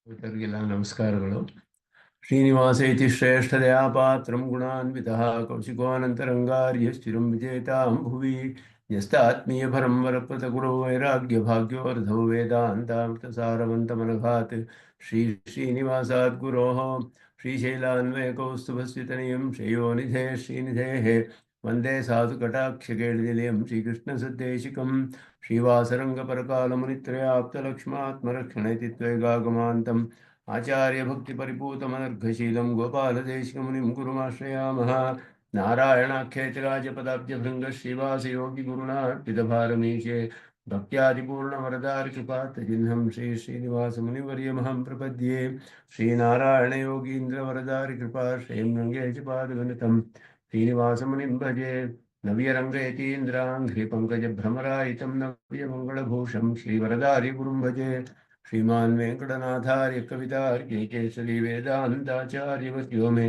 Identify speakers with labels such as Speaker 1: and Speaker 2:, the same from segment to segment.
Speaker 1: ಇತರರಿಗೆಲ್ಲ ನಮಸ್ಕಾರಗಳು. ಶ್ರೀನಿವಾಸ ಇತಿ ಶ್ರೇಷ್ಠದಯಾ ಪಾತ್ರಂ ಗುಣಾನ್ವಿತಃ ಕೌಶಿಕೋನಂತರಂಗಾರ್ಯಶ್ಚಿರಂ ವಿಜೇತಾಂ ಭುವಿ ನ್ಯಸ್ತಾತ್ಮೀಯಪರಂ ವರಪ್ರತಗುರೋ ವೈರಾಗ್ಯಭಾಗ್ಯೋರ್ಧೌ ವೇದಾಂತಾಮೃತಸಾರವಂತಮನಘಾತ್ ಶ್ರೀನಿವಾಸಾತ್ ಗುರೋಃ ಶ್ರೀಶೈಲಾನ್ವಯಕೌಸ್ತುಭಸ್ವಿತನಯಂ ಶ್ರೇಯೋನಿಧೇ ಶ್ರೀನಿಧೇಃ ವಂದೇ ಸಾಧುಕಟಾಕ್ಷಕೇಳಿನಿಲಯಂ ಶ್ರೀಕೃಷ್ಣಸದ್ದೇಶಿಕಂ ಶ್ರೀವಾಸರಂಗಪರಕಾಲಮುನಿತ್ರಯಾಪ್ತಲಕ್ಷ್ಮಾತ್ಮರಕ್ಷಣೇತಿ ತ್ವೈಗಾಗಮಾन्तम् आचार्यभक्तिपरिपूतमनर्घशीलं गोपालदेशिकमुनिं गुरुमाश्रयामः। नारायणाख्येतिराजपदाब्जभृङ्गः श्रीवासयोगिगुरुणार्पितभारमीशे भक्त्यादिपूर्णवरदारिकृपात्तचिह्नं श्रीनिवासमुनिवर्यमहं प्रपद्ये। श्रीनारायणयोगीन्द्रवरदारिकृपाश्रयं रङ्गे च पादगणितं श्रीनिवासमुनिं भजे। नव्यरङ्गयतीन्द्राङ्घ्रिपङ्कजभ्रमरायितं नव्यमङ्गलभूषं श्रीवरदारिगुरुं भजे। श्रीमान् वेङ्कटनाथार्य कवितार्य केसरी वेदान्ताचार्यवर्यो मे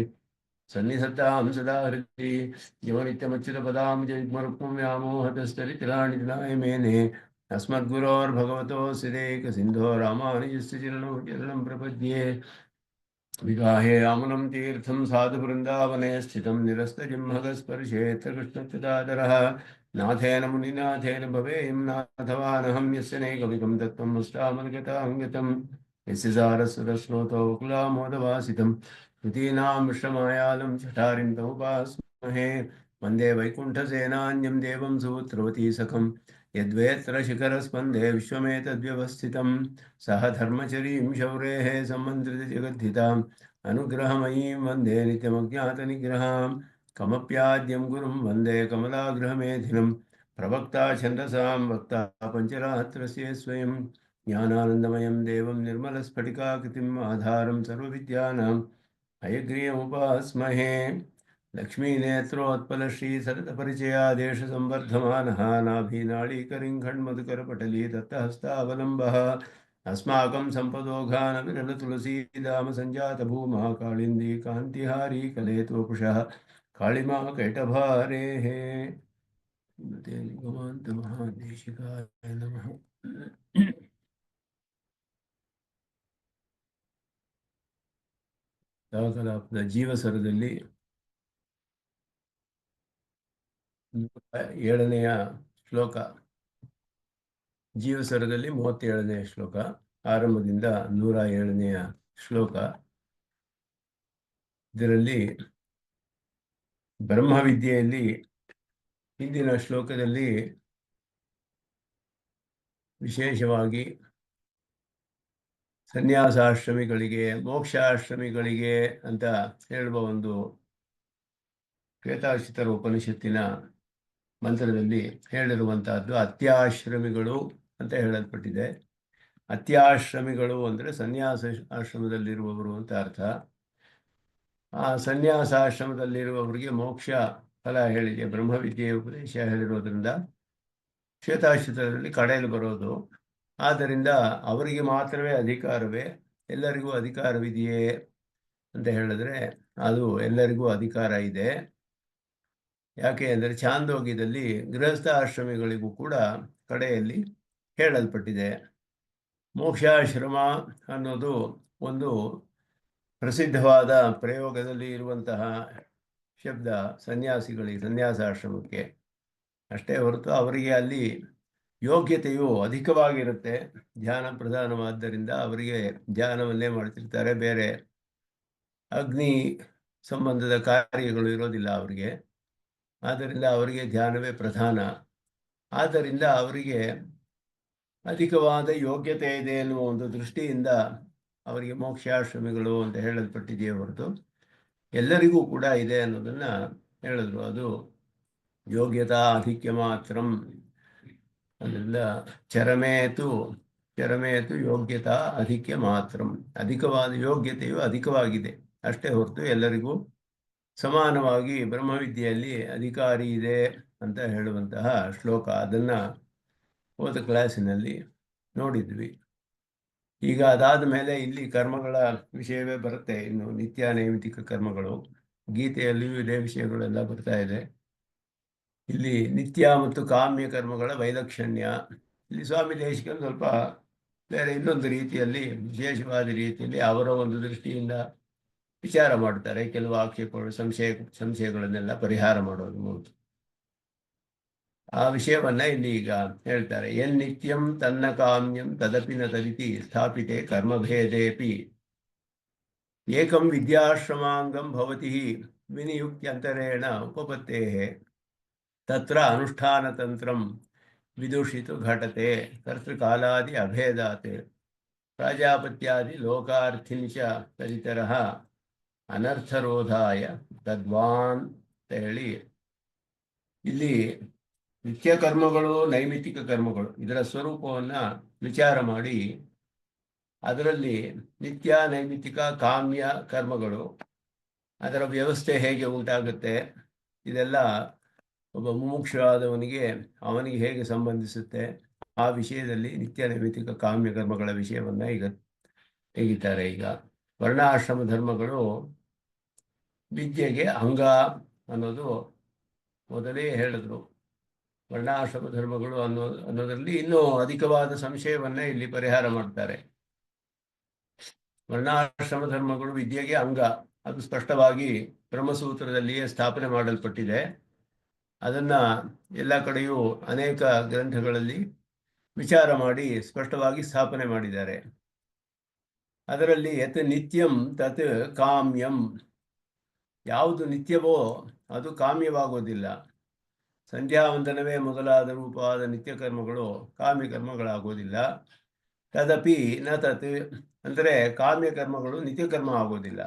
Speaker 1: सन्निधत्तां सदा हृदि यो नित्यमच्युतपदां जयुग्मरुक्मं व्यामोहतस्तरितराणि दिनाय मेने अस्मद्गुरोर्भगवतोऽस्य देकसिन्धो रामानुजस्य चरणं प्रपद्ये। विगाहे आमुनं तीर्थं साधुवृन्दावने स्थितं निरस्तजिह्मगस्पर्शेऽत्र कृष्णच्युतादरः नाथेन मुनिनाथेन भवेयं नाथवानहं यस्य नैकविकं तत्त्वं मुष्टामनुगताङ्गतं यस्य सारस्वतश्रोतोकुलामोदवासितं कृतीनां विश्रमायालं चठारिं तमुपास्महे। वन्दे वैकुण्ठसेनान्यं देवं सूत्रवती सखं यद्वेत्र शिखरस्पन्दे विश्वमेतद्व्यवस्थितं सह धर्मचरीं शौरेः सम्मन्त्रितजगद्धिताम् अनुग्रहमयीं वन्दे नित्यमज्ञातनिग्रहां कमप्याद्यं गुरुं वन्दे कमलागृहमेधिनं प्रवक्ता छन्दसां वक्ता पञ्चरात्रस्य स्वयं ज्ञानानन्दमयं देवं निर्मलस्फटिकाकृतिम् आधारं सर्वविद्यानां हयग्रीवमुपास्महे। लक्ष्मीनेत्रोत्पलश्रीसततपरिचयादेशसंवर्धमानः नाभीनाळीकरिङ्खण्मधुकरपटली दत्तहस्तावलम्बः अस्माकं सम्पदोघानविरलतुलसीदाम सञ्जातभूमः काळिन्दी कान्तिहारी कलेतोपुषः काळिमा कैटभारेः निगमान्तमहादेशिकाय नमः। ದಾಖಲಾಪದ ಜೀವಸರದಲ್ಲಿ 7ನೇಯ ಶ್ಲೋಕ, ಜೀವಸರದಲ್ಲಿ 37ನೇ ಶ್ಲೋಕ, ಆರಂಭದಿಂದ 107ನೇಯ ಶ್ಲೋಕ. ಇದರಲ್ಲಿ ಬ್ರಹ್ಮವಿದ್ಯೆಯಲ್ಲಿ ಹಿಂದಿನ ಶ್ಲೋಕದಲ್ಲಿ ವಿಶೇಷವಾಗಿ ಸನ್ಯಾಸಾಶ್ರಮಿಗಳಿಗೆ ಮೋಕ್ಷಾಶ್ರಮಿಗಳಿಗೆ ಅಂತ ಹೇಳುವ ಒಂದು ಶ್ವೇತಾಶ್ರಿತರ ಉಪನಿಷತ್ತಿನ ಮಂತ್ರದಲ್ಲಿ ಹೇಳಿರುವಂತಹದ್ದು ಅತ್ಯಾಶ್ರಮಿಗಳು ಅಂತ ಹೇಳಲ್ಪಟ್ಟಿದೆ. ಅತ್ಯಾಶ್ರಮಿಗಳು ಅಂದರೆ ಸನ್ಯಾಸ ಆಶ್ರಮದಲ್ಲಿರುವವರು ಅಂತ ಅರ್ಥ. ಆ ಸನ್ಯಾಸಾಶ್ರಮದಲ್ಲಿರುವವರಿಗೆ ಮೋಕ್ಷ ಫಲ ಹೇಳಿದೆ, ಬ್ರಹ್ಮವಿದ್ಯೆಯ ಉಪದೇಶ ಹೇಳಿರೋದ್ರಿಂದ ಶ್ವೇತಾಶ್ರಿತರಲ್ಲಿ ಕಡೆಯಲ್ಲಿ ಬರೋದು. ಆದ್ದರಿಂದ ಅವರಿಗೆ ಮಾತ್ರವೇ ಅಧಿಕಾರವೇ, ಎಲ್ಲರಿಗೂ ಅಧಿಕಾರವಿದೆಯೇ ಅಂತ ಹೇಳಿದ್ರೆ ಅದು ಎಲ್ಲರಿಗೂ ಅಧಿಕಾರ ಇದೆ. ಯಾಕೆ ಅಂದರೆ ಛಾಂದೋಗ್ಯದಲ್ಲಿ ಗೃಹಸ್ಥ ಆಶ್ರಮಿಗಳಿಗೂ ಕೂಡ ಕಡೆಯಲ್ಲಿ ಹೇಳಲ್ಪಟ್ಟಿದೆ. ಮೋಕ್ಷಾಶ್ರಮ ಅನ್ನೋದು ಒಂದು ಪ್ರಸಿದ್ಧವಾದ ಪ್ರಯೋಗದಲ್ಲಿ ಇರುವಂತಹ ಶಬ್ದ ಸನ್ಯಾಸಿಗಳಿಗೆ, ಸನ್ಯಾಸಾಶ್ರಮಕ್ಕೆ ಅಷ್ಟೇ ಹೊರತು ಅವರಿಗೆ ಅಲ್ಲಿ ಯೋಗ್ಯತೆಯು ಅಧಿಕವಾಗಿರುತ್ತೆ. ಧ್ಯಾನ ಪ್ರಧಾನವಾದ್ದರಿಂದ ಅವರಿಗೆ ಧ್ಯಾನವನ್ನೇ ಮಾಡ್ತಿರ್ತಾರೆ, ಬೇರೆ ಅಗ್ನಿ ಸಂಬಂಧದ ಕಾರ್ಯಗಳು ಇರೋದಿಲ್ಲ ಅವರಿಗೆ. ಆದ್ದರಿಂದ ಅವರಿಗೆ ಧ್ಯಾನವೇ ಪ್ರಧಾನ. ಆದ್ದರಿಂದ ಅವರಿಗೆ ಅಧಿಕವಾದ ಯೋಗ್ಯತೆ ಇದೆ ಎನ್ನುವ ಒಂದು ದೃಷ್ಟಿಯಿಂದ ಅವರಿಗೆ ಮೋಕ್ಷಾಶ್ರಮಿಗಳು ಅಂತ ಹೇಳಲ್ಪಟ್ಟಿದೆಯೇ ಹೊರತು ಎಲ್ಲರಿಗೂ ಕೂಡ ಇದೆ ಅನ್ನೋದನ್ನು ಹೇಳಿದ್ರು. ಅದು ಯೋಗ್ಯತಾ ಅಧಿಕ್ಯ ಮಾತ್ರಂ. ಅದರಿಂದ ಚರಮೇತು ಯೋಗ್ಯತಾ ಅಧಿಕ್ಯ ಮಾತ್ರಂ. ಅಧಿಕವಾದ ಯೋಗ್ಯತೆಯು ಅಧಿಕವಾಗಿದೆ ಅಷ್ಟೇ ಹೊರತು ಎಲ್ಲರಿಗೂ ಸಮಾನವಾಗಿ ಬ್ರಹ್ಮವಿದ್ಯೆಯಲ್ಲಿ ಅಧಿಕಾರಿ ಇದೆ ಅಂತ ಹೇಳುವಂತಹ ಶ್ಲೋಕ. ಅದನ್ನು ಹೋದ ಕ್ಲಾಸಿನಲ್ಲಿ ನೋಡಿದ್ವಿ. ಈಗ ಅದಾದ ಮೇಲೆ ಇಲ್ಲಿ ಕರ್ಮಗಳ ವಿಷಯವೇ ಬರುತ್ತೆ. ಇನ್ನು ನಿತ್ಯ ನೈಮಿತಿಕ ಕರ್ಮಗಳು, ಗೀತೆಯಲ್ಲಿಯೂ ಇದೇ ವಿಷಯಗಳೆಲ್ಲ ಬರ್ತಾ ಇದೆ. ಇಲ್ಲಿ ನಿತ್ಯ ಮತ್ತು ಕಾಮ್ಯ ಕರ್ಮಗಳ ವೈಲಕ್ಷಣ್ಯ ಇಲ್ಲಿ ಸ್ವಾಮಿ ದೇಶಿಕನ್ ಸ್ವಲ್ಪ ಬೇರೆ ಇನ್ನೊಂದು ರೀತಿಯಲ್ಲಿ, ವಿಶೇಷವಾದ ರೀತಿಯಲ್ಲಿ ಅವರ ಒಂದು ದೃಷ್ಟಿಯಿಂದ ವಿಚಾರ ಮಾಡ್ತಾರೆ. ಕೆಲವು ಆಕ್ಷೇಪಗಳು, ಸಂಶಯಗಳನ್ನೆಲ್ಲ ಪರಿಹಾರ ಮಾಡೋದು ಮೂಲಕ ಆ ವಿಷಯವನ್ನ ಇಲ್ಲಿ ಈಗ ಹೇಳ್ತಾರೆ. ನಿತ್ಯಂ ತನ್ನ ಕಾಮ್ಯಂ ತದಪಿ ನ ತದಿತಿ ಸ್ಥಾಪಿತೆ ಕರ್ಮಭೇದೇಪಿ ಏಕಂ ವಿದ್ಯಾಶ್ರಮಾಂಗಂ ಭವತಿ ವಿನಿಯುಕ್ತ್ಯಂತರೇಣ ಉಪಪತ್ತೇಃ ತತ್ರ ಅನುಷ್ಠಾನತಂತ್ರಂ ವಿದೂಷಿತು ಘಟತೆ ಕರ್ತೃಕಾಲಾದಿ ಅಭೇದಾತ್ ಪ್ರಾಜಾಪತ್ಯಾದಿ ಲೋಕಾರ್ಥಿನಿ ಚ ತದಿತರಃ ಅನರ್ಥರೋಧಾಯ ತದ್ವಾನ್ ಅಂತ ಹೇಳಿ ಇಲ್ಲಿ ನಿತ್ಯ ಕರ್ಮಗಳು, ನೈಮಿತ್ತಿಕ ಕರ್ಮಗಳು, ಇದರ ಸ್ವರೂಪವನ್ನ ವಿಚಾರ ಮಾಡಿ ಅದರಲ್ಲಿ ನಿತ್ಯ, ನೈಮಿತ್ತಿಕ, ಕಾಮ್ಯ ಕರ್ಮಗಳು, ಅದರ ವ್ಯವಸ್ಥೆ ಹೇಗೆ ಉಂಟಾಗುತ್ತೆ, ಇದೆಲ್ಲ ಒಬ್ಬ ಮುಮುಕ್ಷುವಾದವನಿಗೆ ಅವನಿಗೆ ಹೇಗೆ ಸಂಬಂಧಿಸುತ್ತೆ, ಆ ವಿಷಯದಲ್ಲಿ ನಿತ್ಯ, ನೈಮಿತ್ತಿಕ, ಕಾಮ್ಯ ಕರ್ಮಗಳ ವಿಷಯವನ್ನ ಈಗ ತೆಗಿತಾರೆ. ಈಗ ವರ್ಣಾಶ್ರಮ ಧರ್ಮಗಳು ವಿದ್ಯೆಗೆ ಅಂಗ ಅನ್ನೋದು ಮೊದಲೇ ಹೇಳಿದ್ರು. ವರ್ಣಾಶ್ರಮ ಧರ್ಮಗಳು ಅನ್ನೋದರಲ್ಲಿ ಇನ್ನೂ ಅಧಿಕವಾದ ಸಂಶಯವನ್ನ ಇಲ್ಲಿ ಪರಿಹಾರ ಮಾಡ್ತಾರೆ. ವರ್ಣಾಶ್ರಮ ಧರ್ಮಗಳು ವಿದ್ಯೆಗೆ ಅಂಗ, ಅದು ಸ್ಪಷ್ಟವಾಗಿ ಬ್ರಹ್ಮಸೂತ್ರದಲ್ಲಿಯೇ ಸ್ಥಾಪನೆ ಮಾಡಲ್ಪಟ್ಟಿದೆ. ಅದನ್ನ ಎಲ್ಲ ಕಡೆಯೂ ಅನೇಕ ಗ್ರಂಥಗಳಲ್ಲಿ ವಿಚಾರ ಮಾಡಿ ಸ್ಪಷ್ಟವಾಗಿ ಸ್ಥಾಪನೆ ಮಾಡಿದ್ದಾರೆ. ಅದರಲ್ಲಿ ಯತ್ ನಿತ್ಯಂ ತತ್ ಕಾಮ್ಯಂ, ಯಾವುದು ನಿತ್ಯವೋ ಅದು ಕಾಮ್ಯವಾಗೋದಿಲ್ಲ. ಸಂಧ್ಯಾವಂದನವೇ ಮೊದಲಾದ ರೂಪವಾದ ನಿತ್ಯ ಕರ್ಮಗಳು ಕಾಮ್ಯ ಕರ್ಮಗಳಾಗೋದಿಲ್ಲ. ತದಪಿ ನ ತತ್, ಅಂದರೆ ಕಾಮ್ಯ ಕರ್ಮಗಳು ನಿತ್ಯ ಕರ್ಮ ಆಗೋದಿಲ್ಲ.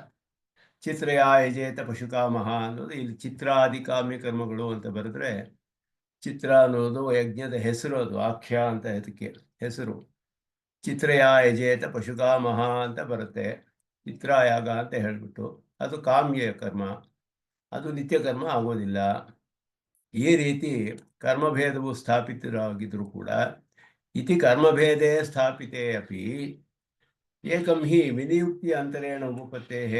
Speaker 1: ಚಿತ್ರಯ ಯಜೇತ ಪಶುಕಾಮಹ ಅನ್ನೋದು ಇಲ್ಲಿ ಚಿತ್ರಾದಿ ಕಾಮ್ಯ ಕರ್ಮಗಳು ಅಂತ ಬರೆದ್ರೆ, ಚಿತ್ರ ಅನ್ನೋದು ಯಜ್ಞದ ಹೆಸರು, ಅದು ಆಖ್ಯ ಅಂತ ಅದಕ್ಕೆ ಹೆಸರು. ಚಿತ್ರಯ ಯಜೇತ ಪಶುಕಾಮಹ ಅಂತ ಬರುತ್ತೆ, ಚಿತ್ರಯಾಗ ಅಂತ ಹೇಳ್ಬಿಟ್ಟು. ಅದು ಕಾಮ್ಯ ಕರ್ಮ, ಅದು ನಿತ್ಯ ಕರ್ಮ ಆಗೋದಿಲ್ಲ. ಈ ರೀತಿ ಕರ್ಮಭೇದವು ಸ್ಥಾಪಿತರಾಗಿದ್ರೂ ಕೂಡ ಇತಿ ಕರ್ಮಭೇದೇ ಸ್ಥಾಪಿತೇ ಅಪಿ ಏಕಂ ಹಿ ವಿನಿಯುಕ್ತಿ ಅಂತರೇಣ ಉಪಪತ್ತೇಃ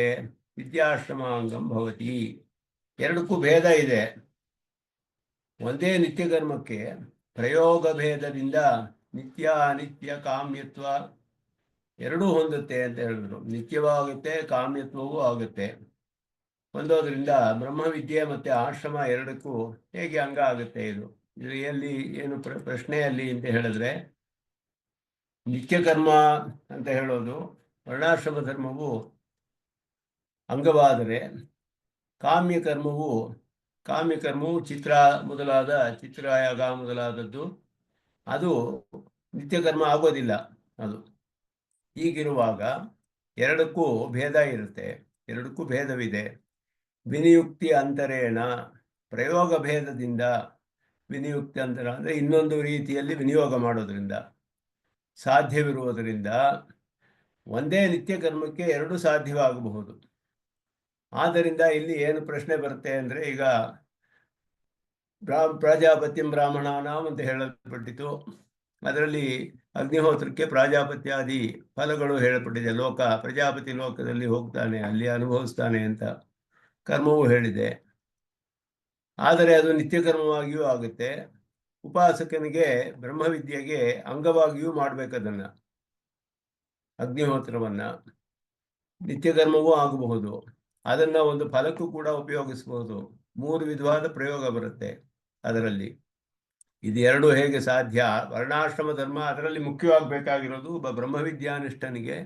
Speaker 1: ವಿದ್ಯಾಶ್ರಮಾಂಗಂ ಭವತಿ. ಎರಡಕ್ಕೂ ಭೇದ ಇದೆ. ಒಂದೇ ನಿತ್ಯ ಕರ್ಮಕ್ಕೆ ಪ್ರಯೋಗ ಭೇದದಿಂದ ನಿತ್ಯ, ಅನಿತ್ಯ, ಕಾಮ್ಯತ್ವ ಎರಡೂ ಹೊಂದುತ್ತೆ ಅಂತ ಹೇಳಿದ್ರು. ನಿತ್ಯವಾಗುತ್ತೆ, ಕಾಮ್ಯತ್ವವೂ ಆಗುತ್ತೆ. ಹೊಂದೋದ್ರಿಂದ ಬ್ರಹ್ಮವಿದ್ಯೆ ಮತ್ತೆ ಆಶ್ರಮ ಎರಡಕ್ಕೂ ಹೇಗೆ ಅಂಗ ಆಗುತ್ತೆ? ಇದು ಎಲ್ಲಿ ಏನು ಪ್ರಶ್ನೆಯಲ್ಲಿ ಅಂತ ಹೇಳಿದ್ರೆ, ನಿತ್ಯ ಕರ್ಮ ಅಂತ ಹೇಳೋದು ವರ್ಣಾಶ್ರಮ ಧರ್ಮವು ಅಂಗವಾದರೆ, ಕಾಮ್ಯ ಕರ್ಮವು ಚಿತ್ರಯಾಗ ಮೊದಲಾದದ್ದು ಅದು ನಿತ್ಯ ಕರ್ಮ ಆಗೋದಿಲ್ಲ. ಅದು ಹೀಗಿರುವಾಗ ಎರಡಕ್ಕೂ ಭೇದ ಇರುತ್ತೆ, ಎರಡಕ್ಕೂ ಭೇದವಿದೆ. ವಿನಿಯುಕ್ತಿ ಅಂತರೇಣ, ಪ್ರಯೋಗ ಭೇದದಿಂದ, ವಿನಿಯುಕ್ತಿ ಅಂತರ ಅಂದರೆ ಇನ್ನೊಂದು ರೀತಿಯಲ್ಲಿ ವಿನಿಯೋಗ ಮಾಡೋದ್ರಿಂದ, ಸಾಧ್ಯವಿರುವುದರಿಂದ ಒಂದೇ ನಿತ್ಯ ಕರ್ಮಕ್ಕೆ ಎರಡು ಸಾಧ್ಯವಾಗಬಹುದು. ಆದ್ದರಿಂದ ಇಲ್ಲಿ ಏನು ಪ್ರಶ್ನೆ ಬರುತ್ತೆ ಅಂದರೆ, ಈಗ ಪ್ರಾಜಾಪತ್ಯಂ ಬ್ರಾಹ್ಮಣಾನಾಂ ಅಂತ ಹೇಳಲ್ಪಟ್ಟಿತು. ಅದರಲ್ಲಿ ಅಗ್ನಿಹೋತ್ರಕ್ಕೆ ಪ್ರಾಜಾಪತ್ಯಾದಿ ಫಲಗಳು ಹೇಳಲ್ಪಟ್ಟಿದೆ. ಪ್ರಜಾಪತಿ ಲೋಕದಲ್ಲಿ ಹೋಗ್ತಾನೆ, ಅಲ್ಲಿ ಅನುಭವಿಸ್ತಾನೆ ಅಂತ ಕರ್ಮವೂ ಹೇಳಿದೆ. ಆದರೆ ಅದು ನಿತ್ಯ ಕರ್ಮವಾಗಿಯೂ ಆಗುತ್ತೆ. ಉಪಾಸಕನಿಗೆ ಬ್ರಹ್ಮವಿದ್ಯೆಗೆ ಅಂಗವಾಗಿಯೂ ಮಾಡಬೇಕದನ್ನ, ಅಗ್ನಿಹೋತ್ರವನ್ನ. ನಿತ್ಯ ಕರ್ಮವೂ ಆಗಬಹುದು, ಅದನ್ನ ಒಂದು ಫಲಕ್ಕೂ ಕೂಡ ಉಪಯೋಗಿಸಬಹುದು. 3 ವಿಧವಾದ ಪ್ರಯೋಗ ಬರುತ್ತೆ ಅದರಲ್ಲಿ. ಇದು ಎರಡು ಹೇಗೆ ಸಾಧ್ಯ? ವರ್ಣಾಶ್ರಮ ಧರ್ಮ ಅದರಲ್ಲಿ ಮುಖ್ಯವಾಗಬೇಕಾಗಿರೋದು ಒಬ್ಬ ಬ್ರಹ್ಮವಿದ್ಯಾನಿಷ್ಠನಿಗೆ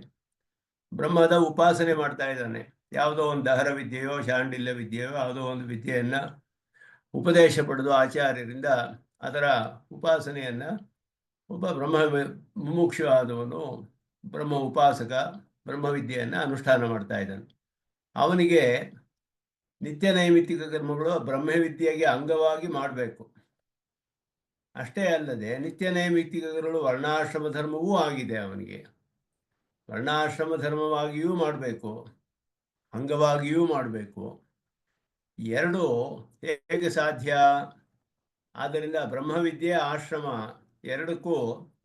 Speaker 1: ಬ್ರಹ್ಮದ ಉಪಾಸನೆ ಮಾಡ್ತಾ ಇದ್ದಾನೆ. ಯಾವುದೋ ಒಂದು ದಹರ ವಿದ್ಯೆಯೋ ಶಾಂಡಿಲ್ಯ ವಿದ್ಯೆಯೋ ಯಾವುದೋ ಒಂದು ವಿದ್ಯೆಯನ್ನ ಉಪದೇಶ ಪಡೆದು ಆಚಾರ್ಯರಿಂದ ಅದರ ಉಪಾಸನೆಯನ್ನ ಒಬ್ಬ ಮುಮುಕ್ಷು ಆದವನು, ಬ್ರಹ್ಮ ಉಪಾಸಕ, ಬ್ರಹ್ಮವಿದ್ಯೆಯನ್ನ ಅನುಷ್ಠಾನ ಮಾಡ್ತಾ ಇದ್ದಾನೆ. ಅವನಿಗೆ ನಿತ್ಯ ನೈಮಿತ್ತಿಕ ಕರ್ಮಗಳು ಬ್ರಹ್ಮವಿದ್ಯೆಗೆ ಅಂಗವಾಗಿ ಮಾಡಬೇಕು. ಅಷ್ಟೇ ಅಲ್ಲದೆ ನಿತ್ಯ ನೈಮಿತ್ತಿಕಗಳು ವರ್ಣಾಶ್ರಮ ಧರ್ಮವೂ ಆಗಿದೆ. ಅವನಿಗೆ ವರ್ಣಾಶ್ರಮ ಧರ್ಮವಾಗಿಯೂ ಮಾಡಬೇಕು, ಅಂಗವಾಗಿಯೂ ಮಾಡಬೇಕು. ಎರಡು ಹೇಗೆ ಸಾಧ್ಯ? ಆದ್ದರಿಂದ ಬ್ರಹ್ಮವಿದ್ಯೆ, ಆಶ್ರಮ ಎರಡಕ್ಕೂ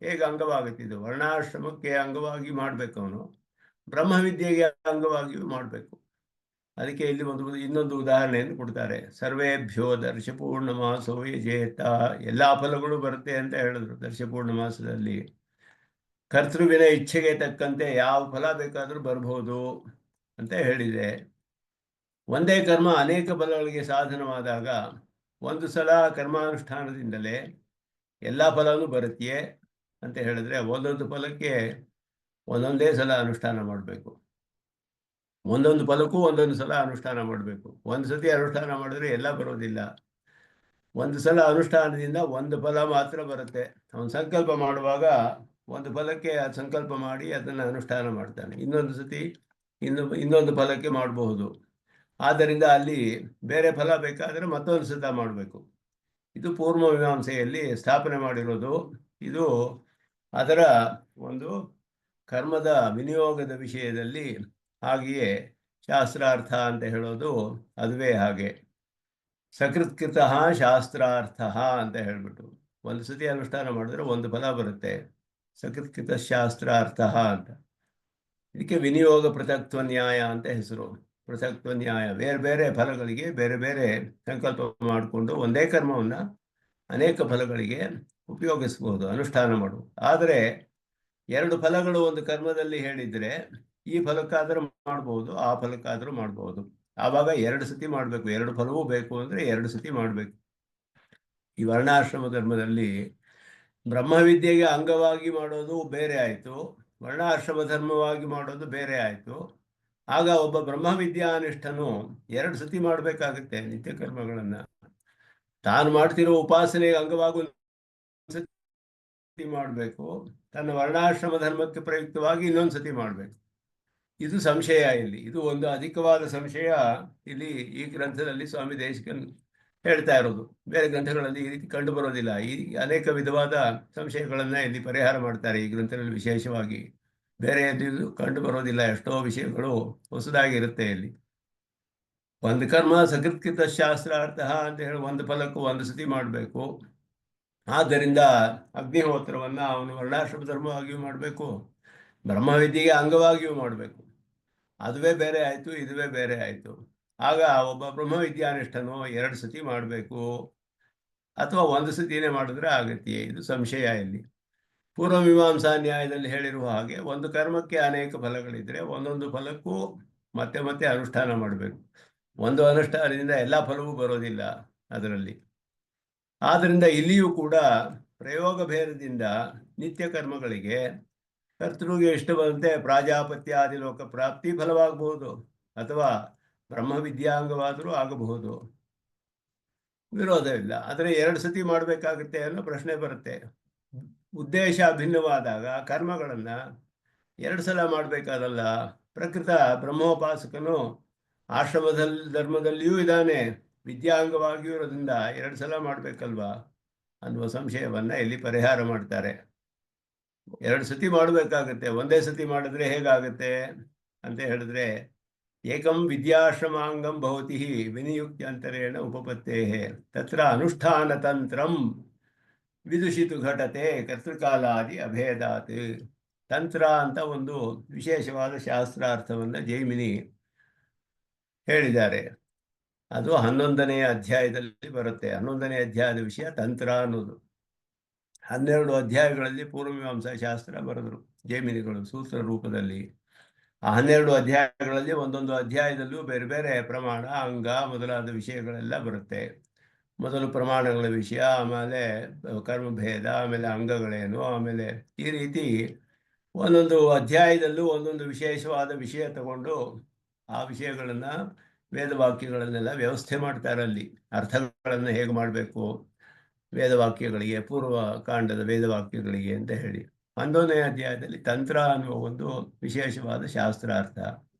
Speaker 1: ಹೇಗೆ ಅಂಗವಾಗುತ್ತಿದ್ದು? ವರ್ಣಾಶ್ರಮಕ್ಕೆ ಅಂಗವಾಗಿ ಮಾಡಬೇಕು ಅವನು, ಬ್ರಹ್ಮವಿದ್ಯೆಗೆ ಅಂಗವಾಗಿಯೂ ಮಾಡಬೇಕು. ಅದಕ್ಕೆ ಇಲ್ಲಿ ಇನ್ನೊಂದು ಉದಾಹರಣೆಯನ್ನು ಕೊಡ್ತಾರೆ. ಸರ್ವೇಭ್ಯೋ ದರ್ಶಪೂರ್ಣಮಾಸೋ ಯಜೇತ, ಎಲ್ಲ ಫಲಗಳು ಬರುತ್ತೆ ಅಂತ ಹೇಳಿದ್ರು ದರ್ಶಪೂರ್ಣ ಮಾಸದಲ್ಲಿ. ಕರ್ತೃವಿನ ಇಚ್ಛೆಗೆ ತಕ್ಕಂತೆ ಯಾವ ಫಲ ಬೇಕಾದರೂ ಬರಬಹುದು ಅಂತ ಹೇಳಿದೆ. ಒಂದೇ ಕರ್ಮ ಅನೇಕ ಫಲಗಳಿಗೆ ಸಾಧನವಾದಾಗ ಒಂದು ಸಲ ಕರ್ಮಾನುಷ್ಠಾನದಿಂದಲೇ ಎಲ್ಲ ಫಲವೂ ಬರುತ್ತೆಯೇ ಅಂತ ಹೇಳಿದ್ರೆ, ಒಂದೊಂದು ಫಲಕ್ಕೆ ಒಂದೊಂದೇ ಸಲ ಅನುಷ್ಠಾನ ಮಾಡಬೇಕು. ಒಂದೊಂದು ಫಲಕ್ಕೂ ಒಂದೊಂದು ಸಲ ಅನುಷ್ಠಾನ ಮಾಡಬೇಕು. ಒಂದು ಸತಿ ಅನುಷ್ಠಾನ ಮಾಡಿದ್ರೆ ಎಲ್ಲ ಬರೋದಿಲ್ಲ. ಒಂದು ಸಲ ಅನುಷ್ಠಾನದಿಂದ ಒಂದು ಫಲ ಮಾತ್ರ ಬರುತ್ತೆ. ಅವನು ಸಂಕಲ್ಪ ಮಾಡುವಾಗ ಒಂದು ಫಲಕ್ಕೆ ಸಂಕಲ್ಪ ಮಾಡಿ ಅದನ್ನು ಅನುಷ್ಠಾನ ಮಾಡ್ತಾನೆ. ಇನ್ನೊಂದು ಸತಿ ಇನ್ನೊಂದು ಫಲಕ್ಕೆ ಮಾಡಬಹುದು. ಆದ್ದರಿಂದ ಅಲ್ಲಿ ಬೇರೆ ಫಲ ಬೇಕಾದರೆ ಮತ್ತೊಂದು ಸತ ಮಾಡಬೇಕು. ಇದು ಪೂರ್ವ ಮೀಮಾಂಸೆಯಲ್ಲಿ ಸ್ಥಾಪನೆ ಮಾಡಿರೋದು. ಇದು ಅದರ ಒಂದು ಕರ್ಮದ ವಿನಿಯೋಗದ ವಿಷಯದಲ್ಲಿ. ಹಾಗೆಯೇ ಶಾಸ್ತ್ರಾರ್ಥ ಅಂತ ಹೇಳೋದು ಅದುವೇ ಹಾಗೆ. ಸಕೃತ್ಕೃತ ಶಾಸ್ತ್ರಾರ್ಥ ಅಂತ ಹೇಳ್ಬಿಟ್ಟು ಒಂದು ಸತಿ ಅನುಷ್ಠಾನ ಮಾಡಿದ್ರೆ ಒಂದು ಫಲ ಬರುತ್ತೆ. ಸಕೃತ್ಕೃತ ಶಾಸ್ತ್ರಾರ್ಥ ಅಂತ. ಇದಕ್ಕೆ ವಿನಿಯೋಗ ಪೃಥಕ್ತ್ವ ನ್ಯಾಯ ಅಂತ ಹೆಸರು. ಪೃಥಕ್ತ್ವ ನ್ಯಾಯ, ಬೇರೆ ಬೇರೆ ಫಲಗಳಿಗೆ ಬೇರೆ ಬೇರೆ ಸಂಕಲ್ಪ ಮಾಡಿಕೊಂಡು ಒಂದೇ ಕರ್ಮವನ್ನು ಅನೇಕ ಫಲಗಳಿಗೆ ಉಪಯೋಗಿಸಬಹುದು, ಅನುಷ್ಠಾನ ಮಾಡುವುದು. ಆದರೆ ಎರಡು ಫಲಗಳು ಒಂದು ಕರ್ಮದಲ್ಲಿ ಹೇಳಿದರೆ ಈ ಫಲಕ್ಕಾದರೂ ಮಾಡಬಹುದು, ಆ ಫಲಕ್ಕಾದರೂ ಮಾಡಬಹುದು. ಆವಾಗ ಎರಡು ಸತಿ ಮಾಡಬೇಕು. ಎರಡು ಫಲವೂ ಬೇಕು ಅಂದರೆ ಎರಡು ಸತಿ ಮಾಡಬೇಕು. ಈ ವರ್ಣಾಶ್ರಮ ಧರ್ಮದಲ್ಲಿ ಬ್ರಹ್ಮವಿದ್ಯೆಗೆ ಅಂಗವಾಗಿ ಮಾಡೋದು ಬೇರೆ ಆಯಿತು, ವರ್ಣಾಶ್ರಮ ಧರ್ಮವಾಗಿ ಮಾಡೋದು ಬೇರೆ ಆಯಿತು. ಆಗ ಒಬ್ಬ ಬ್ರಹ್ಮವಿದ್ಯಾನಿಷ್ಠನು ಎರಡು ಸತಿ ಮಾಡಬೇಕಾಗುತ್ತೆ ನಿತ್ಯ ಕರ್ಮಗಳನ್ನು. ತಾನು ಮಾಡ್ತಿರೋ ಉಪಾಸನೆಗೆ ಅಂಗವಾಗಿ ಸತಿ ಮಾಡಬೇಕು, ತನ್ನ ವರ್ಣಾಶ್ರಮ ಧರ್ಮಕ್ಕೆ ಪ್ರಯುಕ್ತವಾಗಿ ಇನ್ನೊಂದು ಸತಿ ಮಾಡಬೇಕು. ಇದು ಸಂಶಯ ಇಲ್ಲಿ. ಇದು ಒಂದು ಅಧಿಕವಾದ ಸಂಶಯ ಇಲ್ಲಿ ಈ ಗ್ರಂಥದಲ್ಲಿ ಸ್ವಾಮಿ ದೇಶಿಕನ್ ಹೇಳ್ತಾ ಇರೋದು. ಬೇರೆ ಗ್ರಂಥಗಳಲ್ಲಿ ಈ ರೀತಿ ಕಂಡು ಬರೋದಿಲ್ಲ. ಈ ಅನೇಕ ವಿಧವಾದ ಸಂಶಯಗಳನ್ನು ಇಲ್ಲಿ ಪರಿಹಾರ ಮಾಡ್ತಾರೆ ಈ ಗ್ರಂಥದಲ್ಲಿ. ವಿಶೇಷವಾಗಿ ಬೇರೆ ಎದ್ದು ಕಂಡು ಬರೋದಿಲ್ಲ. ಎಷ್ಟೋ ವಿಷಯಗಳು ಹೊಸದಾಗಿರುತ್ತೆ ಇಲ್ಲಿ. ಒಂದು ಕರ್ಮ ಸಕೃತ್ಕೃತ ಶಾಸ್ತ್ರಾರ್ಥ ಅಂತ ಹೇಳಿ ಒಂದು ಫಲಕ್ಕೂ ಒಂದು ಸತಿ ಮಾಡಬೇಕು. ಆದ್ದರಿಂದ ಅಗ್ನಿಹೋತ್ರವನ್ನು ಅವನು ವರ್ಣಾಶ್ರಮ ಧರ್ಮವಾಗಿಯೂ ಮಾಡಬೇಕು, ಬ್ರಹ್ಮವಿದ್ಯೆಗೆ ಅಂಗವಾಗಿಯೂ ಮಾಡಬೇಕು. ಅದುವೇ ಬೇರೆ ಆಯಿತು, ಇದುವೇ ಬೇರೆ ಆಯಿತು. ಆಗ ಒಬ್ಬ ಬ್ರಹ್ಮವಿದ್ಯಾನಿಷ್ಠನು ಎರಡು ಸತಿ ಮಾಡಬೇಕು ಅಥವಾ ಒಂದು ಸತಿನೇ ಮಾಡಿದ್ರೆ ಆಗತ್ತೆ. ಇದು ಸಂಶಯ ಇಲ್ಲಿ. ಪೂರ್ವ ಮೀಮಾಂಸಾ ನ್ಯಾಯದಲ್ಲಿ ಹೇಳಿರುವ ಹಾಗೆ ಒಂದು ಕರ್ಮಕ್ಕೆ ಅನೇಕ ಫಲಗಳಿದ್ರೆ ಒಂದೊಂದು ಫಲಕ್ಕೂ ಮತ್ತೆ ಮತ್ತೆ ಅನುಷ್ಠಾನ ಮಾಡಬೇಕು. ಒಂದು ಅನುಷ್ಠಾನದಿಂದ ಎಲ್ಲ ಫಲವೂ ಬರೋದಿಲ್ಲ ಅದರಲ್ಲಿ. ಆದ್ದರಿಂದ ಇಲ್ಲಿಯೂ ಕೂಡ ಪ್ರಯೋಗ ಭೇದದಿಂದ ನಿತ್ಯ ಕರ್ಮಗಳಿಗೆ ಕರ್ತೃಗೆ ಇಷ್ಟ ಬಂದಂತೆ ಪ್ರಾಜಾಪತ್ಯಾದಿ ಲೋಕ ಪ್ರಾಪ್ತಿ ಫಲವಾಗಬಹುದು ಅಥವಾ ಬ್ರಹ್ಮವಿದ್ಯಾಂಗವಾದರೂ ಆಗಬಹುದು, ವಿರೋಧವಿಲ್ಲ. ಆದರೆ ಎರಡು ಸತಿ ಮಾಡಬೇಕಾಗುತ್ತೆ ಅನ್ನೋ ಪ್ರಶ್ನೆ ಬರುತ್ತೆ. ಉದ್ದೇಶ ಭಿನ್ನವಾದಾಗ ಕರ್ಮಗಳನ್ನು ಎರಡು ಸಲ ಮಾಡಬೇಕಾದಲ್ಲ. ಪ್ರಕೃತ ಬ್ರಹ್ಮೋಪಾಸಕನು ಆಶ್ರಮದಲ್ಲಿ ಧರ್ಮದಲ್ಲಿಯೂ ಇದ್ದಾನೆ, ವಿದ್ಯಾಂಗವಾಗಿಯೂ ಇರೋದ್ರಿಂದ ಎರಡು ಸಲ ಮಾಡಬೇಕಲ್ವಾ ಅನ್ನುವ ಸಂಶಯವನ್ನು ಇಲ್ಲಿ ಪರಿಹಾರ ಮಾಡ್ತಾರೆ. ಎರಡು ಸತಿ ಮಾಡಬೇಕಾಗತ್ತೆ, ಒಂದೇ ಸತಿ ಮಾಡಿದ್ರೆ ಹೇಗಾಗುತ್ತೆ ಅಂತ ಹೇಳಿದ್ರೆ, ಏಕಂ ವಿದ್ಯಾಶ್ರಮಾಂಗಂ ಭವತಿ ವಿನಿಯುಕ್ತ್ಯಂತರೇಣ ಉಪಪತ್ತೇ ತತ್ರ ಅನುಷ್ಠಾನ ತಂತ್ರಂ ವಿದುಷಿತು ಘಟತೆ ಕರ್ತೃಕಾಲಾದಿ ಅಭೇದಾತ್. ತಂತ್ರ ಅಂತ ಒಂದು ವಿಶೇಷವಾದ ಶಾಸ್ತ್ರಾರ್ಥವನ್ನು ಜೈಮಿನಿ ಹೇಳಿದ್ದಾರೆ. ಅದು 11ನೇ ಅಧ್ಯಾಯದಲ್ಲಿ ಬರುತ್ತೆ. 11ನೇ ಅಧ್ಯಾಯದ ವಿಷಯ ತಂತ್ರ ಅನ್ನೋದು. 12 ಅಧ್ಯಾಯಗಳಲ್ಲಿ ಪೂರ್ವಮೀಮಾಂಸಾ ಶಾಸ್ತ್ರ ಬರೆದರು ಜೈಮಿನಿಗಳು ಸೂತ್ರ ರೂಪದಲ್ಲಿ. ಆ 12 ಅಧ್ಯಾಯಗಳಲ್ಲಿ ಒಂದೊಂದು ಅಧ್ಯಾಯದಲ್ಲೂ ಬೇರೆ ಬೇರೆ ಪ್ರಮಾಣ, ಅಂಗ ಮೊದಲಾದ ವಿಷಯಗಳೆಲ್ಲ ಬರುತ್ತೆ. ಮೊದಲು ಪ್ರಮಾಣಗಳ ವಿಷಯ, ಆಮೇಲೆ ಕರ್ಮಭೇದ, ಆಮೇಲೆ ಅಂಗಗಳೇನು, ಆಮೇಲೆ ಈ ರೀತಿ ಒಂದೊಂದು ಅಧ್ಯಾಯದಲ್ಲೂ ಒಂದೊಂದು ವಿಶೇಷವಾದ ವಿಷಯ ತಗೊಂಡು ಆ ವಿಷಯಗಳನ್ನು ವೇದವಾಕ್ಯಗಳನ್ನೆಲ್ಲ ವ್ಯವಸ್ಥೆ ಮಾಡ್ತಾರೆ. ಅಲ್ಲಿ ಅರ್ಥಗಳನ್ನು ಹೇಗೆ ಮಾಡಬೇಕು ವೇದವಾಕ್ಯಗಳಿಗೆ, ಪೂರ್ವ ಕಾಂಡದ ವೇದವಾಕ್ಯಗಳಿಗೆ ಅಂತ ಹೇಳಿ. 11ನೇ ಅಧ್ಯಾಯದಲ್ಲಿ ತಂತ್ರ ಅನ್ನುವ ಒಂದು ವಿಶೇಷವಾದ ಶಾಸ್ತ್ರಾರ್ಥ.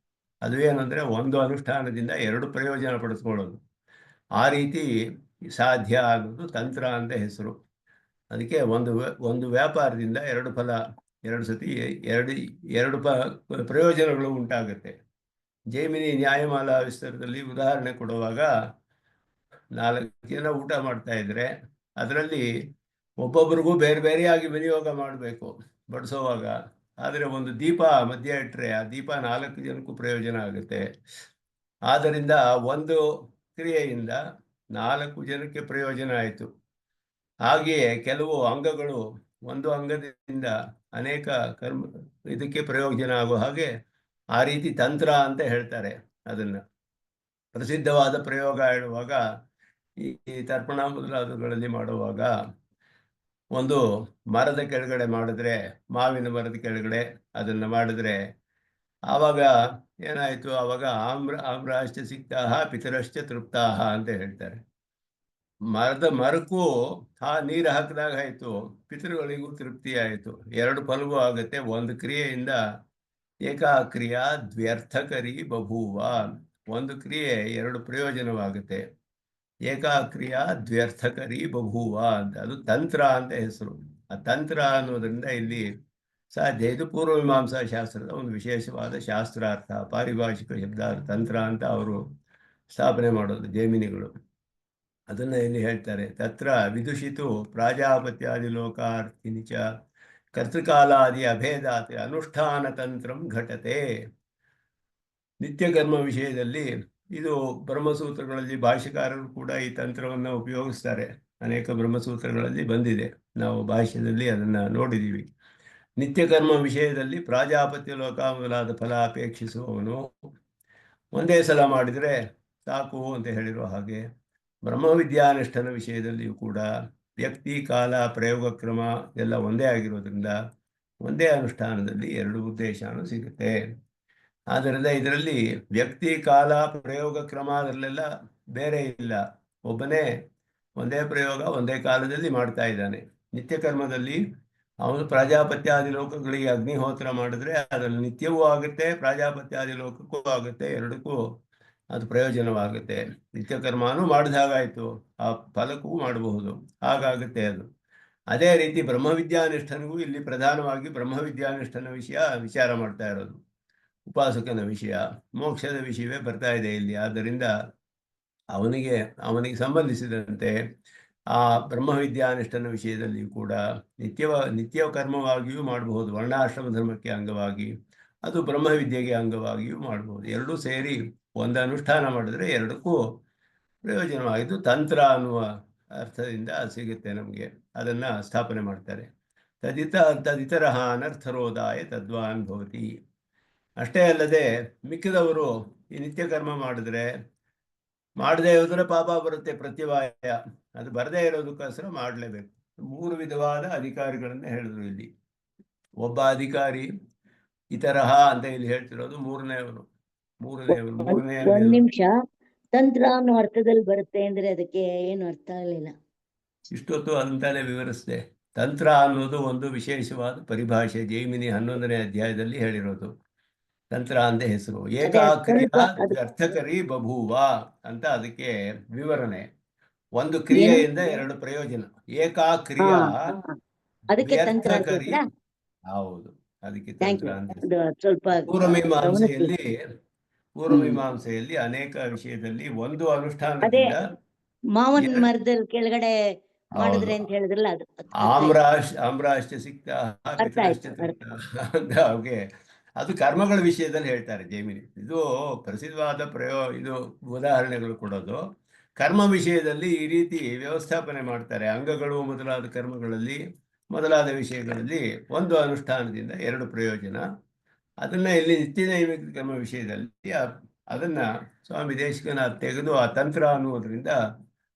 Speaker 1: ಅದು ಏನಂದರೆ ಒಂದು ಅನುಷ್ಠಾನದಿಂದ ಎರಡು ಪ್ರಯೋಜನ ಪಡೆದುಕೊಳ್ಳೋದು. ಆ ರೀತಿ ಸಾಧ್ಯ ಆಗೋದು ತಂತ್ರ ಅಂತ ಹೆಸರು. ಅದಕ್ಕೆ ಒಂದು ವ್ಯಾಪಾರದಿಂದ ಎರಡು ಫಲ, ಎರಡು ಸತಿ ಎರಡು ಪ್ರಯೋಜನಗಳು ಉಂಟಾಗುತ್ತೆ. ಜೈಮಿನಿ ನ್ಯಾಯಮಾಲಾ ವಿಸ್ತಾರದಲ್ಲಿ ಉದಾಹರಣೆ ಕೊಡುವಾಗ 4 ಜನ ಊಟ ಮಾಡ್ತಾ ಇದ್ರೆ ಅದರಲ್ಲಿ ಒಬ್ಬೊಬ್ಬರಿಗೂ ಬೇರೆ ಬೇರೆಯಾಗಿ ವಿನಿಯೋಗ ಮಾಡಬೇಕು ಬಡಿಸೋವಾಗ. ಆದರೆ ಒಂದು ದೀಪ ಮಧ್ಯ ಇಟ್ಟರೆ ಆ ದೀಪ 4 ಜನಕ್ಕೂ ಪ್ರಯೋಜನ ಆಗುತ್ತೆ. ಆದ್ದರಿಂದ ಒಂದು ಕ್ರಿಯೆಯಿಂದ 4 ಜನಕ್ಕೆ ಪ್ರಯೋಜನ ಆಯಿತು. ಹಾಗೆಯೇ ಕೆಲವು ಅಂಗಗಳು ಒಂದು ಅಂಗದಿಂದ ಅನೇಕ ಕರ್ಮ ಇದಕ್ಕೆ ಪ್ರಯೋಜನ ಆಗುವ ಹಾಗೆ ಆ ರೀತಿ ತಂತ್ರ ಅಂತ ಹೇಳ್ತಾರೆ ಅದನ್ನು. ಪ್ರಸಿದ್ಧವಾದ ಪ್ರಯೋಗ ಹೇಳುವಾಗ ಈ ತರ್ಪಣ ಮೊದಲಾದವುಗಳಲ್ಲಿ ಮಾಡುವಾಗ ಒಂದು ಮರದ ಕೆಳಗಡೆ ಮಾಡಿದ್ರೆ, ಮಾವಿನ ಮರದ ಕೆಳಗಡೆ ಅದನ್ನು ಮಾಡಿದ್ರೆ ಆವಾಗ ಏನಾಯಿತು, ಆವಾಗ ಆಮ್ರಾಶ್ಚ ಸಿಕ್ತಾಹ ಪಿತರಶ್ಚ ತೃಪ್ತಾಹ ಅಂತ ಹೇಳ್ತಾರೆ. ಮರಕ್ಕೂ ನೀರು ಹಾಕಿದಾಗ ಆಯಿತು, ಪಿತೃಗಳಿಗೂ ತೃಪ್ತಿ ಆಯಿತು, ಎರಡು ಫಲವೂ ಆಗುತ್ತೆ. ಒಂದು ಕ್ರಿಯೆಯಿಂದ ಏಕಾಕ್ರಿಯಾ ದ್ವ್ಯರ್ಥಕರಿ ಬಭೂವ, ಒಂದು ಕ್ರಿಯೆ ಎರಡು ಪ್ರಯೋಜನವಾಗುತ್ತೆ. ಏಕಾಕ್ರಿಯಾ ದ್ವ್ಯರ್ಥಕರಿ ಬಭೂವ ಅಂತ, ಅದು ತಂತ್ರ ಅಂತ ಹೆಸರು. ಆ ತಂತ್ರ ಅನ್ನೋದ್ರಿಂದ ಇಲ್ಲಿ ಸಾಧ್ಯ. ಇದು ಪೂರ್ವಮೀಮಾಂಸಾ ಶಾಸ್ತ್ರದ ಒಂದು ವಿಶೇಷವಾದ ಶಾಸ್ತ್ರಾರ್ಥ, ಪಾರಿಭಾಷಿಕ ಶಬ್ದ ತಂತ್ರ ಅಂತ ಅವರು ಸ್ಥಾಪನೆ ಮಾಡೋದು ಜೈಮಿನಿಗಳು. ಅದನ್ನ ಇಲ್ಲಿ ಹೇಳ್ತಾರೆ. ತತ್ರ ವಿದುಷಿತು ಪ್ರಾಜಾಪತ್ಯಾದಿ ಲೋಕಾರ್ಥಿನಿ ಚ ಕರ್ತೃಕಾಲಾದಿ ಅಭೇದಾತಿ ಅನುಷ್ಠಾನ ತಂತ್ರಂ ಘಟತೆ. ನಿತ್ಯಕರ್ಮ ವಿಷಯದಲ್ಲಿ ಇದು ಬ್ರಹ್ಮಸೂತ್ರಗಳಲ್ಲಿ ಭಾಷ್ಯಕಾರರು ಕೂಡ ಈ ತಂತ್ರವನ್ನು ಉಪಯೋಗಿಸ್ತಾರೆ. ಅನೇಕ ಬ್ರಹ್ಮಸೂತ್ರಗಳಲ್ಲಿ ಬಂದಿದೆ, ನಾವು ಭಾಷ್ಯದಲ್ಲಿ ಅದನ್ನು ನೋಡಿದ್ದೀವಿ. ನಿತ್ಯಕರ್ಮ ವಿಷಯದಲ್ಲಿ ಪ್ರಾಜಾಪತ್ಯ ಲೋಕ ಮೊದಲಾದ ಫಲ ಅಪೇಕ್ಷಿಸುವವನು ಒಂದೇ ಸಲ ಮಾಡಿದರೆ ಸಾಕು ಅಂತ ಹೇಳಿರುವ ಹಾಗೆ, ಬ್ರಹ್ಮವಿದ್ಯಾನುಷ್ಠಾನ ವಿಷಯದಲ್ಲಿಯೂ ಕೂಡ ವ್ಯಕ್ತಿ, ಕಾಲ, ಪ್ರಯೋಗ ಕ್ರಮ ಎಲ್ಲ ಒಂದೇ ಆಗಿರೋದ್ರಿಂದ ಒಂದೇ ಅನುಷ್ಠಾನದಲ್ಲಿ ಎರಡು ಉದ್ದೇಶನೂ ಸಿಗುತ್ತೆ. ಆದ್ದರಿಂದ ಇದರಲ್ಲಿ ವ್ಯಕ್ತಿ, ಕಾಲ, ಪ್ರಯೋಗ ಕ್ರಮ ಅದರಲ್ಲೆಲ್ಲ ಬೇರೆ ಇಲ್ಲ. ಒಬ್ಬನೇ ಒಂದೇ ಪ್ರಯೋಗ ಒಂದೇ ಕಾಲದಲ್ಲಿ ಮಾಡ್ತಾ ಇದ್ದಾನೆ. ನಿತ್ಯಕರ್ಮದಲ್ಲಿ ಅವನು ಪ್ರಾಜಾಪತ್ಯಾದಿ ಲೋಕಗಳಿಗೆ ಅಗ್ನಿಹೋತ್ರ ಮಾಡಿದ್ರೆ ಅದರಲ್ಲಿ ನಿತ್ಯವೂ ಆಗುತ್ತೆ, ಪ್ರಾಜಾಪತ್ಯಾದಿ ಲೋಕಕ್ಕೂ ಆಗುತ್ತೆ, ಎರಡಕ್ಕೂ ಅದು ಪ್ರಯೋಜನವಾಗುತ್ತೆ. ನಿತ್ಯಕರ್ಮನೂ ಮಾಡಿದಾಗಾಯಿತು, ಆ ಫಲಕ್ಕೂ ಮಾಡಬಹುದು, ಹಾಗಾಗುತ್ತೆ ಅದು. ಅದೇ ರೀತಿ ಬ್ರಹ್ಮವಿದ್ಯಾನುಷ್ಠಾನಗೂ ಇಲ್ಲಿ ಪ್ರಧಾನವಾಗಿ ಬ್ರಹ್ಮವಿದ್ಯಾನುಷ್ಠಾನ ವಿಚಾರ ಮಾಡ್ತಾ ಇರೋದು. ಉಪಾಸಕನ ವಿಷಯ, ಮೋಕ್ಷದ ವಿಷಯವೇ ಬರ್ತಾ ಇದೆ ಇಲ್ಲಿ. ಆದ್ದರಿಂದ ಅವನಿಗೆ ಸಂಬಂಧಿಸಿದಂತೆ ಆ ಬ್ರಹ್ಮವಿದ್ಯಾನುಷ್ಠಾನ ವಿಷಯದಲ್ಲಿಯೂ ಕೂಡ ನಿತ್ಯ ಕರ್ಮವಾಗಿಯೂ ಮಾಡಬಹುದು, ವರ್ಣಾಶ್ರಮ ಧರ್ಮಕ್ಕೆ ಅಂಗವಾಗಿ, ಅದು ಬ್ರಹ್ಮವಿದ್ಯೆಗೆ ಅಂಗವಾಗಿಯೂ ಮಾಡಬಹುದು. ಎರಡೂ ಸೇರಿ ಒಂದು ಅನುಷ್ಠಾನ ಮಾಡಿದ್ರೆ ಎರಡಕ್ಕೂ ಪ್ರಯೋಜನವಾಗಿದ್ದು ತಂತ್ರ ಅನ್ನುವ ಅರ್ಥದಿಂದ ಸಿಗುತ್ತೆ ನಮಗೆ. ಅದನ್ನು ಸ್ಥಾಪನೆ ಮಾಡ್ತಾರೆ. ತದಿತರ ಅನರ್ಥರೋಧಾಯ ತದ್ವಾನ್ ಭವತಿ. ಅಷ್ಟೇ ಅಲ್ಲದೆ ಮಿಕ್ಕಿದವರು ಈ ನಿತ್ಯಕರ್ಮ ಮಾಡಿದ್ರೆ ಮಾಡದೇ ಹೋದರೆ ಪಾಪ ಬರುತ್ತೆ, ಪ್ರತಿವಾಯ. ಅದು ಬರದೇ ಇರೋದಕ್ಕೋಸ್ಕರ ಮಾಡಲೇಬೇಕು. 3 ವಿಧವಾದ ಅಧಿಕಾರಿಗಳನ್ನ ಹೇಳಿದ್ರು ಇಲ್ಲಿ. ಒಬ್ಬ ಅಧಿಕಾರಿ ಇತರ ಅಂತ ಇಲ್ಲಿ ಹೇಳ್ತಿರೋದು ಮೂರನೆಯವನು.
Speaker 2: ಒಂದ್ ನಿಮಿಷ, ತಂತ್ರ ಅನ್ನೋ ಅರ್ಥದಲ್ಲಿ ಬರುತ್ತೆ ಅಂದ್ರೆ ಅದಕ್ಕೆ ಏನು ಅರ್ಥ ಆಗಲಿಲ್ಲ.
Speaker 1: ಇಷ್ಟೊತ್ತು ಅಂತಾನೆ ವಿವರಿಸಿದೆ. ತಂತ್ರ ಅನ್ನೋದು ಒಂದು ವಿಶೇಷವಾದ ಪರಿಭಾಷೆ. ಜೈಮಿನಿ 11ನೇ ಅಧ್ಯಾಯದಲ್ಲಿ ಹೇಳಿರೋದು ತಂತ್ರ ಅಂತ ಹೆಸರು. ಏಕಾಕ್ರಿಯಾ ಅರ್ಥಕರಿ ಬಭೂವ ಅಂತ ಅದಕ್ಕೆ ವಿವರಣೆ. ಒಂದು ಕ್ರಿಯೆಯಿಂದ ಎರಡು ಪ್ರಯೋಜನ. ಏಕಾಕ್ರಿಯಾ ಅರ್ಥಕರಿ, ಹೌದು, ಅದಕ್ಕೆ ತಂತ್ರ ಅಂತ. ಪೂರ್ವಮೀಮಾಂಸೆಯಲ್ಲಿ ಅನೇಕ ವಿಷಯದಲ್ಲಿ ಒಂದು ಅನುಷ್ಠಾನದಿಂದ
Speaker 2: ಮಾವನ್ ಮರದಲ್ಲಿ ಕೆಳಗಡೆ ಮಾಡಿದ್ರೆ ಅಂತ ಹೇಳಿದ್ರಲ್ಲ, ಅದು
Speaker 1: ಆಮ್ರಾಶ್ಚ ಸಿಕ್ತ ಹಾಗೆ ಅದು ಕರ್ಮಗಳ ವಿಷಯದಲ್ಲಿ ಹೇಳ್ತಾರೆ ಜೈಮಿನಿ. ಇದು ಪ್ರಸಿದ್ಧವಾದ ಇದು ಉದಾಹರಣೆಗಳು ಕೊಡೋದು. ಕರ್ಮ ವಿಷಯದಲ್ಲಿ ಈ ರೀತಿ ವ್ಯವಸ್ಥಾಪನೆ ಮಾಡ್ತಾರೆ. ಅಂಗಗಳು ಮೊದಲಾದ ಕರ್ಮಗಳಲ್ಲಿ ಮೊದಲಾದ ವಿಷಯಗಳಲ್ಲಿ ಒಂದು ಅನುಷ್ಠಾನದಿಂದ ಎರಡು ಪ್ರಯೋಜನ. ಅದನ್ನ ಇಲ್ಲಿ ನಿತ್ಯನೈಮಿಕ ಕರ್ಮ ವಿಷಯದಲ್ಲಿ ಅದನ್ನ ಸ್ವಾಮಿ ದೇಶಿಕನಾಥ್ ತೆಗೆದು ಆ ತಂತ್ರ ಅನ್ನುವುದರಿಂದ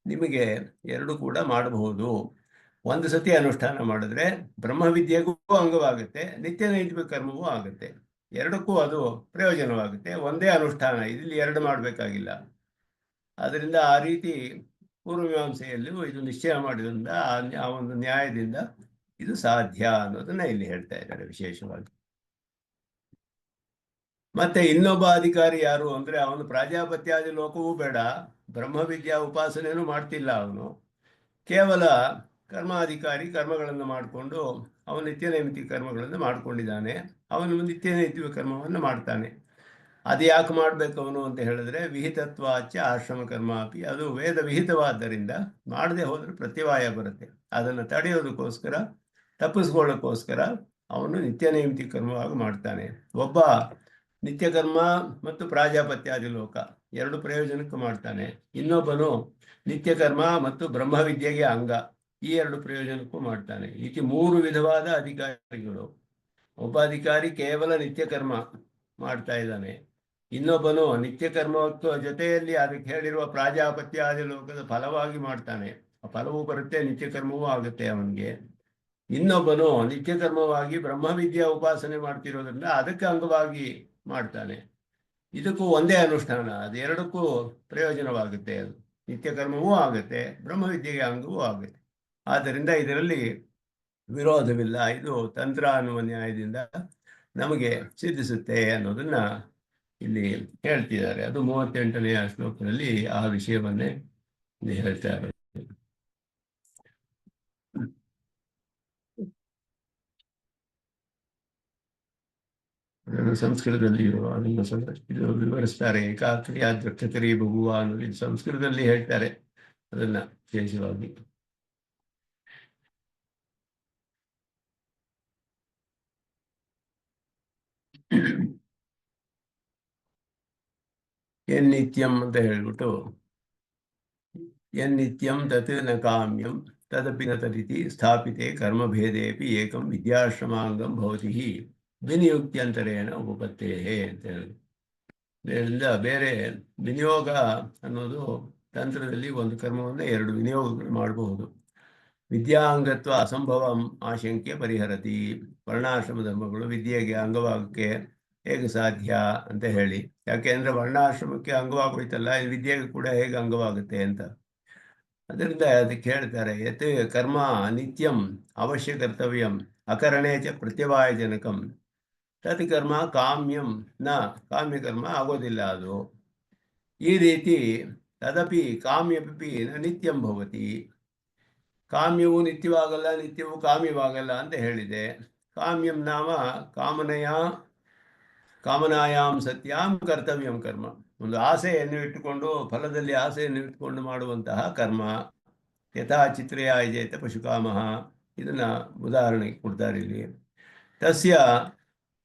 Speaker 1: ನಿಮಗೆ ಎರಡು ಕೂಡ ಮಾಡಬಹುದು. ಒಂದು ಸತಿ ಅನುಷ್ಠಾನ ಮಾಡಿದ್ರೆ ಬ್ರಹ್ಮವಿದ್ಯೆಗೂ ಅಂಗವಾಗುತ್ತೆ, ನಿತ್ಯ ನೈತಿಕ ಕರ್ಮವೂ ಆಗುತ್ತೆ, ಎರಡಕ್ಕೂ ಅದು ಪ್ರಯೋಜನವಾಗುತ್ತೆ. ಒಂದೇ ಅನುಷ್ಠಾನ, ಇಲ್ಲಿ ಎರಡು ಮಾಡಬೇಕಾಗಿಲ್ಲ. ಅದರಿಂದ ಆ ರೀತಿ ಪೂರ್ವಮೀಮಾಂಸೆಯಲ್ಲೂ ಇದು ನಿಶ್ಚಯ ಮಾಡಿದ್ರಿಂದ ಆ ಒಂದು ನ್ಯಾಯದಿಂದ ಇದು ಸಾಧ್ಯ ಅನ್ನೋದನ್ನ ಇಲ್ಲಿ ಹೇಳ್ತಾ ಇದ್ದಾರೆ ವಿಶೇಷವಾಗಿ. ಮತ್ತೆ ಇನ್ನೊಬ್ಬ ಅಧಿಕಾರಿ ಯಾರು ಅಂದ್ರೆ, ಅವನು ಪ್ರಾಜಾಪತ್ಯಾದಿ ಲೋಕವೂ ಬೇಡ, ಬ್ರಹ್ಮವಿದ್ಯಾ ಉಪಾಸನೆಯೂ ಮಾಡ್ತಿಲ್ಲ. ಅವನು ಕೇವಲ ಕರ್ಮಾಧಿಕಾರಿ, ಕರ್ಮಗಳನ್ನು ಮಾಡಿಕೊಂಡು ಅವನು ನಿತ್ಯ ನೈಮಿತ್ತಿಕ ಕರ್ಮಗಳನ್ನು ಮಾಡಿಕೊಂಡಿದ್ದಾನೆ. ಅವನು ನಿತ್ಯ ನೈತಿಕ ಕರ್ಮವನ್ನು ಮಾಡ್ತಾನೆ. ಅದು ಯಾಕೆ ಮಾಡಬೇಕು ಅವನು ಅಂತ ಹೇಳಿದ್ರೆ, ವಿಹಿತತ್ವಾಚ ಆಶ್ರಮ ಕರ್ಮ ಅಪಿ, ಅದು ವೇದ ವಿಹಿತವಾದ್ದರಿಂದ ಮಾಡದೆ ಹೋದರೆ ಪ್ರತಿವಾಯ ಬರುತ್ತೆ. ಅದನ್ನು ತಡೆಯೋದಕ್ಕೋಸ್ಕರ, ತಪ್ಪಿಸ್ಕೊಳ್ಳೋಕ್ಕೋಸ್ಕರ ಅವನು ನಿತ್ಯ ನೈಮಿತ್ತಿಕ ಕರ್ಮವಾಗಿ ಮಾಡ್ತಾನೆ. ಒಬ್ಬ ನಿತ್ಯಕರ್ಮ ಮತ್ತು ಪ್ರಾಜಾಪತ್ಯಾದಿ ಲೋಕ ಎರಡು ಪ್ರಯೋಜನಕ್ಕೆ ಮಾಡ್ತಾನೆ. ಇನ್ನೊಬ್ಬನು ನಿತ್ಯಕರ್ಮ ಮತ್ತು ಬ್ರಹ್ಮವಿದ್ಯೆಗೆ ಅಂಗ ಈ ಎರಡು ಪ್ರಯೋಜನಕ್ಕೂ ಮಾಡ್ತಾನೆ. ಈಕೆ 3 ವಿಧವಾದ ಅಧಿಕಾರಿಗಳು. ಒಬ್ಬ ಅಧಿಕಾರಿ ಕೇವಲ ನಿತ್ಯ ಕರ್ಮ ಮಾಡ್ತಾ ಇದ್ದಾನೆ, ಇನ್ನೊಬ್ಬನು ನಿತ್ಯ ಕರ್ಮಕ್ಕೆ ಜೊತೆಯಲ್ಲಿ ಅದಕ್ಕೆ ಹೇಳಿರುವ ಪ್ರಾಜಾಪತ್ಯ ಆದಿ ಲೋಕದ ಫಲವಾಗಿ ಮಾಡ್ತಾನೆ. ಆ ಫಲವೂ ಬರುತ್ತೆ, ನಿತ್ಯ ಕರ್ಮವೂ ಆಗುತ್ತೆ ಅವನಿಗೆ. ಇನ್ನೊಬ್ಬನು ನಿತ್ಯ ಕರ್ಮವಾಗಿ ಬ್ರಹ್ಮವಿದ್ಯಾ ಉಪಾಸನೆ ಮಾಡ್ತಿರೋದ್ರಿಂದ ಅದಕ್ಕೆ ಅಂಗವಾಗಿ ಮಾಡ್ತಾನೆ. ಇದಕ್ಕೂ ಒಂದೇ ಅನುಷ್ಠಾನ, ಅದೆರಡಕ್ಕೂ ಪ್ರಯೋಜನವಾಗುತ್ತೆ. ಅದು ನಿತ್ಯ ಕರ್ಮವೂ ಆಗುತ್ತೆ, ಬ್ರಹ್ಮವಿದ್ಯೆಗೆ ಅಂಗವೂ ಆಗುತ್ತೆ. ಆದ್ದರಿಂದ ಇದರಲ್ಲಿ ವಿರೋಧವಿಲ್ಲ. ಇದು ತಂತ್ರ ಅನ್ನುವ ನ್ಯಾಯದಿಂದ ನಮಗೆ ಸಿದ್ಧಿಸುತ್ತೆ ಅನ್ನೋದನ್ನ ಇಲ್ಲಿ ಹೇಳ್ತಿದ್ದಾರೆ. ಅದು 38ನೆಯ ಶ್ಲೋಕದಲ್ಲಿ ಆ ವಿಷಯವನ್ನೇ ಇಲ್ಲಿ ಹೇಳ್ತಾರೆ. ಸಂಸ್ಕೃತದಲ್ಲಿ ಅದನ್ನು ಇದು ವಿವರಿಸ್ತಾರೆ. ಏಕಾಕ್ರಿಯಾ ದ್ರಕ್ಷತರಿ ಭಗುವ ಅನ್ನೋದು ಸಂಸ್ಕೃತದಲ್ಲಿ ಹೇಳ್ತಾರೆ ಅದನ್ನ ವಿಶೇಷವಾಗಿ. ಎನ್ನಿತ್ಯಂ ಅಂತ ಹೇಳ್ಬಿಟ್ಟು, ಎನ್ನಿತ್ಯಂ ತತ್ ನ ಕಾಮ್ಯಂ ತದಪಿ ನ ತದಿತಿ ಸ್ಥಾಪಿತೆ ಕರ್ಮಭೇದೇಪಿ ಏಕಂ ವಿದ್ಯಾಶ್ರಮಾಂಗಂ ಭವತಿ ವಿನಿಯುಕ್ತ್ಯಂತರೇಣ ಉಪಪತ್ತೇಹೇ ಅಂತ ಹೇಳಿ. ಬೇರೆ ವಿನಿಯೋಗ ಅನ್ನೋದು ತಂತ್ರದಲ್ಲಿ ಒಂದು ಕರ್ಮವನ್ನು 2 ವಿನಿಯೋಗಗಳು ಮಾಡಬಹುದು. ವಿದ್ಯಾಂಗತ್ವ ಅಸಂಭವಂ ಆಶಂಕ್ಯ ಪರಿಹರತಿ. ವರ್ಣಾಶ್ರಮ ಧರ್ಮಗಳು ವಿದ್ಯೆಗೆ ಅಂಗವಾಗಕ್ಕೆ ಹೇಗೆ ಸಾಧ್ಯ ಅಂತ ಹೇಳಿ, ಯಾಕೆಂದ್ರೆ ವರ್ಣಾಶ್ರಮಕ್ಕೆ ಅಂಗವಾಗೋಯ್ತಲ್ಲ, ವಿದ್ಯೆಗೆ ಕೂಡ ಹೇಗೆ ಅಂಗವಾಗುತ್ತೆ ಅಂತ. ಅದರಿಂದ ಅದಕ್ಕೆ ಹೇಳ್ತಾರೆ, ಯತ್ ಕರ್ಮ ನಿತ್ಯಂ ಅವಶ್ಯ ಕರ್ತವ್ಯಂ ಅಕರಣೇ ಚ ಪ್ರತ್ಯವಾಯಜನಕಂ ತತ್ ಕರ್ಮ ಕಾಮ್ಯಂ ನ, ಕಾಮ್ಯಕರ್ಮ ಆಗೋದಿಲ್ಲ ಅದು. ಈ ರೀತಿ ತದಪಿ ಕಾಮ್ಯಪಿ ನ ನಿತ್ಯಂ ಭವತಿ. ಕಾಮ್ಯವು ನಿತ್ಯವಾಗಲ್ಲ, ನಿತ್ಯವು ಕಾಮ್ಯವಾಗಲ್ಲ ಅಂತ ಹೇಳಿದೆ. ಕಾಮ್ಯಂ ನಾಮ ಕಾಮನಾಯಾಮ್ ಸತ್ಯಾಂ ಕರ್ತವ್ಯಂ ಕರ್ಮ. ಒಂದು ಆಸೆಯನ್ನು ಇಟ್ಟುಕೊಂಡು, ಫಲದಲ್ಲಿ ಆಸೆಯನ್ನು ಇಟ್ಟುಕೊಂಡು ಮಾಡುವಂತಹ ಕರ್ಮ. ಯಥಾ ಚಿತ್ರಯ ಯಜೇತ ಪಶುಕಾಮಃ, ಇದನ್ನ ಉದಾಹರಣೆಗೆ ಕೊಡ್ತಾರೆ ಇಲ್ಲಿ. ತಸ್ಯ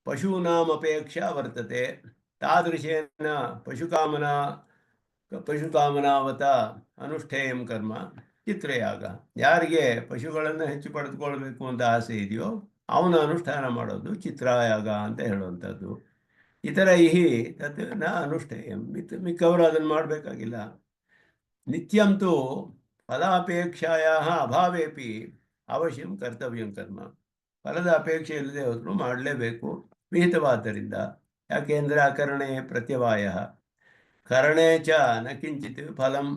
Speaker 1: ಪಶೂನಾಮಪೇಕ್ಷಾ ವರ್ತತೆ ತಾದೃಶೇನ ಪಶುಕಾಮನಾವತ ಅನುಷ್ಠೇಯಂ ಕರ್ಮ ಚಿತ್ರಯಾಗ. ಯಾರಿಗೆ ಪಶುಗಳನ್ನು ಹೆಚ್ಚು ಪಡೆದುಕೊಳ್ಬೇಕು ಅಂತ ಆಸೆ ಇದೆಯೋ ಅವನ ಅನುಷ್ಠಾನ ಮಾಡೋದು ಚಿತ್ರಯಾಗ ಅಂತ ಹೇಳುವಂಥದ್ದು. ಇತರೈಹಿ ತತ್ ನ ಅನುಷ್ಠೇಯಂ, ಮಿಕ್ಕವರು ಅದನ್ನು ಮಾಡಬೇಕಾಗಿಲ್ಲ. ನಿತ್ಯಂತೂ ಫಲಾಪೇಕ್ಷಾಯ ಅಭಾವೇಪಿ ಅವಶ್ಯಂ ಕರ್ತವ್ಯಂ ಕರ್ಮ. ಫಲದ ಅಪೇಕ್ಷೆ ಇಲ್ಲದೆ ಹೋದರೂ ಮಾಡಲೇಬೇಕು, ವಿಹಿತವಾದ್ದರಿಂದ. ಯಾಕೆಂದರೆ ಅಕರಣೆ ಪ್ರತ್ಯವಾಯ ಕರಣೆ ಚ ನ ಕಿಂಚಿತ್ ಫಲಂ.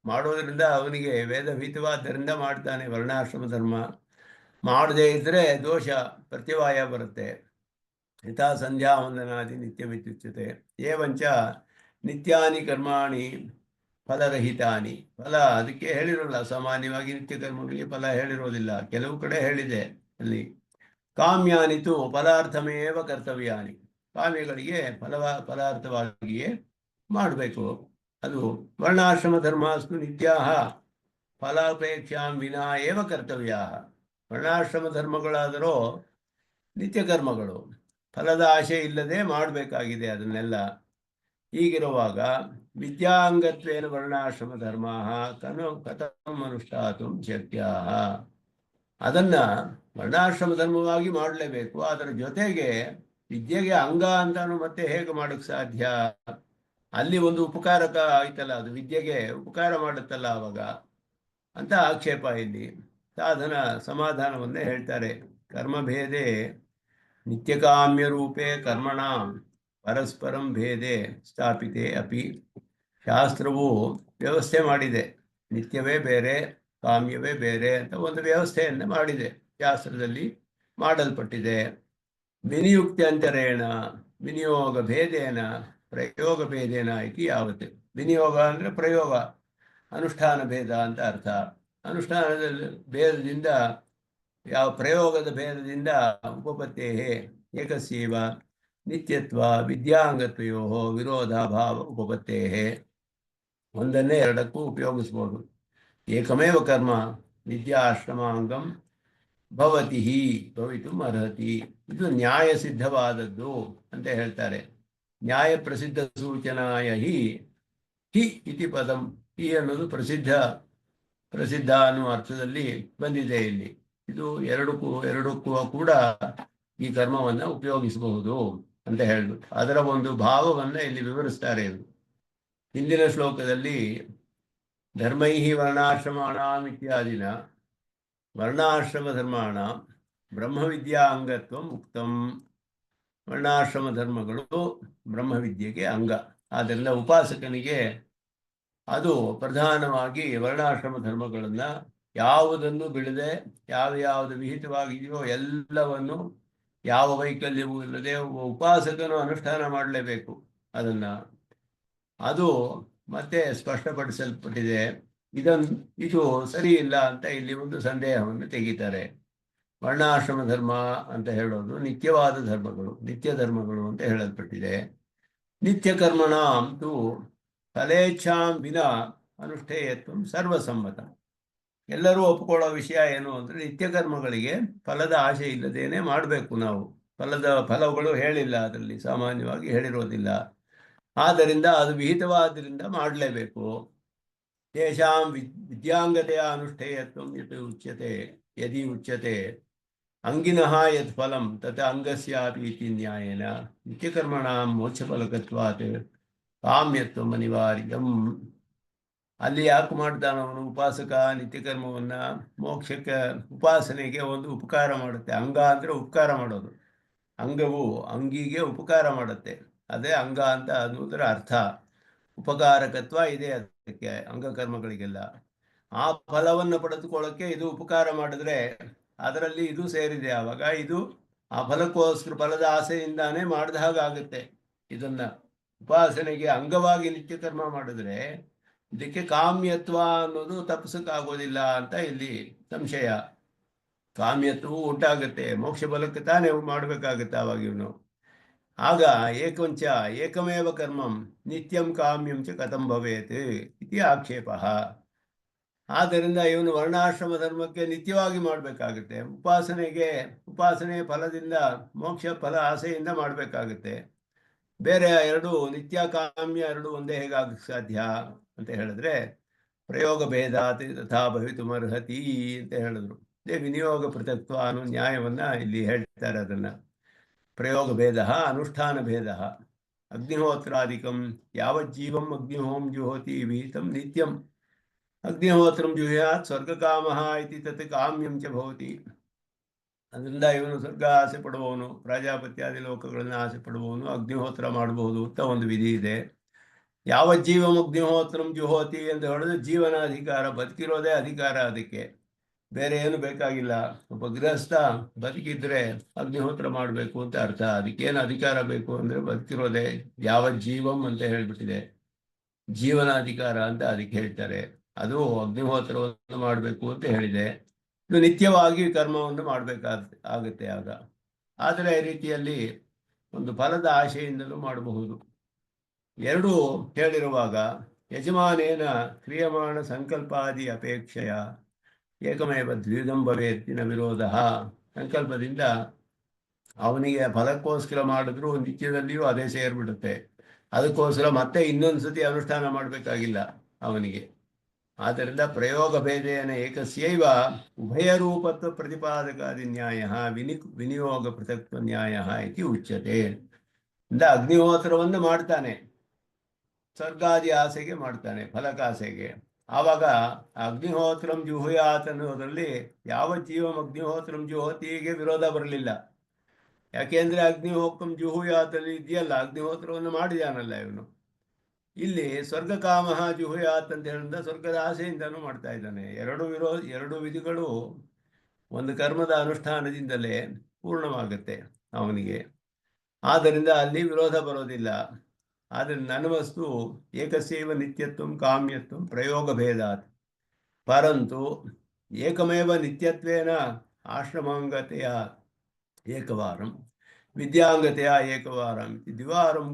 Speaker 1: ಮಾಡೋದ್ರಿಂದ ಅವನಿಗೆ ವೇದಭೀತವಾದ್ದರಿಂದ ಮಾಡ್ತಾನೆ ವರ್ಣಾಶ್ರಮ ಧರ್ಮ. ಮಾಡದೇ ಇದ್ದರೆ ದೋಷ ಪ್ರತ್ಯವಾಯ ಬರುತ್ತೆ. ಯಥಾ ಸಂಧ್ಯಾ ವಂದನಾದಿ ನಿತ್ಯಮಿತ್ಯುಚ್ಯತೆ. ಏವಂಚ ನಿತ್ಯಾನಿ ಕರ್ಮಾಣಿ ಫಲರಹಿತಾನಿ. ಫಲ ಅದಕ್ಕೆ ಹೇಳಿರೋಲ್ಲ, ಸಾಮಾನ್ಯವಾಗಿ ನಿತ್ಯ ಕರ್ಮಗಳಿಗೆ ಫಲ ಹೇಳಿರೋದಿಲ್ಲ, ಕೆಲವು ಕಡೆ ಹೇಳಿದೆ ಅಲ್ಲಿ. ಕಾಮ್ಯಾನಿತು ಫಲಾರ್ಥಮೇವ ಕರ್ತವ್ಯಾನಿ. ಕಾಮ್ಯಗಳಿಗೆ ಫಲಾರ್ಥವಾಗಿಯೇ ಮಾಡಬೇಕು. ಅದು ವರ್ಣಾಶ್ರಮ ಧರ್ಮಾಸ್ತು ನಿತ್ಯಾ ಫಲಾಪೇಕ್ಷಾಂ ವಿನಾ ಏವ ಕರ್ತವ್ಯ. ವರ್ಣಾಶ್ರಮ ಧರ್ಮಗಳಾದರೂ ನಿತ್ಯ ಕರ್ಮಗಳು, ಫಲದ ಆಶೆ ಇಲ್ಲದೆ ಮಾಡಬೇಕಾಗಿದೆ ಅದನ್ನೆಲ್ಲ. ಹೀಗಿರುವಾಗ ವಿದ್ಯಾಂಗತ್ವೇನ ವರ್ಣಾಶ್ರಮ ಧರ್ಮ ಕಥಂ ಅನುಷ್ಠಾತುಂ ಶಕ್ಯ. ಅದನ್ನ ವರ್ಣಾಶ್ರಮ ಧರ್ಮವಾಗಿ ಮಾಡಲೇಬೇಕು, ಅದರ ಜೊತೆಗೆ ವಿದ್ಯೆಗೆ ಅಂಗ ಅಂತಾನು ಮತ್ತೆ ಹೇಗೆ ಮಾಡೋಕ್ಕೆ ಸಾಧ್ಯ? ಅಲ್ಲಿ ಒಂದು ಉಪಕಾರಕ ಆಯ್ತಲ್ಲ, ಅದು ವಿದ್ಯೆಗೆ ಉಪಕಾರ ಮಾಡುತ್ತಲ್ಲ ಅವಾಗ ಅಂತ ಆಕ್ಷೇಪ. ಇಲ್ಲಿ ಸಮಾಧಾನವನ್ನೇ ಹೇಳ್ತಾರೆ. ಕರ್ಮಭೇದೆ ನಿತ್ಯಕಾಮ್ಯ ರೂಪೇ ಕರ್ಮಣ ಪರಸ್ಪರಂ ಭೇದೆ ಸ್ಥಾಪಿತೆ ಅಪಿ. ಶಾಸ್ತ್ರವು ವ್ಯವಸ್ಥೆ ಮಾಡಿದೆ, ನಿತ್ಯವೇ ಬೇರೆ ಕಾಮ್ಯವೇ ಬೇರೆ ಅಂತ ಒಂದು ವ್ಯವಸ್ಥೆಯನ್ನು ಮಾಡಿದೆ, ಶಾಸ್ತ್ರದಲ್ಲಿ ಮಾಡಲ್ಪಟ್ಟಿದೆ. ವಿನಿಯುಕ್ತ್ಯಂತರೇಣ ವಿನಿಯೋಗ ಭೇದೇನ ಪ್ರಯೋಗ ಭೇದೇನ ಇತಿ ಯಾವತ್ತು. ವಿನಿಯೋಗ ಅಂದರೆ ಪ್ರಯೋಗ, ಅನುಷ್ಠಾನ ಭೇದ ಅಂತ ಅರ್ಥ. ಅನುಷ್ಠಾನದ ಭೇದದಿಂದ, ಯಾವ ಪ್ರಯೋಗದ ಭೇದದಿಂದ ಉಪಪತ್ತೇ ಏಕಸ್ಯವ ನಿತ್ಯತ್ವ ವಿದ್ಯಾಂಗತ್ವಯೋ ವಿರೋಧಾಭಾವ ಉಪಪತ್ತೇ. ಒಂದನ್ನೇ ಎರಡಕ್ಕೂ ಉಪಯೋಗಿಸ್ಬೋದು. ಏಕಮೇವ ಕರ್ಮ ವಿದ್ಯಾಶ್ರಮಾಂಗಂ ಭವತಿ ಭವಿತು ಅರ್ಹತಿ. ಇದು ನ್ಯಾಯ ಸಿದ್ಧವಾದದ್ದು ಅಂತ ಹೇಳ್ತಾರೆ. ನ್ಯಾಯ ಪ್ರಸಿದ್ಧ ಸೂಚನಾಯ ಹಿ ಇತಿ ಪದಂ. ಹಿ ಅನ್ನೋದು ಪ್ರಸಿದ್ಧ ಪ್ರಸಿದ್ಧ ಅನ್ನುವ ಅರ್ಥದಲ್ಲಿ ಬಂದಿದೆ ಇಲ್ಲಿ. ಇದು ಎರಡಕ್ಕೂ ಕೂಡ ಈ ಕರ್ಮವನ್ನು ಉಪಯೋಗಿಸಬಹುದು ಅಂತ ಹೇಳ್ಬಿಟ್ಟು ಅದರ ಒಂದು ಭಾವವನ್ನು ಇಲ್ಲಿ ವಿವರಿಸ್ತಾರೆ ಇವರು. ಹಿಂದಿನ ಶ್ಲೋಕದಲ್ಲಿ ಧರ್ಮೈ ವರ್ಣಾಶ್ರಮಾಣಾಂ ಇತ್ಯಾದಿನ ವರ್ಣಾಶ್ರಮ ಧರ್ಮಾಣ ಬ್ರಹ್ಮವಿದ್ಯಾ ಅಂಗತ್ವ ಮುಕ್ತಂ. ವರ್ಣಾಶ್ರಮ ಧರ್ಮಗಳು ಬ್ರಹ್ಮವಿದ್ಯೆಗೆ ಅಂಗ. ಆದ್ದರಿಂದ ಉಪಾಸಕನಿಗೆ ಅದು ಪ್ರಧಾನವಾಗಿ ವರ್ಣಾಶ್ರಮ ಧರ್ಮಗಳನ್ನು ಯಾವುದನ್ನು ಬಿಡದೆ ಯಾವ್ದು ವಿಹಿತವಾಗಿದೆಯೋ ಎಲ್ಲವನ್ನು ಯಾವ ವೈಕಲ್ಯವೂ ಇಲ್ಲದೆ ಉಪಾಸಕನು ಅನುಷ್ಠಾನ ಮಾಡಲೇಬೇಕು ಅದನ್ನು. ಅದು ಮತ್ತೆ ಸ್ಪಷ್ಟಪಡಿಸಲ್ಪಟ್ಟಿದೆ. ಇದು ಸರಿ ಇಲ್ಲ ಅಂತ ಇಲ್ಲಿ ಒಂದು ಸಂದೇಹವನ್ನು ತೆಗಿತಾರೆ. ವರ್ಣಾಶ್ರಮ ಧರ್ಮ ಅಂತ ಹೇಳೋದು ನಿತ್ಯವಾದ ಧರ್ಮಗಳು, ನಿತ್ಯ ಧರ್ಮಗಳು ಅಂತ ಹೇಳಲ್ಪಟ್ಟಿದೆ. ನಿತ್ಯ ಕರ್ಮಣ ಅಂತೂ ಫಲೇಚ್ಛಾಂ ವಿನ ಅನುಷ್ಠೇಯತ್ವ ಸರ್ವಸಮ್ಮತ. ಎಲ್ಲರೂ ಒಪ್ಪಿಕೊಳ್ಳೋ ವಿಷಯ ಏನು ಅಂದರೆ ನಿತ್ಯ ಕರ್ಮಗಳಿಗೆ ಫಲದ ಆಶೆ ಇಲ್ಲದೇನೆ ಮಾಡಬೇಕು. ನಾವು ಫಲಗಳು ಹೇಳಿಲ್ಲ, ಅದರಲ್ಲಿ ಸಾಮಾನ್ಯವಾಗಿ ಹೇಳಿರೋದಿಲ್ಲ. ಆದ್ದರಿಂದ ಅದು ವಿಹಿತವಾದ್ದರಿಂದ ಮಾಡಲೇಬೇಕು. ತೇಷಾಂ ವಿದ್ಯಾಂಗತೆಯ ಅನುಷ್ಠೇಯತ್ವ ಯದಿ ಉಚ್ಯತೆ ಅಂಗಿನಃ ಯತ್ ಫಲಂ ತತ್ ಅಂಗಸ್ಯಾಪಿ ಇತಿ ನ್ಯಾಯೇನ ನಿತ್ಯಕರ್ಮಣಾಂ ಮೋಕ್ಷಫಲಕತ್ವಾತ್ ಕಾಮ್ಯತ್ವ ಅನಿವಾರ್ಯಂ. ಅಲ್ಲಿ ಯಾಕೆ ಮಾಡ್ತಾನೆ ಅವನು ಉಪಾಸಕ ನಿತ್ಯಕರ್ಮವನ್ನು? ಮೋಕ್ಷಕ್ಕೆ ಉಪಾಸನೆಗೆ ಒಂದು ಉಪಕಾರ ಮಾಡುತ್ತೆ. ಅಂಗ ಅಂದರೆ ಉಪಕಾರ ಮಾಡೋದು. ಅಂಗವು ಅಂಗಿಗೆ ಉಪಕಾರ ಮಾಡುತ್ತೆ, ಅದೇ ಅಂಗ ಅಂತ ಅನ್ನೋದರ ಅರ್ಥ. ಉಪಕಾರಕತ್ವ ಇದೆ ಅದಕ್ಕೆ ಅಂಗಕರ್ಮಗಳಿಗೆಲ್ಲ. ಆ ಫಲವನ್ನು ಪಡೆದುಕೊಳ್ಳೋಕ್ಕೆ ಇದು ಉಪಕಾರ ಮಾಡಿದ್ರೆ ಅದರಲ್ಲಿ ಇದು ಸೇರಿದೆ. ಆವಾಗ ಇದು ಆ ಫಲಕ್ಕೋಸ್ಕರ ಫಲದ ಆಸೆಯಿಂದಾನೇ ಮಾಡಿದ ಹಾಗಾಗುತ್ತೆ. ಇದನ್ನು ಉಪಾಸನೆಗೆ ಅಂಗವಾಗಿ ನಿತ್ಯಕರ್ಮ ಮಾಡಿದ್ರೆ ಇದಕ್ಕೆ ಕಾಮ್ಯತ್ವ ಅನ್ನೋದು ತಪ್ಪಿಸೋಕ್ಕಾಗೋದಿಲ್ಲ ಅಂತ ಇಲ್ಲಿ ಸಂಶಯ. ಕಾಮ್ಯತ್ವವು ಉಂಟಾಗುತ್ತೆ, ಮೋಕ್ಷ ಫಲಕ್ಕೆ ತಾನೇ ಮಾಡಬೇಕಾಗುತ್ತೆ ಆವಾಗ ಇವನು. ಆಗ ಏಕಮೇವ ಕರ್ಮಂ ನಿತ್ಯಂ ಕಾಮ್ಯಂ ಚ ಕಥಂ ಭವೇತ್ ಇತಿ ಆಕ್ಷೇಪ. ಆದ್ದರಿಂದ ಇವನು ವರ್ಣಾಶ್ರಮ ಧರ್ಮಕ್ಕೆ ನಿತ್ಯವಾಗಿ ಮಾಡಬೇಕಾಗುತ್ತೆ. ಉಪಾಸನೆ ಫಲದಿಂದ ಮೋಕ್ಷ ಫಲ ಆಸೆಯಿಂದ ಮಾಡಬೇಕಾಗುತ್ತೆ. ಬೇರೆ ಎರಡು ನಿತ್ಯ ಕಾಮ್ಯ ಎರಡು ಒಂದೇ ಹೇಗಾಗಕ್ಕೆ ಸಾಧ್ಯ ಅಂತ ಹೇಳಿದ್ರೆ ಪ್ರಯೋಗ ಭೇದಾತ್ ತಥಾ ಭವಿತುಮರ್ಹತಿ ಅಂತ ಹೇಳಿದ್ರು. ಇದೇ ವಿನಿಯೋಗ ಪೃಥಕ್ತ್ವ ಅನ್ನೋ ನ್ಯಾಯವನ್ನು ಇಲ್ಲಿ ಹೇಳ್ತಾರೆ. ಅದನ್ನು ಪ್ರಯೋಗ ಭೇದ ಅನುಷ್ಠಾನ ಭೇದ. ಅಗ್ನಿಹೋತ್ರಾದಿಕಂ ಯಾವಜ್ಜೀವಂ ಅಗ್ನಿಹೋಂ ಜುಹೋತಿ ವಿಹಿತಂ ನಿತ್ಯಂ ಅಗ್ನಿಹೋತ್ರಂ ಜುಹ್ಯಾತ್ ಸ್ವರ್ಗಕಾಮಃ ಇತಿ ತತ್ ಕಾಮ್ಯಂ ಚ ಭವತಿ. ಅದರಿಂದ ಇವನು ಸ್ವರ್ಗ ಆಸೆ ಪಡುವವನು, ಪ್ರಾಜಾಪತ್ಯಾದಿ ಲೋಕಗಳನ್ನು ಆಸೆ ಪಡುವವನು ಅಗ್ನಿಹೋತ್ರ ಮಾಡಬಹುದು ಅಂತ ಒಂದು ವಿಧಿ ಇದೆ. ಯಾವಜ್ಜೀವಂ ಅಗ್ನಿಹೋತ್ರಂ ಜುಹೋತಿ ಅಂತ ಹೇಳಿದ್ರೆ ಜೀವನ ಅಧಿಕಾರ, ಬದುಕಿರೋದೇ ಅಧಿಕಾರ. ಅದಕ್ಕೆ ಬೇರೆ ಏನು ಬೇಕಾಗಿಲ್ಲ. ಒಬ್ಬ ಗೃಹಸ್ಥ ಬದುಕಿದ್ರೆ ಅಗ್ನಿಹೋತ್ರ ಮಾಡಬೇಕು ಅಂತ ಅರ್ಥ. ಅದಕ್ಕೇನು ಅಧಿಕಾರ ಬೇಕು ಅಂದರೆ ಬದುಕಿರೋದೇ. ಯಾವಜ್ಜೀವಂ ಅಂತ ಹೇಳ್ಬಿಟ್ಟಿದೆ, ಜೀವನ ಅಧಿಕಾರ ಅಂತ ಅದಕ್ಕೆ ಹೇಳ್ತಾರೆ. ಅದು ಅಗ್ನಿಹೋತ್ರವನ್ನು ಮಾಡಬೇಕು ಅಂತ ಹೇಳಿದೆ. ಇದು ನಿತ್ಯವಾಗಿ ಕರ್ಮವನ್ನು ಮಾಡಬೇಕಾಗುತ್ತೆ ಆಗ. ಆದರೆ ಈ ರೀತಿಯಲ್ಲಿ ಒಂದು ಫಲದ ಆಶೆಯಿಂದಲೂ ಮಾಡಬಹುದು. ಎರಡೂ ಹೇಳಿರುವಾಗ ಯಜಮಾನೇನ ಕ್ರಿಯಮಾಣ ಸಂಕಲ್ಪಾದಿ ಅಪೇಕ್ಷೆಯ ಏಕಮೇವ ದ್ವಿಧಂ ಭವೇತ್ತಿನ ವಿರೋಧ. ಸಂಕಲ್ಪದಿಂದ ಅವನಿಗೆ ಫಲಕ್ಕೋಸ್ಕರ ಮಾಡಿದ್ರು ನಿತ್ಯದಲ್ಲಿಯೂ ಅದೇ ಸೇರಿಬಿಡುತ್ತೆ. ಅದಕ್ಕೋಸ್ಕರ ಮತ್ತೆ ಇನ್ನೊಂದು ಸತಿ ಅನುಷ್ಠಾನ ಮಾಡಬೇಕಾಗಿಲ್ಲ ಅವನಿಗೆ. ಆದ್ದರಿಂದ ಪ್ರಯೋಗ ಭೇದೇನ ಏಕಸ್ಯೈವ ಉಭಯರೂಪತ್ವ ಪ್ರತಿಪಾದಕಾದಿ ನ್ಯಾಯ ವಿನಿಯೋಗ ಪೃಥಕ್ತ್ವ ನ್ಯಾಯ ಇತಿ ಉಚ್ಯತೆ. ಇಂದ ಅಗ್ನಿಹೋತ್ರವನ್ನು ಮಾಡ್ತಾನೆ, ಸ್ವರ್ಗಾದಿ ಆಸೆಗೆ ಮಾಡ್ತಾನೆ, ಫಲಕಾಸೆಗೆ. ಆವಾಗ ಅಗ್ನಿಹೋತ್ರಂ ಜುಹುಯಾತ್ ಅನ್ನೋದರಲ್ಲಿ ಯಾವ ಜೀವಂ ಅಗ್ನಿಹೋತ್ರಂ ಜುಹೋತಿಗೆ ವಿರೋಧ ಬರಲಿಲ್ಲ. ಯಾಕೆಂದರೆ ಅಗ್ನಿಹೋತ್ರಂ ಜುಹುಯಾತಲ್ಲಿ ಇದೆಯಲ್ಲ, ಅಗ್ನಿಹೋತ್ರವನ್ನು ಮಾಡಿದಾನಲ್ಲ ಇವನು. ಇಲ್ಲಿ ಸ್ವರ್ಗಕಾಮಃ ಜುಹುಯಾತ್ ಅಂತ ಹೇಳಿದ ಸ್ವರ್ಗದ ಆಸೆಯಿಂದನೂ ಮಾಡ್ತಾ ಇದ್ದಾನೆ. ಎರಡು ವಿಧಿಗಳು ಒಂದು ಕರ್ಮದ ಅನುಷ್ಠಾನದಿಂದಲೇ ಪೂರ್ಣವಾಗುತ್ತೆ ಅವನಿಗೆ. ಆದ್ದರಿಂದ ಅಲ್ಲಿ ವಿರೋಧ ಬರೋದಿಲ್ಲ. ಆದರೆ ನನ್ನ ವಸ್ತು ಏಕಸ್ಯೈವ ನಿತ್ಯತ್ವ ಕಾಮ್ಯತ್ವ ಪ್ರಯೋಗ ಭೇದಾತ್ ಪರಂತು ಏಕಮೇವ ನಿತ್ಯತ್ವೇನ ಆಶ್ರಮಾಂಗತೆಯ ಏಕವಾರಂ ವಿದ್ಯಾಂಗತೆಯ ಏಕವಾರಂ ದ್ವಿವಾರಂ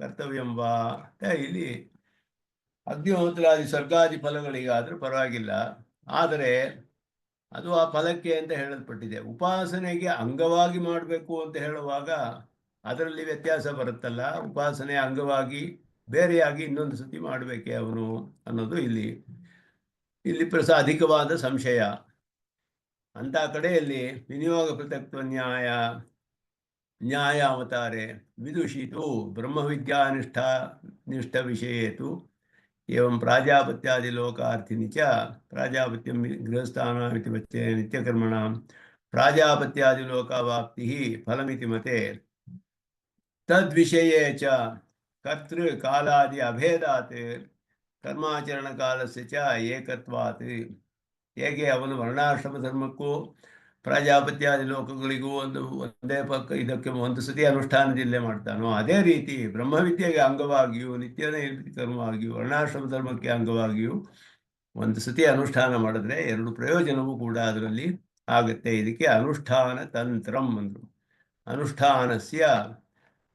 Speaker 1: ಕರ್ತವ್ಯಂ ವಾ ಅಂತ ಇಲ್ಲಿ ಅಗ್ನಿಹೋತ್ರಾದಿ ಸ್ವರ್ಗಾದಿ ಫಲಗಳಿಗಾದರೂ ಪರವಾಗಿಲ್ಲ. ಆದರೆ ಅದು ಆ ಫಲಕ್ಕೆ ಅಂತ ಹೇಳಲ್ಪಟ್ಟಿದೆ. ಉಪಾಸನೆಗೆ ಅಂಗವಾಗಿ ಮಾಡಬೇಕು ಅಂತ ಹೇಳುವಾಗ ಅದರಲ್ಲಿ ವ್ಯತ್ಯಾಸ ಬರುತ್ತಲ್ಲ. ಉಪಾಸನೆ ಅಂಗವಾಗಿ ಬೇರೆಯಾಗಿ ಇನ್ನೊಂದು ಸತಿ ಮಾಡಬೇಕೆ ಅವನು ಅನ್ನೋದು ಇಲ್ಲಿ ಇಲ್ಲಿ ಅಧಿಕವಾದ ಸಂಶಯ. ಅಂತ ಕಡೆಯಲ್ಲಿ ವಿನಿಯೋಗ ಪೃಥಕ್ತ್ವ ನ್ಯಾಯ ಅವತಾರೆ ವಿದುಷಿತು ನಿಷ್ಠ ವಿಷಯೇತು एवं प्राजापत्यादिलोकार्थिनि च प्राजापत्यं गृहस्थानामिति वच्चे नित्यकर्मणां प्राजापत्यादिलोकावाप्तिः फलमिति मते तद्विषये च कर्तृकालादि अभेदात् कर्माचरणकालस्य च एकत्वात् ಹೇಗೆ ಅವನು ವರ್ಣಾಶ್ರಮ ಧರ್ಮಕ್ಕೂ ಪ್ರಜಾಪತ್ಯಾದಿ ಲೋಕಗಳಿಗೂ ಒಂದೇ ಪಕ್ಕ ಇದಕ್ಕೆ ಒಂದು ಸತಿ ಅನುಷ್ಠಾನದಿಲ್ಲೇ ಮಾಡ್ತಾನೋ, ಅದೇ ರೀತಿ ಬ್ರಹ್ಮವಿದ್ಯೆಗೆ ಅಂಗವಾಗಿಯೂ ನಿತ್ಯನೈಮಿತ್ತಿಕ ಕರ್ಮವಾಗಿಯೂ ವರ್ಣಾಶ್ರಮ ಧರ್ಮಕ್ಕೆ ಅಂಗವಾಗಿಯೂ ಒಂದು ಸತಿ ಅನುಷ್ಠಾನ ಮಾಡಿದ್ರೆ ಎರಡು ಪ್ರಯೋಜನವೂ ಕೂಡ ಅದರಲ್ಲಿ ಆಗುತ್ತೆ. ಇದಕ್ಕೆ ಅನುಷ್ಠಾನ ತಂತ್ರಂ ಅಂದರು. ಅನುಷ್ಠಾನಸ್ಯ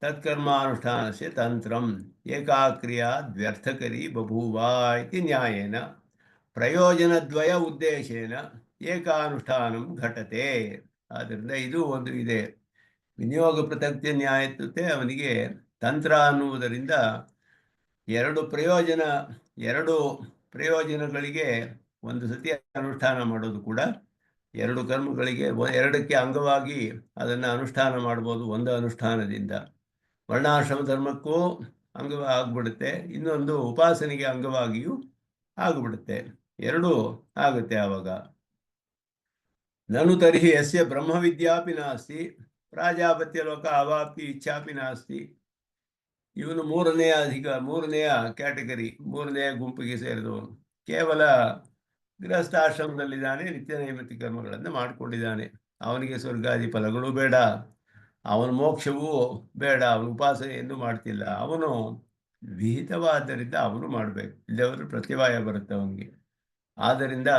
Speaker 1: ತತ್ಕರ್ಮಾನುಷ್ಠಾನಸ್ಯ ತಂತ್ರಂ ಏಕಾಕ್ರಿಯಾ ವ್ಯರ್ಥಕರಿ ಬಭೂವ ಇತಿ ನ್ಯಾಯೇನ ಪ್ರಯೋಜನದ್ವಯ ಉದ್ದೇಶೇನ ಏಕಾನುಷ್ಠಾನಂ ಘಟತೆ. ಆದ್ದರಿಂದ ಇದು ಒಂದು ಇದೆ. ವಿನಿಯೋಗ ಪೃಥಕ್ತ್ಯ ನ್ಯಾಯತ್ವತೆ ಅವನಿಗೆ ತಂತ್ರ ಅನ್ನುವುದರಿಂದ ಎರಡು ಪ್ರಯೋಜನಗಳಿಗೆ ಒಂದು ಸತಿ ಅನುಷ್ಠಾನ ಮಾಡೋದು ಕೂಡ ಎರಡು ಕರ್ಮಗಳಿಗೆ ಎರಡಕ್ಕೆ ಅಂಗವಾಗಿ ಅದನ್ನು ಅನುಷ್ಠಾನ ಮಾಡ್ಬೋದು. ಒಂದು ಅನುಷ್ಠಾನದಿಂದ ವರ್ಣಾಶ್ರಮ ಧರ್ಮಕ್ಕೂ ಆಗ್ಬಿಡುತ್ತೆ, ಇನ್ನೊಂದು ಉಪಾಸನೆಗೆ ಅಂಗವಾಗಿಯೂ ಆಗಿಬಿಡುತ್ತೆ. ಎರಡೂ ಆಗುತ್ತೆ ಆವಾಗ. ನನು ತರ್ಹಿ ಯಸ್ಯ ಬ್ರಹ್ಮವಿದ್ಯಾಪಿ ನಾಸ್ತಿ ಪ್ರಾಜಾಪತ್ಯ ಲೋಕ ಅವಾಪ್ತಿ ಇಚ್ಛಾಪಿ ನಾಸ್ತಿ. ಇವನು ಮೂರನೆಯ ಕ್ಯಾಟಗರಿ, ಮೂರನೆಯ ಗುಂಪಿಗೆ ಸೇರಿದವನು. ಕೇವಲ ಗೃಹಸ್ಥಾಶ್ರಮದಲ್ಲಿದ್ದಾನೆ, ನಿತ್ಯ ನೈಮಿತ್ತಿಕ ಕರ್ಮಗಳನ್ನು ಮಾಡಿಕೊಂಡಿದ್ದಾನೆ. ಅವನಿಗೆ ಸ್ವರ್ಗಾದಿ ಫಲಗಳು ಬೇಡ, ಅವನ ಮೋಕ್ಷವೂ ಬೇಡ, ಅವನ ಉಪಾಸನೆಯನ್ನು ಮಾಡ್ತಿಲ್ಲ. ಅವನು ವಿಹಿತವಾದ್ದರಿಂದ ಅವನು ಮಾಡಬೇಕು, ಇಲ್ಲವರು ಪ್ರತಿವಾಯ ಬರುತ್ತೆ ಅವನಿಗೆ. ಆದ್ದರಿಂದ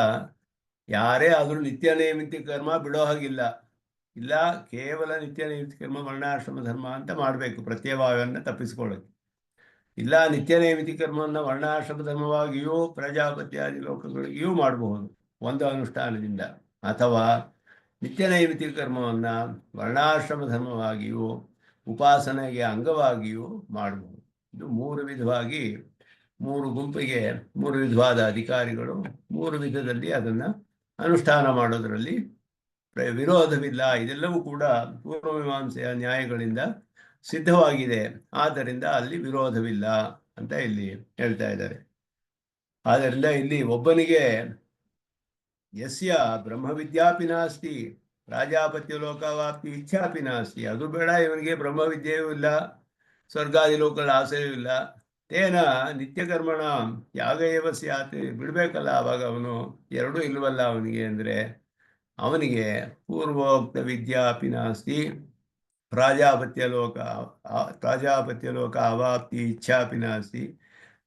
Speaker 1: ಯಾರೇ ಆದರೂ ನಿತ್ಯ ನೈಮಿತ್ತಿಕ ಕರ್ಮ ಬಿಡೋ ಹಾಗಿಲ್ಲ. ಇಲ್ಲ, ಕೇವಲ ನಿತ್ಯ ನೈಮಿತ್ತಿಕ ಕರ್ಮ ವರ್ಣಾಶ್ರಮ ಧರ್ಮ ಅಂತ ಮಾಡಬೇಕು ಪ್ರತ್ಯವಾಯವನ್ನು ತಪ್ಪಿಸ್ಕೊಳ್ಳೋಕ್ಕೆ. ಇಲ್ಲ, ನಿತ್ಯ ನೈಮಿತ್ತಿಕ ಕರ್ಮವನ್ನು ವರ್ಣಾಶ್ರಮ ಧರ್ಮವಾಗಿಯೂ ಪ್ರಜಾಪತ್ಯಾದಿ ಲೋಕಗಳಿಗೂ ಮಾಡಬಹುದು ಒಂದು ಅನುಷ್ಠಾನದಿಂದ, ಅಥವಾ ನಿತ್ಯ ನೈಮಿತ್ತಿಕ ಕರ್ಮವನ್ನು ವರ್ಣಾಶ್ರಮ ಧರ್ಮವಾಗಿಯೂ ಉಪಾಸನೆಗೆ ಅಂಗವಾಗಿಯೂ ಮಾಡಬಹುದು. ಇದು ಮೂರು ಗುಂಪಿಗೆ ಮೂರು ವಿಧವಾದ ಅಧಿಕಾರಿಗಳು ಮೂರು ವಿಧದಲ್ಲಿ ಅದನ್ನು ಅನುಷ್ಠಾನ ಮಾಡೋದರಲ್ಲಿ ವಿರೋಧವಿಲ್ಲ. ಇದೆಲ್ಲವೂ ಕೂಡ ಪೂರ್ವಮೀಮಾಂಸೆಯ ನ್ಯಾಯಗಳಿಂದ ಸಿದ್ಧವಾಗಿದೆ. ಆದ್ದರಿಂದ ಅಲ್ಲಿ ವಿರೋಧವಿಲ್ಲ ಅಂತ ಇಲ್ಲಿ ಹೇಳ್ತಾ ಇದ್ದಾರೆ. ಆದ್ದರಿಂದ ಇಲ್ಲಿ ಒಬ್ಬನಿಗೆ ಯಸ್ಯ ಬ್ರಹ್ಮವಿದ್ಯಾಪಿ ನಾಸ್ತಿ ಪ್ರಾಜಾಪತ್ಯ ಲೋಕವಾಪ್ತಿ ಇಚ್ಛಾಪಿ ನಾಸ್ತಿ, ಅದು ಬೇಡ ಇವನಿಗೆ, ಬ್ರಹ್ಮವಿದ್ಯೆಯೂ ಇಲ್ಲ, ಸ್ವರ್ಗಾದಿ ಲೋಕಗಳ ಆಸೆಯೂ ಇಲ್ಲ, ತೇನ ನಿತ್ಯಕರ್ಮಣ ಯಾಗ ಏವ ಸ್ಯಾತ್, ಬಿಡಬೇಕಲ್ಲ ಆವಾಗ ಅವನು. ಎರಡೂ ಇಲ್ವಲ್ಲ ಅವನಿಗೆ ಅಂದರೆ, ಅವನಿಗೆ ಪೂರ್ವೋಕ್ತ ವಿದ್ಯಾಪಿ ನಾಸ್ತಿ ಪ್ರಾಜಾಪತ್ಯ ಲೋಕ ಅವಾಪ್ತಿ ಇಚ್ಛಾಪಿ ನಾಸ್ತಿ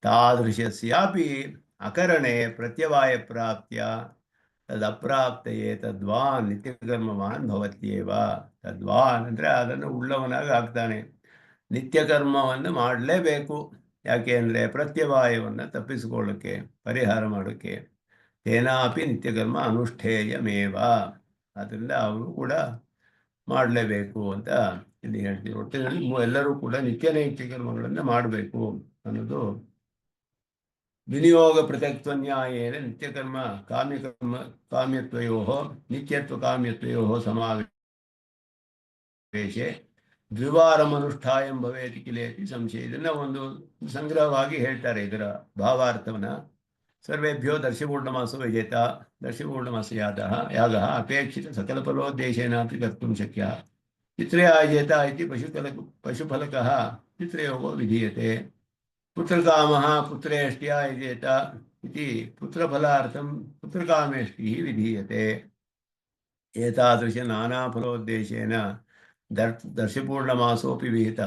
Speaker 1: ತಾದೃಶಸ್ಯಾಪಿ ಅಕರಣೆ ಪ್ರತ್ಯವಾಯ ಪ್ರಾಪ್ತ್ಯ ತದಪ್ರಾಪ್ತಯೇ ತದ್ವಾನ್ ನಿತ್ಯಕರ್ಮವಾನ್ ಭವತ್ಯೇವ. ತದ್ವಾನ್ ಅಂದರೆ ಅದನ್ನು ಉಳ್ಳವನಾಗಿ ಆಗ್ತಾನೆ. ನಿತ್ಯಕರ್ಮವನ್ನು ಮಾಡಲೇಬೇಕು. ಯಾಕೆ ಅಂದರೆ ಪ್ರತ್ಯವಾಯವನ್ನು ತಪ್ಪಿಸಿಕೊಳ್ಳೋಕ್ಕೆ, ಪರಿಹಾರ ಮಾಡೋಕ್ಕೆ. ತೇನಾಪಿ ನಿತ್ಯಕರ್ಮ ಅನುಷ್ಠೇಯಮೇವ, ಅದರಿಂದ ಅವರು ಕೂಡ ಮಾಡಲೇಬೇಕು ಅಂತ ಇಲ್ಲಿ ಹೇಳ್ತೀವಿ. ಒಟ್ಟಿನಲ್ಲಿ ಎಲ್ಲರೂ ಕೂಡ ನಿತ್ಯ ನೈಮಿತ್ತಿಕ ಕರ್ಮಗಳನ್ನು ಮಾಡಬೇಕು ಅನ್ನೋದು ವಿನಿಯೋಗ ಪೃಥಕ್ತ್ವ ನ್ಯಾಯೇನ ನಿತ್ಯಕರ್ಮ ಕಾಮ್ಯತ್ವಯೋ ನಿತ್ಯತ್ವ ಕಾಮ್ಯತ್ವಯೋ ಸಮಾವೇಶೆ ದ್ವಿವಾರಮನುಷ್ಠಾಯಂ ಭವೇತಿ ಕಿಲೇತಿ ಸಂಶಯ. ಇದನ್ನು ಒಂದು ಸಂಗ್ರಹವಾಗಿ ಹೇಳ್ತಾರೆ ಇದರ ಭಾವಾರ್ಥವನ್ನು. ಸರ್ವೇಭ್ಯೋ ದರ್ಶಪೂರ್ಣಮಾಸ ವಿಜೇತ ದರ್ಶಪೂರ್ಣಮಾಸ ಯಾಗ ಅಪೇಕ್ಷಿತ ಸಕಲಫಲೋದ್ದೇಶೇನಾಪಿ ಕರ್ತುಂ ಶಕ್ಯ ಪಿತೃ ಆಯೇತ ಇತಿ ಪಶುಫಲಕಃ ಪಿತೃಯೋಗೋ ವಿಧೀಯತೆ. ಪುತ್ರಕಾಮಃ ಪುತ್ರೇಷ್ಟ್ಯ ಯಜೇತ ಇತಿ ಪುತ್ರಫಲಾರ್ಥಂ ಪುತ್ರಕಾಮೇಷ್ಟಿಃ ವಿಧೀಯತೆ. ಏತಾದೃಶ ನಾನಾಫಲೋದ್ದೇಶೇನ ದರ್ಶಪೂರ್ಣಮಾಸೋಪಿ ವಿಹಿತ.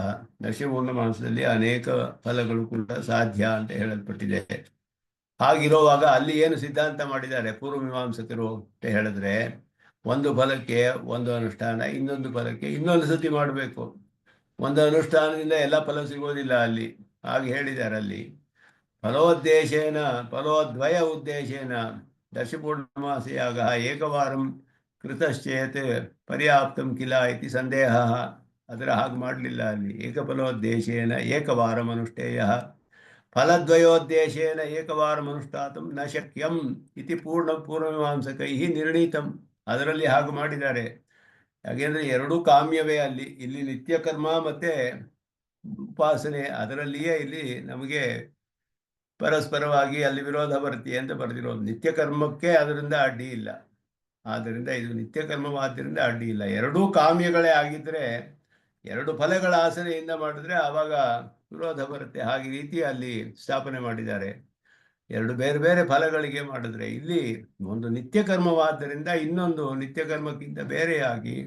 Speaker 1: ದರ್ಶಪೂರ್ಣಮಾಸದಲ್ಲಿ ಅನೇಕ ಫಲಗಳು ಕೂಡ ಸಾಧ್ಯ ಅಂತ ಹೇಳಲ್ಪಟ್ಟಿದೆ. ಹಾಗಿರುವಾಗ ಅಲ್ಲಿ ಏನು ಸಿದ್ಧಾಂತ ಮಾಡಿದ್ದಾರೆ ಪೂರ್ವಮೀಮಾಂಸಕರು ಅಂತ ಹೇಳಿದ್ರೆ, ಒಂದು ಫಲಕ್ಕೆ ಒಂದು ಅನುಷ್ಠಾನ, ಇನ್ನೊಂದು ಫಲಕ್ಕೆ ಇನ್ನೊಂದು ಸತಿ ಮಾಡಬೇಕು. ಒಂದು ಅನುಷ್ಠಾನದಿಂದ ಎಲ್ಲ ಫಲ ಸಿಗೋದಿಲ್ಲ ಅಲ್ಲಿ, ಹಾಗೆ ಹೇಳಿದ್ದಾರೆ. ಅಲ್ಲಿ ಫಲೋದ್ವಯ ಉದ್ದೇಶೇನ ದರ್ಶಪೂರ್ಣಮಾಸಯಾಗ ಏಕವಾರಂ ಕೃತಶ್ಚೇತ್ ಪರ್ಯಾಪ್ತಂ ಕಿಲ ಇತಿ ಸಂದೇಹ. ಅದರ ಹಾಗೆ ಮಾಡಲಿಲ್ಲ ಅಲ್ಲಿ. ಏಕಫಲೋದ್ದೇಶೇನ ಏಕವಾರಂ ಅನುಷ್ಠೇಯ ಫಲದ್ವಯೋದ್ದೇಶೇನ ಏಕವಾರಂ ಅನುಷ್ಠಾತಂ ನ ಶಕ್ಯಂ ಇತಿ ಪೂರ್ವಮೀಮಾಂಸಕೈಃ ನಿರ್ಣೀತಂ. ಅದರಲ್ಲಿ ಹಾಗೆ ಮಾಡಿದ್ದಾರೆ. ಯಾಕೆಂದರೆ ಎರಡೂ ಕಾಮ್ಯವೇ. ಇಲ್ಲಿ ನಿತ್ಯ ಕರ್ಮ ಮತ್ತೆ ಉಪಾಸನೆ, ಅದರಲ್ಲಿಯೇ ಇಲ್ಲಿ ನಮಗೆ ಪರಸ್ಪರವಾಗಿ ಅಲ್ಲಿ ವಿರೋಧ ಬರುತ್ತೆ ಅಂತ ಬರೆದಿರೋದು. ನಿತ್ಯ ಕರ್ಮಕ್ಕೆ ಅದರಿಂದ ಅಡ್ಡಿ ಇಲ್ಲ. ಆದ್ದರಿಂದ ಇದು ನಿತ್ಯ ಕರ್ಮವಾದ್ದರಿಂದ ಅಡ್ಡಿ ಇಲ್ಲ. ಎರಡೂ ಕಾಮ್ಯಗಳೇ ಆಗಿದ್ದರೆ, ಎರಡು ಫಲಗಳ ಆಸರೆಯಿಂದ ಮಾಡಿದ್ರೆ ಆವಾಗ ವಿರೋಧ ಬರುತ್ತೆ. ಹಾಗೆ ರೀತಿ ಅಲ್ಲಿ ಸ್ಥಾಪನೆ ಮಾಡಿದ್ದಾರೆ. ಎರಡು ಬೇರೆ ಬೇರೆ ಫಲಗಳಿಗೆ ಮಾಡಿದ್ರೆ, ಇಲ್ಲಿ ಒಂದು ನಿತ್ಯ ಕರ್ಮವಾದ್ದರಿಂದ ಇನ್ನೊಂದು ನಿತ್ಯ ಕರ್ಮಕ್ಕಿಂತ ಬೇರೆಯಾಗಿ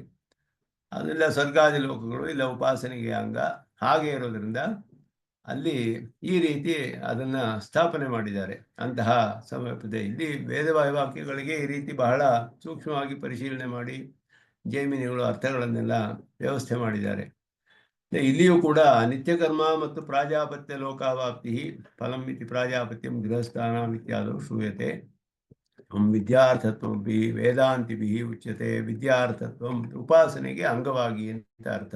Speaker 1: ಅದೆಲ್ಲ ಸ್ವರ್ಗಾದಿ ಲೋಕಗಳು ಇಲ್ಲ ಉಪಾಸನೆಗೆ ಅಂಗ. ಹಾಗೆ ಇರೋದ್ರಿಂದ ಅಲ್ಲಿ ಈ ರೀತಿ ಅದನ್ನು ಸ್ಥಾಪನೆ ಮಾಡಿದ್ದಾರೆ. ಅಂತಹ ಸಮರ್ಪತೆ ಇಲ್ಲಿ ವೇದವಾಕ್ಯಗಳಿಗೆ ಈ ರೀತಿ ಬಹಳ ಸೂಕ್ಷ್ಮವಾಗಿ ಪರಿಶೀಲನೆ ಮಾಡಿ ಜೈಮಿನಿಗಳು ಅರ್ಥಗಳನ್ನೆಲ್ಲ ವ್ಯವಸ್ಥೆ ಮಾಡಿದ್ದಾರೆ. ಇಲ್ಲಿಯೂ ಕೂಡ ನಿತ್ಯ ಕರ್ಮ ಮತ್ತು ಪ್ರಾಜಾಪತ್ಯ ಲೋಕಾವಾಪ್ತಿ ಫಲಂ ಇತಿ ಪ್ರಾಜಾಪತ್ಯಂ ಗೃಹಸ್ಥಾನಾಂ ಇತ್ಯಾದವು ಶ್ರೂಯತೆ. ವಿದ್ಯಾರ್ಥತ್ವಮಿ ವೇದಾಂತಿಭಿ ಉಚ್ಯತೆ. ವಿದ್ಯಾರ್ಥತ್ವ ಉಪಾಸನೆಗೆ ಅಂಗವಾಗಿ ಅಂತ ಅರ್ಥ.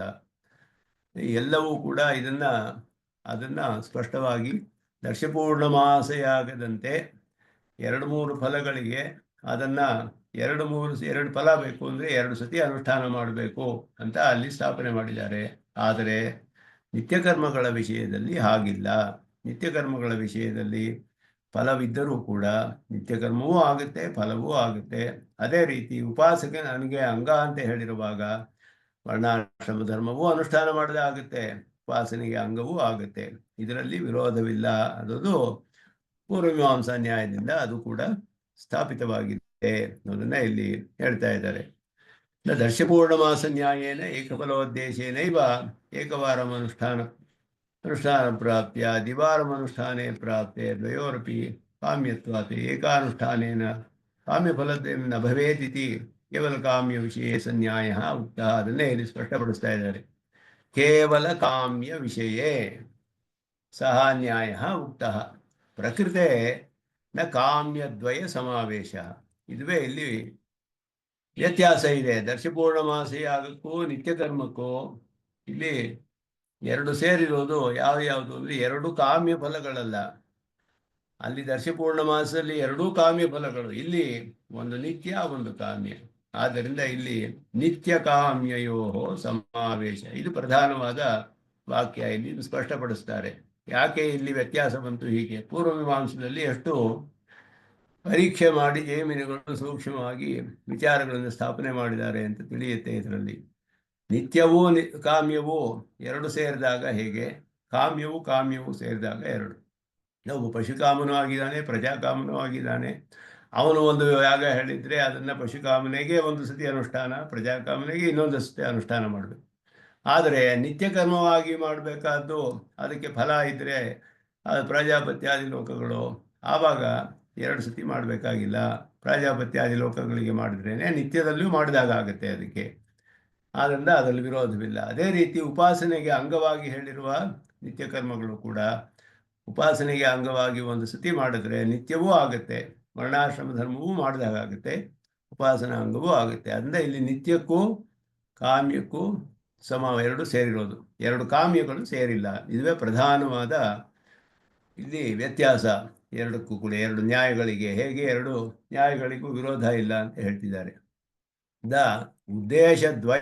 Speaker 1: ಎಲ್ಲವೂ ಕೂಡ ಅದನ್ನು ಸ್ಪಷ್ಟವಾಗಿ ದರ್ಶಪೂರ್ಣಮಾಸೆಯಾಗದಂತೆ ಎರಡು ಮೂರು ಫಲಗಳಿಗೆ ಅದನ್ನು ಎರಡು ಫಲ ಬೇಕು ಅಂದರೆ 2 ಸತಿ ಅನುಷ್ಠಾನ ಮಾಡಬೇಕು ಅಂತ ಅಲ್ಲಿ ಸ್ಥಾಪನೆ ಮಾಡಿದ್ದಾರೆ. ಆದರೆ ನಿತ್ಯಕರ್ಮಗಳ ವಿಷಯದಲ್ಲಿ ಹಾಗಿಲ್ಲ. ನಿತ್ಯಕರ್ಮಗಳ ವಿಷಯದಲ್ಲಿ ಫಲವಿದ್ದರೂ ಕೂಡ ನಿತ್ಯಕರ್ಮವೂ ಆಗುತ್ತೆ, ಫಲವೂ ಆಗುತ್ತೆ. ಅದೇ ರೀತಿ ಉಪಾಸಕ ನನಗೆ ಅಂಗ ಅಂತ ಹೇಳಿರುವಾಗ ವರ್ಣಾಶ್ರಮ ಧರ್ಮವೂ ಅನುಷ್ಠಾನ ಮಾಡದೇ ಆಗುತ್ತೆ, ಉಪಾಸನೆಗೆ ಅಂಗವೂ ಆಗುತ್ತೆ. ಇದರಲ್ಲಿ ವಿರೋಧವಿಲ್ಲ ಅನ್ನೋದು ಪೂರ್ವಮೀಮಾಂಸಾ ನ್ಯಾಯದಿಂದ ಅದು ಕೂಡ ಸ್ಥಾಪಿತವಾಗಿದೆ ಅನ್ನೋದನ್ನ ಇಲ್ಲಿ ಹೇಳ್ತಾ ಇದ್ದಾರೆ. ದರ್ಶಪೂರ್ಣಮಾಸ ನ್ಯಾಯೇನ ಏಕಫಲೋದ್ದೇಶೇನೈವ ಏಕವಾರಂ ಅನುಷ್ಠಾನ ಪ್ರಾಪ್ತಿಯ ದ್ವಿವಾರಂ ಅನುಷ್ಠಾನೇ ಪ್ರಾಪ್ತೆ ದ್ವಯೋರಪಿ ಕಾಮ್ಯತ್ವಾತ್ ಏಕಾನುಷ್ಠಾನೇನ ಕಾಮ್ಯಫಲತ್ವೇನ ನ ಭವೇದಿತಿ ಕೇವಲ ಕಾಮ್ಯ ವಿಷಯ ಸನ್ಯಾಯ ಉಕ್ತ. ಅದನ್ನೇ ಇಲ್ಲಿ ಸ್ಪಷ್ಟಪಡಿಸ್ತಾ ಇದ್ದಾರೆ. ಕೇವಲ ಕಾಮ್ಯ ವಿಷಯೇ ಸಹ ನ್ಯಾಯ ಉಕ್ತ. ಪ್ರಕೃತೆ ನ ಕಾಮ್ಯದ್ವಯ ಸಮಾವೇಶ. ಇದುವೇ ಇಲ್ಲಿ ವ್ಯತ್ಯಾಸ ಇದೆ. ದರ್ಶಪೂರ್ಣಮಾಸೆಯಾಗಕ್ಕೂ ನಿತ್ಯಕರ್ಮಕ್ಕೂ ಇಲ್ಲಿ ಎರಡು ಸೇರಿರೋದು ಯಾವುದು ಅಂದರೆ ಎರಡು ಕಾಮ್ಯ ಫಲಗಳಲ್ಲ. ಅಲ್ಲಿ ದರ್ಶಪೂರ್ಣಮಾಸದಲ್ಲಿ ಎರಡೂ ಕಾಮ್ಯ ಫಲಗಳು, ಇಲ್ಲಿ ಒಂದು ನಿತ್ಯ ಒಂದು ಕಾಮ್ಯ. ಆದ್ದರಿಂದ ಇಲ್ಲಿ ನಿತ್ಯ ಕಾಮ್ಯಯೋ ಸಮಾವೇಶ, ಇದು ಪ್ರಧಾನವಾದ ವಾಕ್ಯ. ಇಲ್ಲಿ ಸ್ಪಷ್ಟಪಡಿಸ್ತಾರೆ ಯಾಕೆ ಇಲ್ಲಿ ವ್ಯತ್ಯಾಸ ಬಂತು. ಹೀಗೆ ಪೂರ್ವಮೀಮಾಂಸದಲ್ಲಿ ಎಷ್ಟು ಪರೀಕ್ಷೆ ಮಾಡಿ ಜೈಮಿನಿಗಳು ಸೂಕ್ಷ್ಮವಾಗಿ ವಿಚಾರಗಳನ್ನು ಸ್ಥಾಪನೆ ಮಾಡಿದ್ದಾರೆ ಅಂತ ತಿಳಿಯುತ್ತೆ. ಇದರಲ್ಲಿ ನಿತ್ಯವೂ ಕಾಮ್ಯವೂ ಎರಡು ಸೇರಿದಾಗ ಹೇಗೆ, ಕಾಮ್ಯವೂ ಸೇರಿದಾಗ ಎರಡು. ಒಬ್ಬ ಪಶುಕಾಮನೂ ಆಗಿದ್ದಾನೆ, ಪ್ರಜಾಕಾಮನೂ ಆಗಿದ್ದಾನೆ. ಅವನು ಒಂದು ಯಾಗ ಹೇಳಿದರೆ ಅದನ್ನು ಪಶುಕಾಮನೆಗೆ ಒಂದು ಸತಿ ಅನುಷ್ಠಾನ, ಪ್ರಜಾಕಾಮನೆಗೆ ಇನ್ನೊಂದು ಸತಿ ಅನುಷ್ಠಾನ ಮಾಡಬೇಕು. ಆದರೆ ನಿತ್ಯಕರ್ಮವಾಗಿ ಮಾಡಬೇಕಾದ್ದು ಅದಕ್ಕೆ ಫಲ ಇದ್ದರೆ ಅದು ಪ್ರಜಾಪತ್ಯಾದಿ ಲೋಕಗಳು, ಆವಾಗ 2 ಸತಿ ಮಾಡಬೇಕಾಗಿಲ್ಲ. ಪ್ರಜಾಪತ್ಯಾದಿ ಲೋಕಗಳಿಗೆ ಮಾಡಿದ್ರೇ ನಿತ್ಯದಲ್ಲೂ ಮಾಡಿದಾಗ ಆಗುತ್ತೆ ಅದಕ್ಕೆ. ಆದ್ದರಿಂದ ಅದರಲ್ಲಿ ವಿರೋಧವಿಲ್ಲ. ಅದೇ ರೀತಿ ಉಪಾಸನೆಗೆ ಅಂಗವಾಗಿ ಹೇಳಿರುವ ನಿತ್ಯಕರ್ಮಗಳು ಕೂಡ ಉಪಾಸನೆಗೆ ಅಂಗವಾಗಿ ಒಂದು ಸತಿ ಮಾಡಿದ್ರೆ ನಿತ್ಯವೂ ಆಗುತ್ತೆ, ವರ್ಣಾಶ್ರಮ ಧರ್ಮವೂ ಮಾಡಿದಾಗುತ್ತೆ, ಉಪಾಸನಾ ಅಂಗವೂ ಆಗುತ್ತೆ. ಆದ್ದರಿಂದ ಇಲ್ಲಿ ನಿತ್ಯಕ್ಕೂ ಕಾಮ್ಯಕ್ಕೂ ಎರಡು ಸೇರಿರೋದು, ಎರಡು ಕಾಮ್ಯಗಳು ಸೇರಿಲ್ಲ. ಇದುವೇ ಪ್ರಧಾನವಾದ ಇಲ್ಲಿ ವ್ಯತ್ಯಾಸ. ಎರಡಕ್ಕೂ ಕೂಡ ಎರಡು ನ್ಯಾಯಗಳಿಗೆ ಹೇಗೆ ಎರಡು ನ್ಯಾಯಗಳಿಗೂ ವಿರೋಧ ಇಲ್ಲ ಅಂತ ಹೇಳ್ತಿದ್ದಾರೆ. ಉದ್ದೇಶದ್ವಯ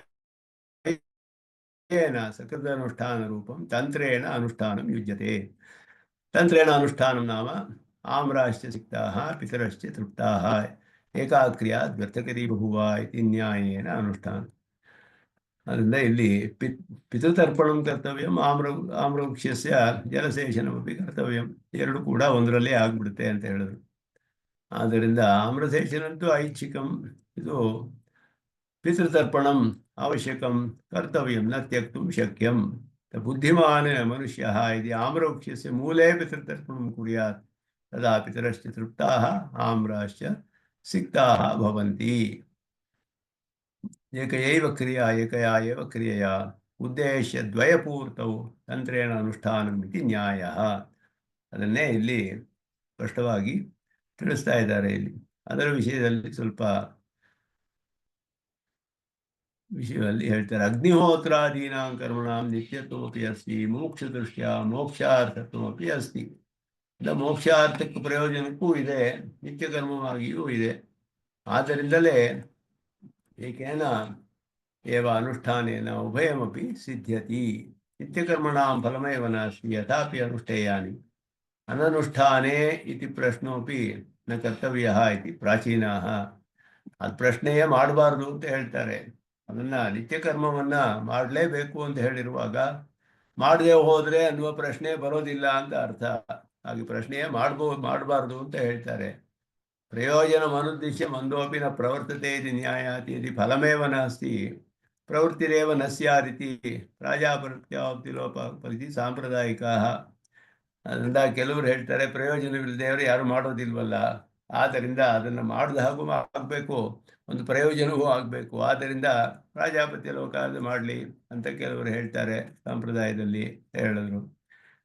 Speaker 1: ಸಕೃತಾನುಷ್ಠಾನ ರೂಪಂ ತಂತ್ರೇಣ ಅನುಷ್ಠಾನಂ ಯುಜ್ಯತೆ. ತಂತ್ರೇಣ ಅನುಷ್ಠಾನಂ ನಾಮ ಆಮ್ರಾಶ್ಚ ಸಿಕ್ತಾಃ ಪಿತರಶ್ಚ ತೃಪ್ತಾಃ ಏಕಾಕ್ರಿಯಾ ವ್ಯರ್ಥಕರಿ ಬಹುವ ಇತಿ ನ್ಯಾಯೇನ ಅನುಷ್ಠಾನ. ಅದರಿಂದ ಇಲ್ಲಿ ಪಿತೃತರ್ಪಣಂ ಕರ್ತವ್ಯಂ, ಆಮ್ರವೃಕ್ಷಸ್ಯ ಜಲಸೇಚನಮಪಿ ಕರ್ತವ್ಯಂ. ಎರಡು ಕೂಡ ಒಂದರಲ್ಲೇ ಆಗ್ಬಿಡುತ್ತೆ ಅಂತ ಹೇಳಿದ್ರು. ಆದ್ದರಿಂದ ಆಮ್ರಸೇಚನಂತೂ ಐಚ್ಛಿಕಂ, ಇದು ಪಿತೃತರ್ಪಣಂ ಅವಶ್ಯಕಂ ಕರ್ತವ್ಯಂ ನ ತ್ಯಕ್ತುಂ ಶಕ್ಯಂ. ಬುದ್ಧಿಮಾನ್ ಮನುಷ್ಯಃ ಯದಿ ಆಮ್ರವೃಕ್ಷಸ್ಯ ಮೂಲೆ ಪಿತೃತರ್ಪಣಂ ಕುರ್ಯಾತ್ ತದಾ ಪಿತರಶ್ಚ ತೃಪ್ತಾಃ ಆಮ್ರಾಶ್ಚ ಸಿಕ್ತಾಃ ಭವಂತಿ. ಏಕಯೈವ ಕ್ರಿಯೆಯ ಉದ್ದೇಶ ದ್ವಯಪೂರ್ತೌ ತಂತ್ರೇಣ ಅನುಷ್ಠಾನಂ ಇತಿ ನ್ಯಾಯಃ. ಅದನ್ನೇ ಇಲ್ಲಿ ಸ್ಪಷ್ಟವಾಗಿ ತಿಳಿಸ್ತಾ ಇದ್ದಾರೆ. ಇಲ್ಲಿ ಅದರ ವಿಷಯದಲ್ಲಿ ಸ್ವಲ್ಪ ವಿಷಯದಲ್ಲಿ ಹೇಳ್ತಾರೆ. ಅಗ್ನಿಹೋತ್ರಾದೀನಾಂ ಕರ್ಮಣಾಂ ನಿತ್ಯತ್ವಮಪಿ ಅಸ್ತಿ, ಮೋಕ್ಷದೃಷ್ಟ್ಯಾ ಮೋಕ್ಷಾರ್ಥತ್ವಮಪಿ ಅಸ್ತಿ. ಇಲ್ಲ, ಮೋಕ್ಷಾರ್ಥಕ್ಕೆ ಪ್ರಯೋಜನಕ್ಕೂ ಇದೆ, ನಿತ್ಯ ಕರ್ಮವಾಗಿಯೂ ಇದೆ. ಆದ್ದರಿಂದಲೇ ಏಕೇನ ಏವ ಅನುಷ್ಠಾನೇನ ಉಭಯಮಪಿ ಸಿದ್ಧ್ಯತಿ. ನಿತ್ಯಕರ್ಮಣಾಂ ಫಲಮೇವ ನಾಸ್ತಿ ಯಥಾಪಿ ಅನುಷ್ಠೇಯಾನಿ ಅನನುಷ್ಠಾನೇ ಇತಿ ಪ್ರಶ್ನೋಪಿ ನ ಕರ್ತವ್ಯ ಇತಿ ಪ್ರಾಚೀನಾಃ. ಅದು ಪ್ರಶ್ನೆಯೇ ಮಾಡಬಾರ್ದು ಅಂತ ಹೇಳ್ತಾರೆ. ಅದನ್ನ ನಿತ್ಯಕರ್ಮವನ್ನ ಮಾಡಲೇಬೇಕು ಅಂತ ಹೇಳಿರುವಾಗ ಮಾಡದೆ ಹೋದ್ರೆ ಅನ್ನುವ ಪ್ರಶ್ನೆ ಬರೋದಿಲ್ಲ ಅಂತ ಅರ್ಥ. ಹಾಗೆ ಪ್ರಶ್ನೆಯೇ ಮಾಡಬಾರ್ದು ಅಂತ ಹೇಳ್ತಾರೆ. ಪ್ರಯೋಜನ ಮನುದ್ದಿಶ್ಯ ಮಂದೋಪಿ ನ ಪ್ರವರ್ತತೆ ಇತಿ ನ್ಯಾಯಾತಿ ಇತಿ ಫಲಮೇವ ನಾಸ್ತಿ ಪ್ರವೃತ್ತಿರೇವ ನ ಸ್ಯಾದಿತಿ ಪ್ರಾಜಾಪತ್ಯಾಪ್ತಿಲೋಪಪರಿಧಿ ಸಾಂಪ್ರದಾಯಿಕಾಃ. ಅದರಿಂದ ಕೆಲವರು ಹೇಳ್ತಾರೆ ಪ್ರಯೋಜನವಿಲ್ಲದೆಯವರು ಯಾರು ಮಾಡೋದಿಲ್ವಲ್ಲ, ಆದ್ದರಿಂದ ಅದನ್ನು ಮಾಡಿದ ಹಾಗೂ ಆಗಬೇಕು, ಒಂದು ಪ್ರಯೋಜನವೂ ಆಗಬೇಕು, ಆದ್ದರಿಂದ ಪ್ರಾಜಾಪತ್ಯ ಲೋಕ ಅದು ಮಾಡಲಿ ಅಂತ ಕೆಲವರು ಹೇಳ್ತಾರೆ. ಸಂಪ್ರದಾಯದಲ್ಲಿ ಹೇಳಿದ್ರು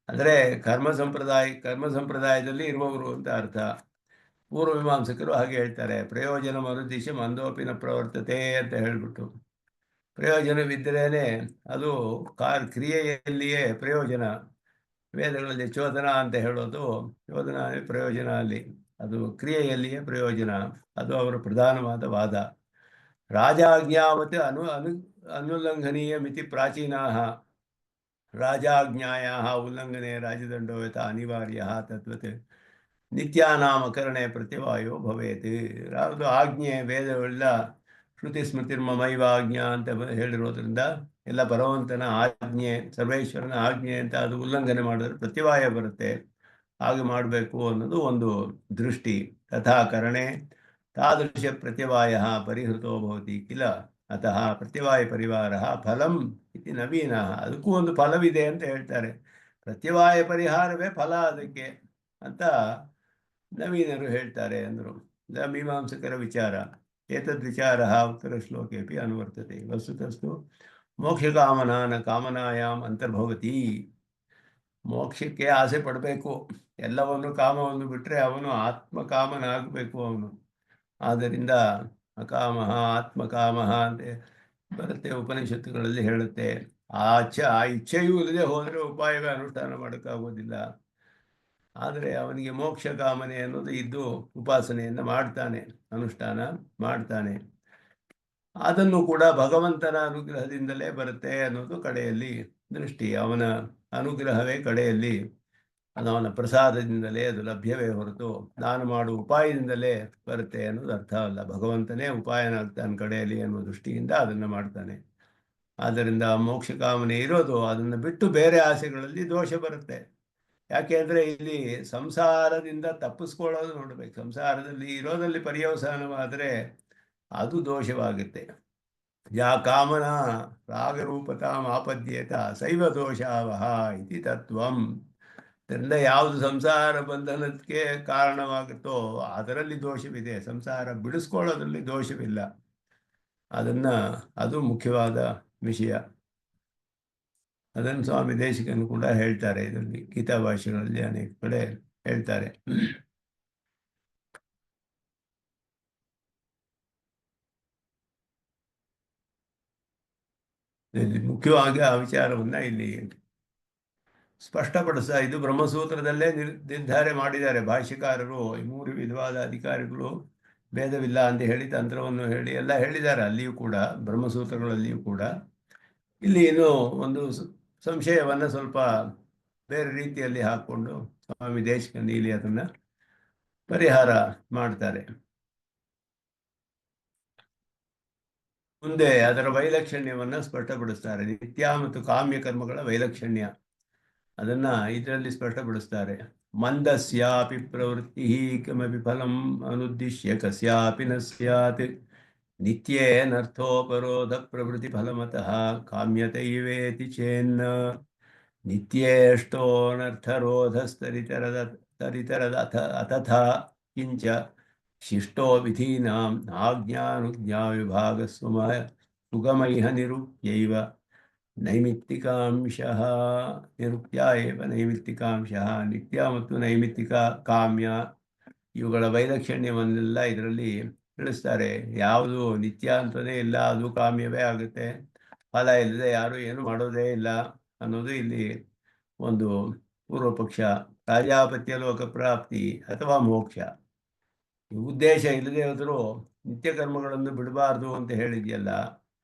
Speaker 1: ಅಂದರೆ ಕರ್ಮ ಸಂಪ್ರದಾಯದಲ್ಲಿ ಇರುವವರು ಅಂತ ಅರ್ಥ. ಪೂರ್ವಮೀಮಾಂಸಕರು ಹಾಗೆ ಹೇಳ್ತಾರೆ, ಪ್ರಯೋಜನ ಮನುದಿಶ ಮಂದೋಪಿನ ಪ್ರವರ್ತತೆ ಅಂತ ಹೇಳ್ಬಿಟ್ಟು. ಪ್ರಯೋಜನವಿದ್ದರೇನೆ ಅದು ಕ್ರಿಯೆಯಲ್ಲಿಯೇ ಪ್ರಯೋಜನ. ವೇದಗಳಲ್ಲಿ ಚೋದನ ಅಂತ ಹೇಳೋದು, ಚೋದನ ಪ್ರಯೋಜನ ಅಲ್ಲಿ, ಅದು ಕ್ರಿಯೆಯಲ್ಲಿಯೇ ಪ್ರಯೋಜನ. ಅದು ಅವರ ಪ್ರಧಾನವಾದ ವಾದ. ರಾಜಾಜ್ಞಾವತ್ ಅನುಲ್ಲಂಘನೀಯ ಮಿತಿ ಪ್ರಾಚೀನಾಃ. ರಾಜಾಜ್ಞಾಯಾಃ ಉಲ್ಲಂಘನೆ ರಾಜದಂಡೋ ಯಥಾ ಅನಿವಾರ್ಯಃ ತದ್ವತ್ ನಿತ್ಯಾನಾಮಕರಣೆ ಪ್ರತ್ಯವಾಯೋ ಭವೇತ್. ಯಾವುದು ಆಜ್ಞೆ, ವೇದವೆಲ್ಲ ಶ್ರುತಿ ಸ್ಮೃತಿರ್ಮಮೈವ ಆಜ್ಞಾ ಅಂತ ಹೇಳಿರೋದ್ರಿಂದ ಎಲ್ಲ ಭಗವಂತನ ಆಜ್ಞೆ, ಸರ್ವೇಶ್ವರನ ಆಜ್ಞೆ ಅಂತ ಅದು ಉಲ್ಲಂಘನೆ ಮಾಡಿದ್ರೆ ಪ್ರತ್ಯವಾಯ ಬರುತ್ತೆ. ಹಾಗೆ ಮಾಡಬೇಕು ಅನ್ನೋದು ಒಂದು ದೃಷ್ಟಿ. ತಥಾ ಕರಣೆ ತಾದೃಶ ಪ್ರತ್ಯವಾಯ ಪರಿಹೃತೋ ಭವತಿ ಕಿಲ ಅತಃ ಪ್ರತ್ಯವಾಯ ಪರಿವಾರ ಫಲಂ ಇತಿ ನವೀನ. ಅದಕ್ಕೂ ಒಂದು ಫಲವಿದೆ ಅಂತ ಹೇಳ್ತಾರೆ. ಪ್ರತ್ಯವಾಯ ಪರಿಹಾರವೇ ಫಲ ಅದಕ್ಕೆ ಅಂತ ನವೀನರು ಹೇಳ್ತಾರೆ ಅಂದರು. ಮೀಮಾಂಸಕರ ವಿಚಾರ. ಏತದ್ವಿಚಾರ ಉತ್ತರ ಶ್ಲೋಕೆಪಿ ಅನುವರ್ತತೆ. ವಸ್ತುತಸ್ತು ಮೋಕ್ಷಕಾಮನಾನ ಕಾಮನಾಯಾಮ್ ಅಂತರ್ಭವತಿ. ಮೋಕ್ಷಕ್ಕೆ ಆಸೆ ಪಡಬೇಕು, ಎಲ್ಲವನ್ನು ಕಾಮವನ್ನು ಬಿಟ್ಟರೆ ಅವನು ಆತ್ಮಕಾಮನಾಗಬೇಕು ಅವನು. ಆದ್ದರಿಂದ ಅಕಾಮಃ ಆತ್ಮಕಾಮಃ ಅಂತ ಬರುತ್ತೆ, ಉಪನಿಷತ್ತುಗಳಲ್ಲಿ ಹೇಳುತ್ತೆ. ಆ ಇಚ್ಛೆಯೂ ಇಲ್ಲದೆ ಹೋದರೆ ಉಪಾಯವೇ ಅನುಷ್ಠಾನ ಮಾಡೋಕ್ಕಾಗೋದಿಲ್ಲ. ಆದರೆ ಅವನಿಗೆ ಮೋಕ್ಷ ಕಾಮನೆ ಅನ್ನೋದು ಇದ್ದು ಉಪಾಸನೆಯನ್ನು ಮಾಡ್ತಾನೆ, ಅನುಷ್ಠಾನ ಮಾಡ್ತಾನೆ. ಅದನ್ನು ಕೂಡ ಭಗವಂತನ ಅನುಗ್ರಹದಿಂದಲೇ ಬರುತ್ತೆ ಅನ್ನೋದು ಕಡೆಯಲ್ಲಿ ದೃಷ್ಟಿ. ಅವನ ಅನುಗ್ರಹವೇ ಕಡೆಯಲ್ಲಿ, ಅದು ಅವನ ಪ್ರಸಾದದಿಂದಲೇ ಅದು ಲಭ್ಯವೇ ಹೊರತು ನಾನು ಮಾಡುವ ಉಪಾಯದಿಂದಲೇ ಬರುತ್ತೆ ಅನ್ನೋದು ಅರ್ಥ ಅಲ್ಲ. ಭಗವಂತನೇ ಉಪಾಯನಾಗ್ತಾನೆ ಕಡೆಯಲ್ಲಿ ಅನ್ನುವ ದೃಷ್ಟಿಯಿಂದ ಅದನ್ನು ಮಾಡ್ತಾನೆ. ಆದ್ದರಿಂದ ಮೋಕ್ಷ ಕಾಮನೆ ಇರೋದು, ಅದನ್ನು ಬಿಟ್ಟು ಬೇರೆ ಆಸೆಗಳಲ್ಲಿ ದೋಷ ಬರುತ್ತೆ. ಯಾಕೆ ಅಂದರೆ ಇಲ್ಲಿ ಸಂಸಾರದಿಂದ ತಪ್ಪಿಸ್ಕೊಳ್ಳೋದು ನೋಡಬೇಕು. ಸಂಸಾರದಲ್ಲಿ ಇರೋದಲ್ಲಿ ಪರ್ಯವಸಾನವಾದರೆ ಅದು ದೋಷವಾಗುತ್ತೆ. ಯಾ ಕಾಮನ ರಾಗರೂಪತಾಂ ಆಪದ್ಯೇತ ಸೈವ ದೋಷಾವಹ ಇತಿ ತತ್ವಂ. ಅದರಿಂದ ಯಾವುದು ಸಂಸಾರ ಬಂಧನಕ್ಕೆ ಕಾರಣವಾಗುತ್ತೋ ಅದರಲ್ಲಿ ದೋಷವಿದೆ, ಸಂಸಾರ ಬಿಡಿಸ್ಕೊಳ್ಳೋದ್ರಲ್ಲಿ ದೋಷವಿಲ್ಲ. ಅದು ಮುಖ್ಯವಾದ ವಿಷಯ. ಅದನ್ನು ಸ್ವಾಮಿ ದೇಶಿಕನು ಕೂಡ ಹೇಳ್ತಾರೆ, ಇದರಲ್ಲಿ ಗೀತಾಭಾಷ್ಯಗಳಲ್ಲಿ ಅನೇಕ ಕಡೆ ಹೇಳ್ತಾರೆ. ಮುಖ್ಯವಾಗಿ ಆ ವಿಚಾರವನ್ನ ಇಲ್ಲಿ ಸ್ಪಷ್ಟಪಡಿಸ್ತಾ, ಇದು ಬ್ರಹ್ಮಸೂತ್ರದಲ್ಲೇ ನಿರ್ಧಾರ ಮಾಡಿದ್ದಾರೆ ಭಾಷ್ಯಕಾರರು. ಈ 3 ವಿಧವಾದ ಅಧಿಕಾರಿಗಳು, ಭೇದವಿಲ್ಲ ಅಂತ ಹೇಳಿ ತಂತ್ರವನ್ನು ಹೇಳಿ ಎಲ್ಲ ಹೇಳಿದ್ದಾರೆ ಅಲ್ಲಿಯೂ ಕೂಡ, ಬ್ರಹ್ಮಸೂತ್ರಗಳಲ್ಲಿಯೂ ಕೂಡ. ಇಲ್ಲಿ ಇನ್ನು ಒಂದು ಸಂಶಯವನ್ನು ಸ್ವಲ್ಪ ಬೇರೆ ರೀತಿಯಲ್ಲಿ ಹಾಕ್ಕೊಂಡು ಸ್ವಾಮಿ ದೇಶಿಕನು ಇಲ್ಲಿ ಅದನ್ನು ಪರಿಹಾರ ಮಾಡ್ತಾರೆ. ಮುಂದೆ ಅದರ ವೈಲಕ್ಷಣ್ಯವನ್ನು ಸ್ಪಷ್ಟಪಡಿಸ್ತಾರೆ. ನಿತ್ಯ ಮತ್ತು ಕಾಮ್ಯ ಕರ್ಮಗಳ ವೈಲಕ್ಷಣ್ಯ ಅದನ್ನ ಇದರಲ್ಲಿ ಸ್ಪಷ್ಟಪಡಿಸ್ತಾರೆ. ಮಂದಸ್ಯಾಪಿ ಪ್ರವೃತ್ತಿ ಕಮಪಿ ಫಲಂ ಅನುದ್ದಿಶ್ಯ ಕಸ್ಯಾಪಿ ನ ಸ್ಯಾತ್ ನಿತ್ಯೇನರ್ಥೋಪರೋಧ ಪ್ರವೃತ್ತಿ ಫಲಮತಃ ಕಾಮ್ಯತೈವೇತಿ ಚೇನ್ನ ನಿತ್ಯೇಷ್ಟೋನರ್ಥರೋಧಸ್ತರಿತರದ ಅಥಥಾ ಕಿಂಚ ಶಿಷ್ಟೋ ವಿಧೀನಾಂ ಆಜ್ಞಾನುಜ್ಞಾ ವಿಭಾಗ ಸುಗಮೈಹ ನಿರುಕ್ತೈವ ನೈಮಿತ್ತಿಕಾಂಶಃ. ನಿರುಕ್ತ್ಯ ಏವ ನೈಮಿತ್ತಿಕಾಂಶಃ. ನಿತ್ಯ ಮತ್ತು ನೈಮಿತ್ತಿಕ ಕಾಮ್ಯ ಇವುಗಳ ವೈಲಕ್ಷಣ್ಯವನ್ನೆಲ್ಲ ಇದರಲ್ಲಿ ತಿಳಿಸ್ತಾರೆ. ಯಾವುದು ನಿತ್ಯ ಅಂತಲೇ ಇಲ್ಲ, ಅದು ಕಾಮ್ಯವೇ ಆಗುತ್ತೆ. ಫಲ ಇಲ್ಲದೆ ಯಾರು ಏನು ಮಾಡೋದೇ ಇಲ್ಲ ಅನ್ನೋದು ಇಲ್ಲಿ ಒಂದು ಪೂರ್ವ ಪಕ್ಷ. ರಾಜಾಪತ್ಯ ಲೋಕ ಪ್ರಾಪ್ತಿ ಅಥವಾ ಮೋಕ್ಷ. ಈ ಉದ್ದೇಶ ಇಲ್ಲದೆ ಹೋದರೂ ನಿತ್ಯ ಕರ್ಮಗಳನ್ನು ಬಿಡಬಾರ್ದು ಅಂತ ಹೇಳಿದ್ಯಲ್ಲ,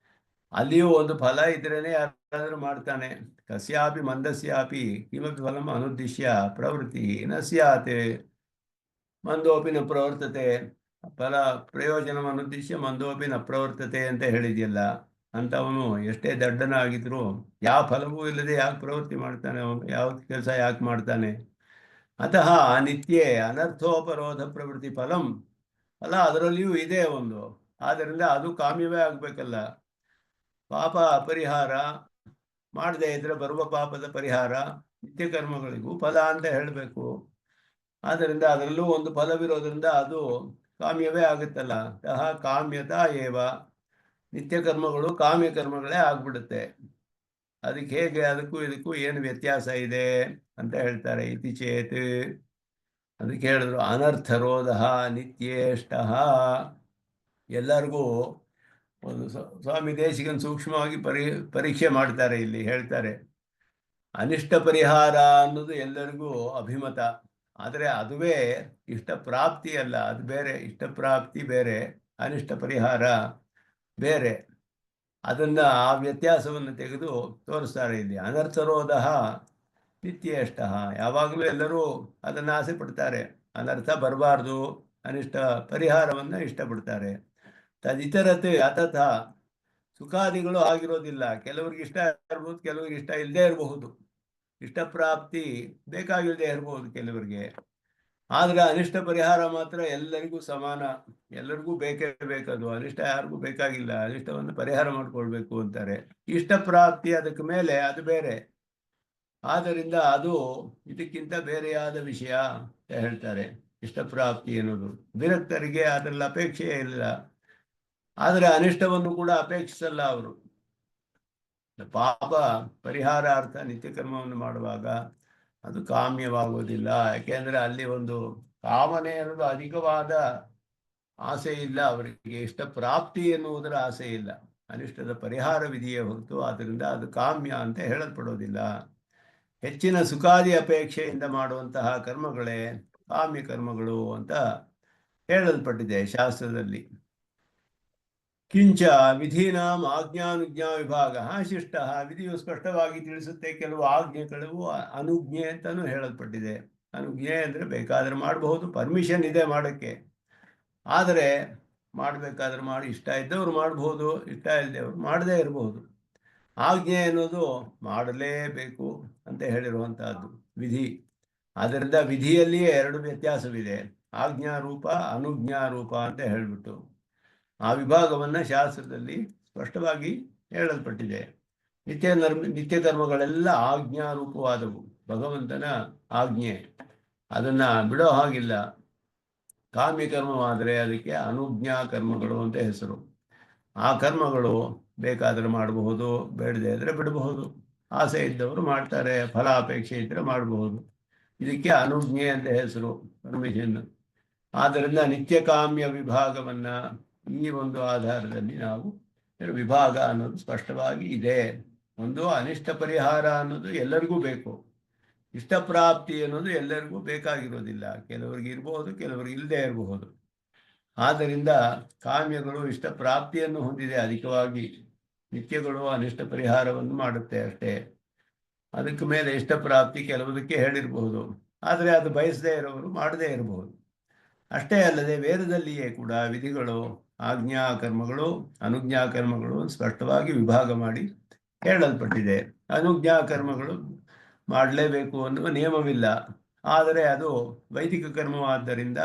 Speaker 1: ಅಲ್ಲಿಯೂ ಒಂದು ಫಲ ಇದ್ರೇನೆ ಯಾರಾದರೂ ಮಾಡ್ತಾನೆ. ಕಸ್ಯಾಪಿ ಮಂದಸ್ಯಾಪಿ ಕಿಮಪಿ ಫಲಂ ಅನುದ್ದಿಶ್ಯ ಪ್ರವೃತ್ತಿ ನ ಸ್ಯಾತ್. ಮಂದೋಪಿ ನ ಪ್ರವರ್ತತೆ. ಫಲ ಪ್ರಯೋಜನವನ್ನು ಉದ್ದೇಶ ಮಂದೋಪಿ ನ ಪ್ರವರ್ತತೆ ಅಂತ ಹೇಳಿದ್ಯಲ್ಲ, ಅಂತವನು ಎಷ್ಟೇ ದಡ್ಡನಾಗಿದ್ರು ಯಾವ ಫಲವೂ ಇಲ್ಲದೆ ಯಾಕೆ ಪ್ರವೃತ್ತಿ ಮಾಡ್ತಾನೆ, ಅವನು ಯಾವ ಕೆಲಸ ಯಾಕೆ ಮಾಡ್ತಾನೆ? ಅತಃ ನಿತ್ಯೆ ಅನರ್ಥೋಪರೋಧ ಪ್ರವೃತ್ತಿ ಫಲಂ. ಫಲ ಅದರಲ್ಲಿಯೂ ಇದೆ ಒಂದು, ಆದ್ದರಿಂದ ಅದು ಕಾಮ್ಯವೇ ಆಗಬೇಕಲ್ಲ. ಪಾಪ ಪರಿಹಾರ ಮಾಡದೇ ಇದ್ರೆ ಬರುವ ಪಾಪದ ಪರಿಹಾರ ನಿತ್ಯ ಕರ್ಮಗಳಿಗೂ ಫಲ ಅಂತ ಹೇಳಬೇಕು. ಆದ್ದರಿಂದ ಅದರಲ್ಲೂ ಒಂದು ಫಲವಿರೋದ್ರಿಂದ ಅದು ಕಾಮ್ಯವೇ ಆಗುತ್ತಲ್ಲ. ಅತಃ ಕಾಮ್ಯತಾ ಏವ. ನಿತ್ಯ ಕರ್ಮಗಳು ಕಾಮ್ಯ ಕರ್ಮಗಳೇ ಆಗ್ಬಿಡುತ್ತೆ. ಅದಕ್ಕೆ ಹೇಗೆ, ಅದಕ್ಕೂ ಇದಕ್ಕೂ ಏನು ವ್ಯತ್ಯಾಸ ಇದೆ ಅಂತ ಹೇಳ್ತಾರೆ. ಇತಿ ಚೇತ್, ಅದಕ್ಕೆ ಹೇಳಿದ್ರು ಅನರ್ಥರೋಧ ನಿತ್ಯೇಷ್ಟ. ಎಲ್ಲರಿಗೂ ಒಂದು ಸ್ವಾಮಿ ದೇಶಿಕನ್ ಸೂಕ್ಷ್ಮವಾಗಿ ಪರೀಕ್ಷೆ ಮಾಡ್ತಾರೆ. ಇಲ್ಲಿ ಹೇಳ್ತಾರೆ, ಅನಿಷ್ಟ ಪರಿಹಾರ ಅನ್ನೋದು ಎಲ್ಲರಿಗೂ ಅಭಿಮತ. ಆದರೆ ಅದುವೇ ಇಷ್ಟ ಪ್ರಾಪ್ತಿ ಅಲ್ಲ, ಅದು ಬೇರೆ. ಇಷ್ಟ ಪ್ರಾಪ್ತಿ ಬೇರೆ, ಅನಿಷ್ಟ ಪರಿಹಾರ ಬೇರೆ. ಅದನ್ನು ಆ ವ್ಯತ್ಯಾಸವನ್ನು ತೆಗೆದು ತೋರಿಸ್ತಾರೆ ಇಲ್ಲಿ. ಅನರ್ಥರೋಧ ನಿತ್ಯೇಷ್ಟ. ಯಾವಾಗಲೂ ಎಲ್ಲರೂ ಅದನ್ನು ಆಸೆ ಪಡ್ತಾರೆ, ಅನರ್ಥ ಬರಬಾರ್ದು, ಅನಿಷ್ಟ ಪರಿಹಾರವನ್ನು ಇಷ್ಟಪಡ್ತಾರೆ. ತದಿತರತೆ ಅತಥ ಸುಖಾದಿಗಳು ಆಗಿರೋದಿಲ್ಲ. ಕೆಲವ್ರಿಗೆ ಇಷ್ಟ ಇರ್ಬೋದು, ಕೆಲವ್ರಿಗೆ ಇಷ್ಟ ಇಲ್ಲದೆ ಇರಬಹುದು. ಇಷ್ಟಪ್ರಾಪ್ತಿ ಬೇಕಾಗಿಲ್ಲದೆ ಇರಬಹುದು ಕೆಲವರಿಗೆ. ಆದರೆ ಅನಿಷ್ಟ ಪರಿಹಾರ ಮಾತ್ರ ಎಲ್ಲರಿಗೂ ಸಮಾನ, ಎಲ್ಲರಿಗೂ ಬೇಕೇ ಬೇಕದು. ಅನಿಷ್ಟ ಯಾರಿಗೂ ಬೇಕಾಗಿಲ್ಲ, ಅನಿಷ್ಟವನ್ನು ಪರಿಹಾರ ಮಾಡ್ಕೊಳ್ಬೇಕು ಅಂತಾರೆ. ಇಷ್ಟಪ್ರಾಪ್ತಿ ಅದಕ್ಕೆ ಮೇಲೆ ಅದು ಬೇರೆ. ಆದ್ದರಿಂದ ಅದು ಇದಕ್ಕಿಂತ ಬೇರೆಯಾದ ವಿಷಯ ಅಂತ ಹೇಳ್ತಾರೆ. ಇಷ್ಟಪ್ರಾಪ್ತಿ ಎನ್ನುವುದು ವಿರಕ್ತರಿಗೆ ಅದರಲ್ಲಿ ಅಪೇಕ್ಷೆಯೇ ಇಲ್ಲ. ಆದರೆ ಅನಿಷ್ಟವನ್ನು ಕೂಡ ಅಪೇಕ್ಷಿಸಲ್ಲ ಅವರು. ಪಾಪ ಪರಿಹಾರಾರ್ಥ ನಿತ್ಯ ಕರ್ಮವನ್ನು ಮಾಡುವಾಗ ಅದು ಕಾಮ್ಯವಾಗುವುದಿಲ್ಲ. ಯಾಕೆಂದ್ರೆ ಅಲ್ಲಿ ಒಂದು ಕಾಮನೆ ಅನ್ನೋದು ಅಧಿಕವಾದ ಆಸೆ ಇಲ್ಲ ಅವರಿಗೆ. ಇಷ್ಟ ಪ್ರಾಪ್ತಿ ಎನ್ನುವುದರ ಆಸೆ ಇಲ್ಲ, ಅನಿಷ್ಟದ ಪರಿಹಾರ ವಿಧಿಯೇ ಹೊರತು. ಆದ್ದರಿಂದ ಅದು ಕಾಮ್ಯ ಅಂತ ಹೇಳಲ್ಪಡೋದಿಲ್ಲ. ಹೆಚ್ಚಿನ ಸುಖಾದಿ ಅಪೇಕ್ಷೆಯಿಂದ ಮಾಡುವಂತಹ ಕರ್ಮಗಳೇ ಕಾಮ್ಯ ಕರ್ಮಗಳು ಅಂತ ಹೇಳಲ್ಪಟ್ಟಿದೆ ಶಾಸ್ತ್ರದಲ್ಲಿ. ಕಿಂಚ ವಿಧೀನಾಂ ಆಜ್ಞಾನುಜ್ಞಾ ವಿಭಾಗ ಶಿಷ್ಟ. ವಿಧಿಯು ಸ್ಪಷ್ಟವಾಗಿ ತಿಳಿಸುತ್ತೆ. ಕೆಲವು ಆಜ್ಞೆಗಳು ಅನುಜ್ಞೆ ಅಂತಲೂ ಹೇಳಲ್ಪಟ್ಟಿದೆ. ಅನುಜ್ಞೆ ಅಂದರೆ ಬೇಕಾದರೆ ಮಾಡಬಹುದು, ಪರ್ಮಿಷನ್ ಇದೆ ಮಾಡೋಕ್ಕೆ. ಆದರೆ ಮಾಡಬೇಕಾದ್ರೆ ಮಾಡಿ, ಇಷ್ಟ ಇದ್ದವರು ಮಾಡಬಹುದು, ಇಷ್ಟ ಇಲ್ಲದವರು ಮಾಡದೇ ಇರಬಹುದು. ಆಜ್ಞೆ ಅನ್ನೋದು ಮಾಡಲೇಬೇಕು ಅಂತ ಹೇಳಿರುವಂತಹದ್ದು ವಿಧಿ. ಆದ್ದರಿಂದ ವಿಧಿಯಲ್ಲಿಯೇ ಎರಡು ವ್ಯತ್ಯಾಸವಿದೆ, ಆಜ್ಞಾರೂಪ ಅನುಜ್ಞಾರೂಪ ಅಂತ ಹೇಳಿಬಿಟ್ಟು. ಆ ವಿಭಾಗವನ್ನು ಶಾಸ್ತ್ರದಲ್ಲಿ ಸ್ಪಷ್ಟವಾಗಿ ಹೇಳಲ್ಪಟ್ಟಿದೆ. ನಿತ್ಯ ಕರ್ಮಗಳೆಲ್ಲ ಆಜ್ಞಾರೂಪವಾದವು, ಭಗವಂತನ ಆಜ್ಞೆ, ಅದನ್ನು ಬಿಡೋ ಹಾಗಿಲ್ಲ. ಕಾಮ್ಯ ಕರ್ಮವಾದರೆ ಅದಕ್ಕೆ ಅನುಜ್ಞಾ ಕರ್ಮಗಳು ಅಂತ ಹೆಸರು. ಆ ಕರ್ಮಗಳು ಬೇಕಾದರೆ ಮಾಡಬಹುದು, ಬೇಡದೇ ಇದ್ದರೆ ಬಿಡಬಹುದು. ಆಸೆ ಇದ್ದವರು ಮಾಡ್ತಾರೆ, ಫಲಾಪೇಕ್ಷೆ ಇದ್ದರೆ ಮಾಡಬಹುದು. ಇದಕ್ಕೆ ಅನುಜ್ಞೆ ಅಂತ ಹೆಸರು, ಪರ್ಮಿಷನ್. ಆದ್ದರಿಂದ ನಿತ್ಯ ಕಾಮ್ಯ ವಿಭಾಗವನ್ನು ಈ ಒಂದು ಆಧಾರದಲ್ಲಿ ನಾವು ವಿಭಾಗ ಅನ್ನೋದು ಸ್ಪಷ್ಟವಾಗಿ ಇದೆ. ಒಂದು ಅನಿಷ್ಟ ಪರಿಹಾರ ಅನ್ನೋದು ಎಲ್ಲರಿಗೂ ಬೇಕು, ಇಷ್ಟಪ್ರಾಪ್ತಿ ಅನ್ನೋದು ಎಲ್ಲರಿಗೂ ಬೇಕಾಗಿರೋದಿಲ್ಲ. ಕೆಲವರಿಗೆ ಇರಬಹುದು, ಕೆಲವರಿಗೆ ಇಲ್ಲದೆ ಇರಬಹುದು. ಆದ್ದರಿಂದ ಕಾಮ್ಯಗಳು ಇಷ್ಟ ಪ್ರಾಪ್ತಿಯನ್ನು ಹೊಂದಿದೆ ಅಧಿಕವಾಗಿ, ನಿತ್ಯಗಳು ಅನಿಷ್ಟ ಪರಿಹಾರವನ್ನು ಮಾಡುತ್ತೆ ಅಷ್ಟೇ. ಅದಕ್ಕೆ ಮೇಲೆ ಇಷ್ಟ ಪ್ರಾಪ್ತಿ ಕೆಲವುದಕ್ಕೆ ಹೇಳಿರಬಹುದು, ಆದರೆ ಅದು ಬಯಸದೇ ಇರೋರು ಮಾಡದೇ ಇರಬಹುದು. ಅಷ್ಟೇ ಅಲ್ಲದೆ ವೇದದಲ್ಲಿಯೇ ಕೂಡ ವಿಧಿಗಳು ಆಜ್ಞಾ ಕರ್ಮಗಳು ಅನುಜ್ಞಾ ಕರ್ಮಗಳು ಸ್ಪಷ್ಟವಾಗಿ ವಿಭಾಗ ಮಾಡಿ ಹೇಳಲ್ಪಟ್ಟಿದೆ. ಅನುಜ್ಞಾ ಕರ್ಮಗಳು ಮಾಡಲೇಬೇಕು ಅನ್ನುವ ನಿಯಮವಿಲ್ಲ, ಆದರೆ ಅದು ವೈದಿಕ ಕರ್ಮವಾದ್ದರಿಂದ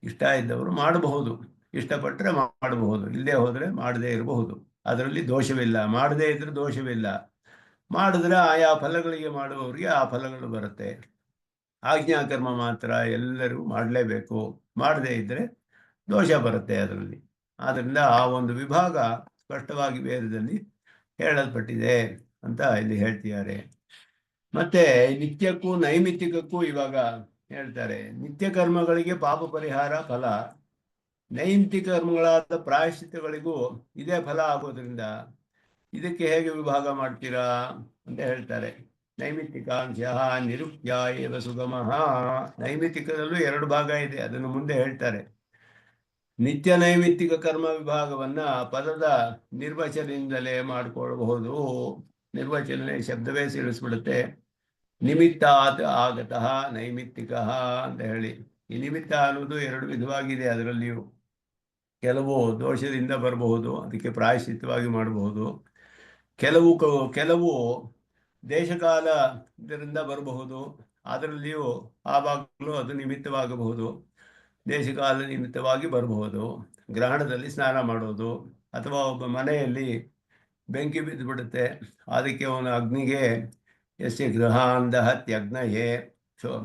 Speaker 1: ಇಷ್ಟ ಇದ್ದವರು ಮಾಡಬಹುದು, ಇಷ್ಟಪಟ್ಟರೆ ಮಾಡಬಹುದು, ಇಲ್ಲದೆ ಹೋದರೆ ಮಾಡದೇ ಇರಬಹುದು. ಅದರಲ್ಲಿ ದೋಷವಿಲ್ಲ. ಮಾಡದೇ ಇದ್ರೆ ದೋಷವಿಲ್ಲ, ಮಾಡಿದ್ರೆ ಆಯಾ ಫಲಗಳಿಗೆ ಮಾಡುವವರಿಗೆ ಆ ಫಲಗಳು ಬರುತ್ತೆ. ಆಜ್ಞಾಕರ್ಮ ಮಾತ್ರ ಎಲ್ಲರೂ ಮಾಡಲೇಬೇಕು, ಮಾಡದೇ ಇದ್ದರೆ ದೋಷ ಬರುತ್ತೆ ಅದರಲ್ಲಿ. ಆದ್ದರಿಂದ ಆ ಒಂದು ವಿಭಾಗ ಸ್ಪಷ್ಟವಾಗಿ ವೇದದಲ್ಲಿ ಹೇಳಲ್ಪಟ್ಟಿದೆ ಅಂತ ಇಲ್ಲಿ ಹೇಳ್ತಿದ್ದಾರೆ. ಮತ್ತೆ ನಿತ್ಯಕ್ಕೂ ನೈಮಿತ್ತಿಕಕ್ಕೂ ಇವಾಗ ಹೇಳ್ತಾರೆ. ನಿತ್ಯ ಕರ್ಮಗಳಿಗೆ ಪಾಪ ಪರಿಹಾರ ಫಲ, ನೈಮಿತ್ತಿಕ ಕರ್ಮಗಳಾದ ಪ್ರಾಯಶ್ಚಿತ್ತಗಳಿಗೂ ಇದೇ ಫಲ ಆಗೋದ್ರಿಂದ ಇದಕ್ಕೆ ಹೇಗೆ ವಿಭಾಗ ಮಾಡ್ತೀರಾ ಅಂತ ಹೇಳ್ತಾರೆ. ನೈಮಿತ್ತಿಕಾಂಶ ನಿರುಕ್ತ್ಯ ಏವ ಸುಗಮಃ. ನೈಮಿತ್ತಿಕದಲ್ಲೂ 2 ಭಾಗ ಇದೆ, ಅದನ್ನು ಮುಂದೆ ಹೇಳ್ತಾರೆ. ನಿತ್ಯ ನೈಮಿತ್ತಿಕ ಕರ್ಮ ವಿಭಾಗವನ್ನ ಪದದ ನಿರ್ವಚನದಿಂದಲೇ ಮಾಡಿಕೊಳ್ಳಬಹುದು. ನಿರ್ವಚನ ಶಬ್ದವೇ ತಿಳಿಸ್ಬಿಡುತ್ತೆ. ನಿಮಿತ್ತಾತ್ ಆಗತಃ ನೈಮಿತ್ತಿಕ ಅಂತ ಹೇಳಿ. ಈ ನಿಮಿತ್ತ ಅನ್ನೋದು 2 ವಿಧವಾಗಿದೆ. ಅದರಲ್ಲಿಯೂ ಕೆಲವು ದೋಷದಿಂದ ಬರಬಹುದು, ಅದಕ್ಕೆ ಪ್ರಾಯಶ್ಚಿತ್ತವಾಗಿ ಮಾಡಬಹುದು. ಕೆಲವು ದೇಶಕಾಲ ಇದರಿಂದ ಬರಬಹುದು, ಅದರಲ್ಲಿಯೂ ಆವಾಗಲೂ ಅದು ನಿಮಿತ್ತವಾಗಬಹುದು. ದೇಶಕಾಲ ನಿಮಿತ್ತವಾಗಿ ಬರಬಹುದು. ಗ್ರಹಣದಲ್ಲಿ ಸ್ನಾನ ಮಾಡೋದು, ಅಥವಾ ಒಬ್ಬ ಮನೆಯಲ್ಲಿ ಬೆಂಕಿ ಬಿದ್ದು ಬಿಡುತ್ತೆ, ಅದಕ್ಕೆ ಅವನು ಅಗ್ನಿಗೆ ಯಸ್ಯ ಗೃಹಾನ್ ದಹತ್ಯಗ್ನಯೇ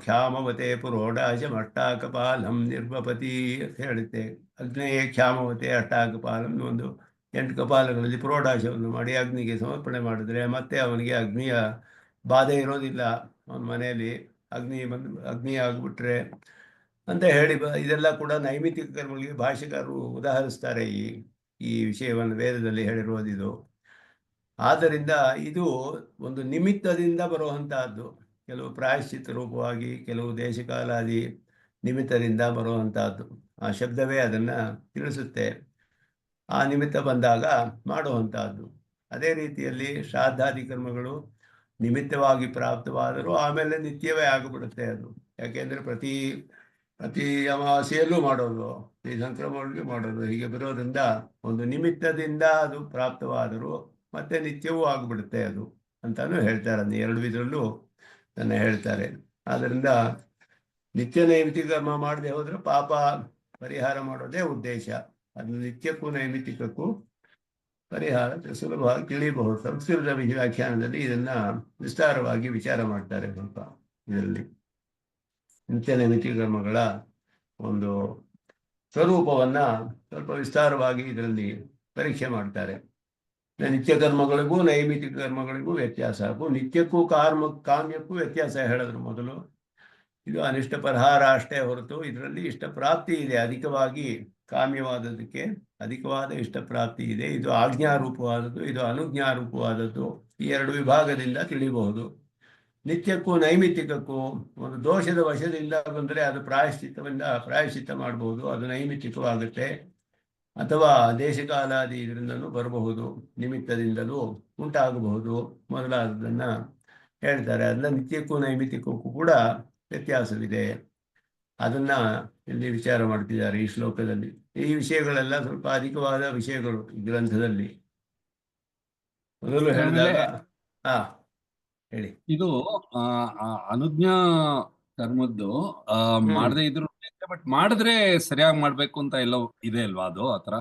Speaker 1: ಕ್ಷಾಮವತೆ ಪುರೋಡಾಶಂ ಅಷ್ಟಾಕಪಾಲಂ ನಿರ್ವಪತಿ ಅಂತ ಹೇಳುತ್ತೆ. ಅಗ್ನಯೇ ಕ್ಷಾಮವತೆ ಅಷ್ಟಾಕಪಾಲಂ, ಒಂದು 8 ಕಪಾಲಗಳಲ್ಲಿ ಪುರೋಡಾಶವನ್ನು ಮಾಡಿ ಅಗ್ನಿಗೆ ಸಮರ್ಪಣೆ ಮಾಡಿದ್ರೆ ಮತ್ತೆ ಅವನಿಗೆ ಅಗ್ನಿಯ ಬಾಧೆ ಇರೋದಿಲ್ಲ. ಅವನ ಮನೆಯಲ್ಲಿ ಅಗ್ನಿ ಆಗಿಬಿಟ್ರೆ ಅಂತ ಹೇಳಿ ಇದೆಲ್ಲ ಕೂಡ ನೈಮಿತ್ತಿಕ ಕರ್ಮಗಳಿಗೆ ಭಾಷೆಗಾರರು ಉದಾಹರಿಸ್ತಾರೆ. ಈ ವಿಷಯವನ್ನು ವೇದದಲ್ಲಿ ಹೇಳಿರುವುದಿದು. ಆದ್ದರಿಂದ ಇದು ಒಂದು ನಿಮಿತ್ತದಿಂದ ಬರುವಂತಹದ್ದು. ಕೆಲವು ಪ್ರಾಯಶ್ಚಿತ್ತ ರೂಪವಾಗಿ, ಕೆಲವು ದೇಶಕಾಲಾದಿ ನಿಮಿತ್ತದಿಂದ ಬರುವಂತಹದ್ದು. ಆ ಶಬ್ದವೇ ಅದನ್ನು ತಿಳಿಸುತ್ತೆ. ಆ ನಿಮಿತ್ತ ಬಂದಾಗ ಮಾಡುವಂತಹದ್ದು. ಅದೇ ರೀತಿಯಲ್ಲಿ ಶ್ರಾದ್ದಾದಿ ಕರ್ಮಗಳು ನಿಮಿತ್ತವಾಗಿ ಪ್ರಾಪ್ತವಾದರೂ ಆಮೇಲೆ ನಿತ್ಯವೇ ಆಗಿಬಿಡುತ್ತೆ ಅದು. ಯಾಕೆಂದರೆ ಪ್ರತಿ ಅಮಾವಾಸ್ಯೆಯಲ್ಲೂ ಮಾಡೋದು, ಈ ಸಂಕ್ರಮಣಕ್ಕೆ ಮಾಡೋದು, ಹೀಗೆ ಬರೋದ್ರಿಂದ ಒಂದು ನಿಮಿತ್ತದಿಂದ ಅದು ಪ್ರಾಪ್ತವಾದರೂ ಮತ್ತೆ ನಿತ್ಯವೂ ಆಗಿಬಿಡುತ್ತೆ ಅದು ಅಂತಾನು ಹೇಳ್ತಾರೆ. ಅದನ್ನ 2 ವಿಧದಲ್ಲೂ ನನ್ನ ಹೇಳ್ತಾರೆ. ಆದ್ದರಿಂದ ನಿತ್ಯ ನೈಮಿತ್ತಿಕ ಕರ್ಮ ಮಾಡದೆ ಹೋದರೆ ಪಾಪ ಪರಿಹಾರ ಮಾಡೋದೇ ಉದ್ದೇಶ. ಅದನ್ನು ನಿತ್ಯಕ್ಕೂ ನೈಮಿತ್ತಿಕಕ್ಕೂ ಪರಿಹಾರ ಸುಲಭವಾಗಿ ತಿಳಿಯಬಹುದು. ಸಂಸ್ಕೃತ ವ್ಯಾಖ್ಯಾನದಲ್ಲಿ ಇದನ್ನ ವಿಸ್ತಾರವಾಗಿ ವಿಚಾರ ಮಾಡ್ತಾರೆ. ಸ್ವಲ್ಪ ಇದರಲ್ಲಿ ನಿತ್ಯ ನೈಮಿತ್ತಿಕ ಕರ್ಮಗಳ ಒಂದು ಸ್ವರೂಪವನ್ನ ಸ್ವಲ್ಪ ವಿಸ್ತಾರವಾಗಿ ಇದರಲ್ಲಿ ಪರೀಕ್ಷೆ ಮಾಡ್ತಾರೆ. ನಿತ್ಯ ಕರ್ಮಗಳಿಗೂ ನೈಮಿತ್ತಿಕ ಕರ್ಮಗಳಿಗೂ ವ್ಯತ್ಯಾಸ, ನಿತ್ಯಕ್ಕೂ ಕಾಮ್ಯಕ್ಕೂ ವ್ಯತ್ಯಾಸ ಹೇಳಿದ್ರು ಮೊದಲು. ಇದು ಅನಿಷ್ಟ ಪರಿಹಾರ ಅಷ್ಟೇ ಹೊರತು ಇದರಲ್ಲಿ ಇಷ್ಟ ಪ್ರಾಪ್ತಿ ಇದೆ. ಅಧಿಕವಾಗಿ ಕಾಮ್ಯವಾದದಕ್ಕೆ ಅಧಿಕವಾದ ಇಷ್ಟ ಪ್ರಾಪ್ತಿ ಇದೆ. ಇದು ಆಜ್ಞಾರೂಪವಾದದ್ದು, ಇದು ಅನುಜ್ಞಾರೂಪವಾದದ್ದು. ಈ 2 ವಿಭಾಗದಿಂದ ತಿಳಿಯಬಹುದು. ನಿತ್ಯಕ್ಕೂ ನೈಮಿತ್ತಿಕಕ್ಕೂ ಒಂದು ದೋಷದ ವಶದಿಂದ ಬಂದರೆ ಅದು ಪ್ರಾಯಶ್ಚಿತ್ತ ಮಾಡಬಹುದು, ಅದು ನೈಮಿತ್ತಿಕವಾಗುತ್ತೆ. ಅಥವಾ ದೇಶಕಾಲಾದಿ ಇದರಿಂದಲೂ ಬರಬಹುದು, ನಿಮಿತ್ತದಿಂದಲೂ ಉಂಟಾಗಬಹುದು ಮೊದಲಾದದನ್ನ ಹೇಳ್ತಾರೆ. ಅದನ್ನ ನಿತ್ಯಕ್ಕೂ ನೈಮಿತ್ತಿಕಕ್ಕೂ ಕೂಡ ವ್ಯತ್ಯಾಸವಿದೆ. ಅದನ್ನ ಇಲ್ಲಿ ವಿಚಾರ ಮಾಡ್ತಿದ್ದಾರೆ ಈ ಶ್ಲೋಕದಲ್ಲಿ. ಈ ವಿಷಯಗಳೆಲ್ಲ ಸ್ವಲ್ಪ ಅಧಿಕವಾದ ವಿಷಯಗಳು ಈ ಗ್ರಂಥದಲ್ಲಿ. ಮೊದಲು ಹೇಳಿದಾಗ ಹೇಳಿ.
Speaker 3: ಇದು ಅನುಜ್ಞಾ ಕರ್ಮದ್ದು ಮಾಡದೇ ಇದ್ರು ಬಟ್ ಮಾಡಿದ್ರೆ ಸರಿಯಾಗಿ ಮಾಡ್ಬೇಕು ಅಂತ ಎಲ್ಲ ಇದೆ ಅಲ್ವಾ? ಅದು ಆತರ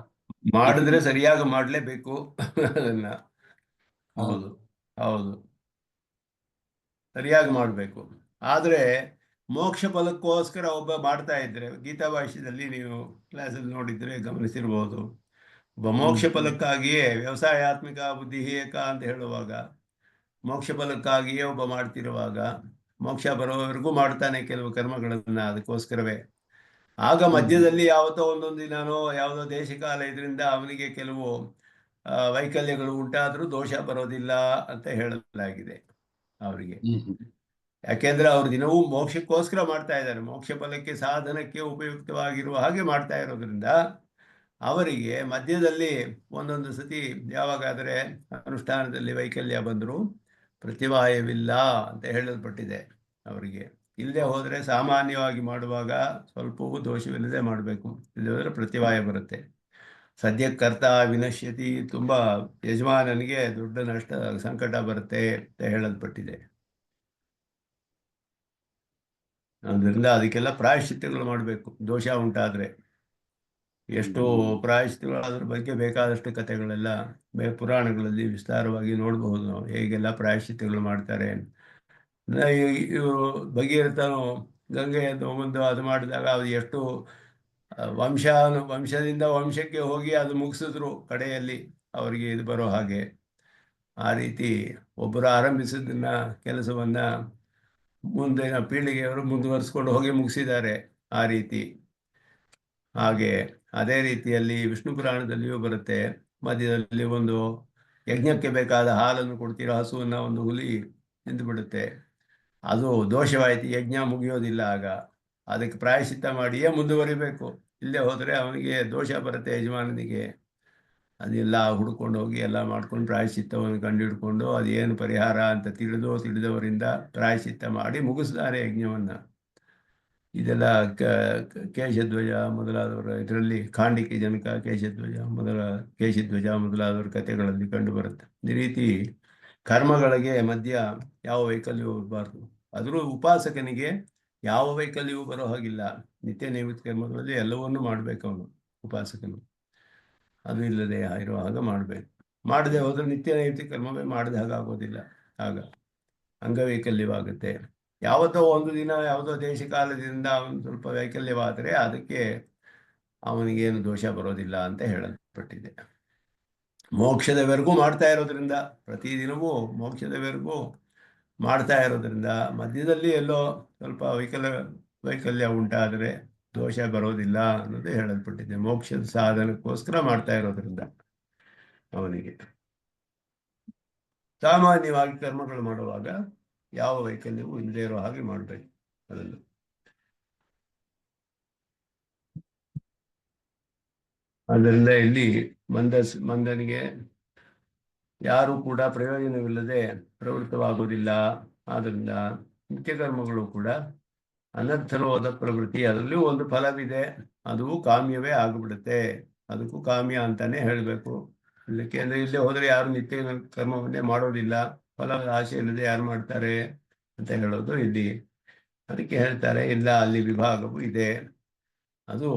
Speaker 1: ಮಾಡಿದ್ರೆ ಸರಿಯಾಗಿ ಮಾಡ್ಲೇಬೇಕು ಅದನ್ನ. ಹೌದು ಹೌದು, ಸರಿಯಾಗಿ ಮಾಡಬೇಕು. ಆದ್ರೆ ಮೋಕ್ಷ ಫಲಕ್ಕೋಸ್ಕರ ಒಬ್ಬ ಮಾಡ್ತಾ ಇದ್ರೆ, ಗೀತಾ ಭಾಷ್ಯದಲ್ಲಿ ನೀವು ಕ್ಲಾಸಲ್ಲಿ ನೋಡಿದ್ರೆ ಗಮನಿಸಿರ್ಬೋದು, ಒಬ್ಬ ಮೋಕ್ಷ ಫಲಕ್ಕಾಗಿಯೇ ವ್ಯವಸಾಯಾತ್ಮಿಕ ಬುದ್ಧಿ ಏಕ ಅಂತ ಹೇಳುವಾಗ, ಮೋಕ್ಷ ಫಲಕ್ಕಾಗಿಯೇ ಒಬ್ಬ ಮಾಡ್ತಿರುವಾಗ ಮೋಕ್ಷ ಬರೋವರೆಗೂ ಮಾಡ್ತಾನೆ ಕೆಲವು ಕರ್ಮಗಳನ್ನ ಅದಕ್ಕೋಸ್ಕರವೇ. ಆಗ ಮಧ್ಯದಲ್ಲಿ ಯಾವತ್ತೋ ಒಂದೊಂದು ದಿನಾನೋ ಯಾವುದೋ ದೇಶಕಾಲ ಇದರಿಂದ ಅವನಿಗೆ ಕೆಲವು ವೈಕಲ್ಯಗಳು ಉಂಟಾದರೂ ದೋಷ ಬರೋದಿಲ್ಲ ಅಂತ ಹೇಳಲಾಗಿದೆ ಅವರಿಗೆ. ಯಾಕೆಂದ್ರೆ ಅವ್ರು ದಿನವೂ ಮೋಕ್ಷಕ್ಕೋಸ್ಕರ ಮಾಡ್ತಾ ಇದ್ದಾರೆ, ಮೋಕ್ಷ ಫಲಕ್ಕೆ ಸಾಧನಕ್ಕೆ ಉಪಯುಕ್ತವಾಗಿರುವ ಹಾಗೆ ಮಾಡ್ತಾ ಇರೋದ್ರಿಂದ ಅವರಿಗೆ ಮಧ್ಯದಲ್ಲಿ ಒಂದೊಂದು ಸತಿ ಯಾವಾಗಾದರೆ ಅನುಷ್ಠಾನದಲ್ಲಿ ವೈಕಲ್ಯ ಬಂದರೂ ಪ್ರತಿವಾಯವಿಲ್ಲ ಅಂತ ಹೇಳಲ್ಪಟ್ಟಿದೆ ಅವರಿಗೆ. ಇಲ್ಲದೆ ಹೋದರೆ ಸಾಮಾನ್ಯವಾಗಿ ಮಾಡುವಾಗ ಸ್ವಲ್ಪವೂ ದೋಷವಿಲ್ಲದೆ ಮಾಡಬೇಕು, ಇಲ್ಲದೆ ಹೋದರೆ ಪ್ರತಿವಾಯ ಬರುತ್ತೆ. ಸದ್ಯಕ್ಕೆ ಕರ್ತ ವಿನಶ್ಯತಿ, ತುಂಬ ಯಜಮಾನನಿಗೆ ದೊಡ್ಡ ನಷ್ಟ ಸಂಕಟ ಬರುತ್ತೆ ಅಂತ ಹೇಳಲ್ಪಟ್ಟಿದೆ. ಅದರಿಂದ ಅದಕ್ಕೆಲ್ಲ ಪ್ರಾಯಶ್ಚಿತ್ತಗಳು ಮಾಡಬೇಕು ದೋಷ ಉಂಟಾದರೆ. ಎಷ್ಟು ಪ್ರಾಯಶ್ಚಿತ್ತಗಳು, ಅದ್ರ ಬಗ್ಗೆ ಬೇಕಾದಷ್ಟು ಕಥೆಗಳೆಲ್ಲ ಪುರಾಣಗಳಲ್ಲಿ ವಿಸ್ತಾರವಾಗಿ ನೋಡಬಹುದು ನಾವು, ಹೇಗೆಲ್ಲ ಪ್ರಾಯಶ್ಚಿತ್ತಗಳು ಮಾಡ್ತಾರೆ. ಭಗೀರಥನು ಗಂಗೆಯನ್ನು ಮುಂದೆ ಅದು ಮಾಡಿದಾಗ ಅದು ಎಷ್ಟು ವಂಶದಿಂದ ವಂಶಕ್ಕೆ ಹೋಗಿ ಅದು ಮುಗಿಸಿದ್ರು ಕಡೆಯಲ್ಲಿ ಅವರಿಗೆ ಇದು ಬರೋ ಹಾಗೆ. ಆ ರೀತಿ ಒಬ್ಬರು ಆರಂಭಿಸಿದ್ದನ್ನ ಕೆಲಸವನ್ನ ಮುಂದಿನ ಪೀಳಿಗೆಯವರು ಮುಂದುವರಿಸ್ಕೊಂಡು ಹೋಗಿ ಮುಗಿಸಿದ್ದಾರೆ ಆ ರೀತಿ. ಹಾಗೆ ಅದೇ ರೀತಿಯಲ್ಲಿ ವಿಷ್ಣು ಪುರಾಣದಲ್ಲಿಯೂ ಬರುತ್ತೆ, ಮಧ್ಯದಲ್ಲಿ ಒಂದು ಯಜ್ಞಕ್ಕೆ ಬೇಕಾದ ಹಾಲನ್ನು ಕೊಡ್ತಿರೋ ಹಸುವನ್ನ ಒಂದು ಹುಲಿ ನಿಂತುಬಿಡುತ್ತೆ. ಅದು ದೋಷವಾಯಿತು, ಯಜ್ಞ ಮುಗಿಯೋದಿಲ್ಲ. ಆಗ ಅದಕ್ಕೆ ಪ್ರಾಯಶ್ಚಿತ್ತ ಮಾಡಿಯೇ ಮುಂದುವರಿಬೇಕು. ಇಲ್ಲೇ ಹೋದರೆ ಅವನಿಗೆ ದೋಷ ಬರುತ್ತೆ, ಯಜಮಾನನಿಗೆ. ಅದೆಲ್ಲ ಹುಡ್ಕೊಂಡು ಹೋಗಿ ಎಲ್ಲ ಮಾಡ್ಕೊಂಡು ಪ್ರಾಯಶ್ಚಿತ್ತವನ್ನು ಕಂಡುಹಿಡ್ಕೊಂಡು ಅದೇನು ಪರಿಹಾರ ಅಂತ ತಿಳಿದವರಿಂದ ಪ್ರಾಯಶ್ಚಿತ್ತ ಮಾಡಿ ಮುಗಿಸ್ತಾರೆ ಯಜ್ಞವನ್ನು. ಇದೆಲ್ಲ ಕೇಶಧ್ವಜ ಮೊದಲಾದವರ ಇದರಲ್ಲಿ ಖಾಂಡಿಕೆ ಜನಕ ಕೇಶಧ್ವಜ ಮೊದಲಾದವರ ಕಥೆಗಳಲ್ಲಿ ಕಂಡುಬರುತ್ತೆ. ಈ ರೀತಿ ಕರ್ಮಗಳಿಗೆ ಮಧ್ಯ ಯಾವ ವೈಕಲ್ಯವೂ ಇರಬಾರ್ದು. ಅದರಲ್ಲೂ ಉಪಾಸಕನಿಗೆ ಯಾವ ವೈಕಲ್ಯವೂ ಬರೋ ಹಾಗಿಲ್ಲ. ನಿತ್ಯ ನೈಮಿತ್ತ ಕರ್ಮಗಳಲ್ಲಿ ಎಲ್ಲವನ್ನೂ ಮಾಡಬೇಕು ಅವನು ಉಪಾಸಕನು. ಅದು ಇಲ್ಲದೆ ಇರೋ ಹಾಗೆ ಮಾಡಬೇಕು. ಮಾಡದೆ ಹೋದರೆ ನಿತ್ಯ ನೈಮಿತ್ತ ಕರ್ಮವೇ ಮಾಡದೆ ಹಾಗಾಗೋದಿಲ್ಲ. ಆಗ ಅಂಗವೈಕಲ್ಯವಾಗುತ್ತೆ. ಯಾವತ್ತೋ ಒಂದು ದಿನ ಯಾವುದೋ ದೇಶ ಕಾಲದಿಂದ ಅವನು ಸ್ವಲ್ಪ ವೈಕಲ್ಯವಾದರೆ ಅದಕ್ಕೆ ಅವನಿಗೇನು ದೋಷ ಬರೋದಿಲ್ಲ ಅಂತ ಹೇಳಲ್ಪಟ್ಟಿದೆ. ಮೋಕ್ಷದವರೆಗೂ ಮಾಡ್ತಾ ಇರೋದ್ರಿಂದ, ಪ್ರತಿದಿನವೂ ಮೋಕ್ಷದವರೆಗೂ ಮಾಡ್ತಾ ಇರೋದ್ರಿಂದ ಮಧ್ಯದಲ್ಲಿ ಎಲ್ಲೋ ಸ್ವಲ್ಪ ವೈಕಲ್ಯ ಉಂಟಾದರೆ ದೋಷ ಬರೋದಿಲ್ಲ ಅನ್ನೋದು ಹೇಳಲ್ಪಟ್ಟಿದೆ. ಮೋಕ್ಷದ ಸಾಧನಕ್ಕೋಸ್ಕರ ಮಾಡ್ತಾ ಇರೋದ್ರಿಂದ ಅವನಿಗೆ ಸಾಮಾನ್ಯವಾಗಿ ಕರ್ಮಗಳು ಮಾಡುವಾಗ ಯಾವ ವೈಕಲ್ಯವೂ ಇಲ್ಲದೆ ಇರೋ ಹಾಗೆ ಮಾಡಬೇಕು. ಅದನ್ನು ಆದ್ದರಿಂದ ಇಲ್ಲಿ ಮಂದನಿಗೆ ಯಾರೂ ಕೂಡ ಪ್ರಯೋಜನವಿಲ್ಲದೆ ಪ್ರವೃತ್ತವಾಗುವುದಿಲ್ಲ. ಆದ್ದರಿಂದ ನಿತ್ಯ ಕರ್ಮಗಳು ಕೂಡ ಅನರ್ಥರೋಧ ಪ್ರವೃತ್ತಿ, ಅದರಲ್ಲೂ ಒಂದು ಫಲವಿದೆ, ಅದು ಕಾಮ್ಯವೇ ಆಗಿಬಿಡುತ್ತೆ. ಅದಕ್ಕೂ ಕಾಮ್ಯ ಅಂತಾನೆ ಹೇಳಬೇಕು. ಅಂದರೆ ಇಲ್ಲೇ ಹೋದರೆ ಯಾರು ನಿತ್ಯ ಕರ್ಮವನ್ನೇ ಮಾಡೋದಿಲ್ಲ, ಫಲದ ಆಸೆ ಇಲ್ಲದೆ ಯಾರು ಮಾಡ್ತಾರೆ ಅಂತ ಹೇಳೋದು ಇಲ್ಲಿ. ಅದಕ್ಕೆ ಹೇಳ್ತಾರೆ, ಇಲ್ಲ, ಅಲ್ಲಿ ವಿಭಾಗವು ಇದೆ. ಅದು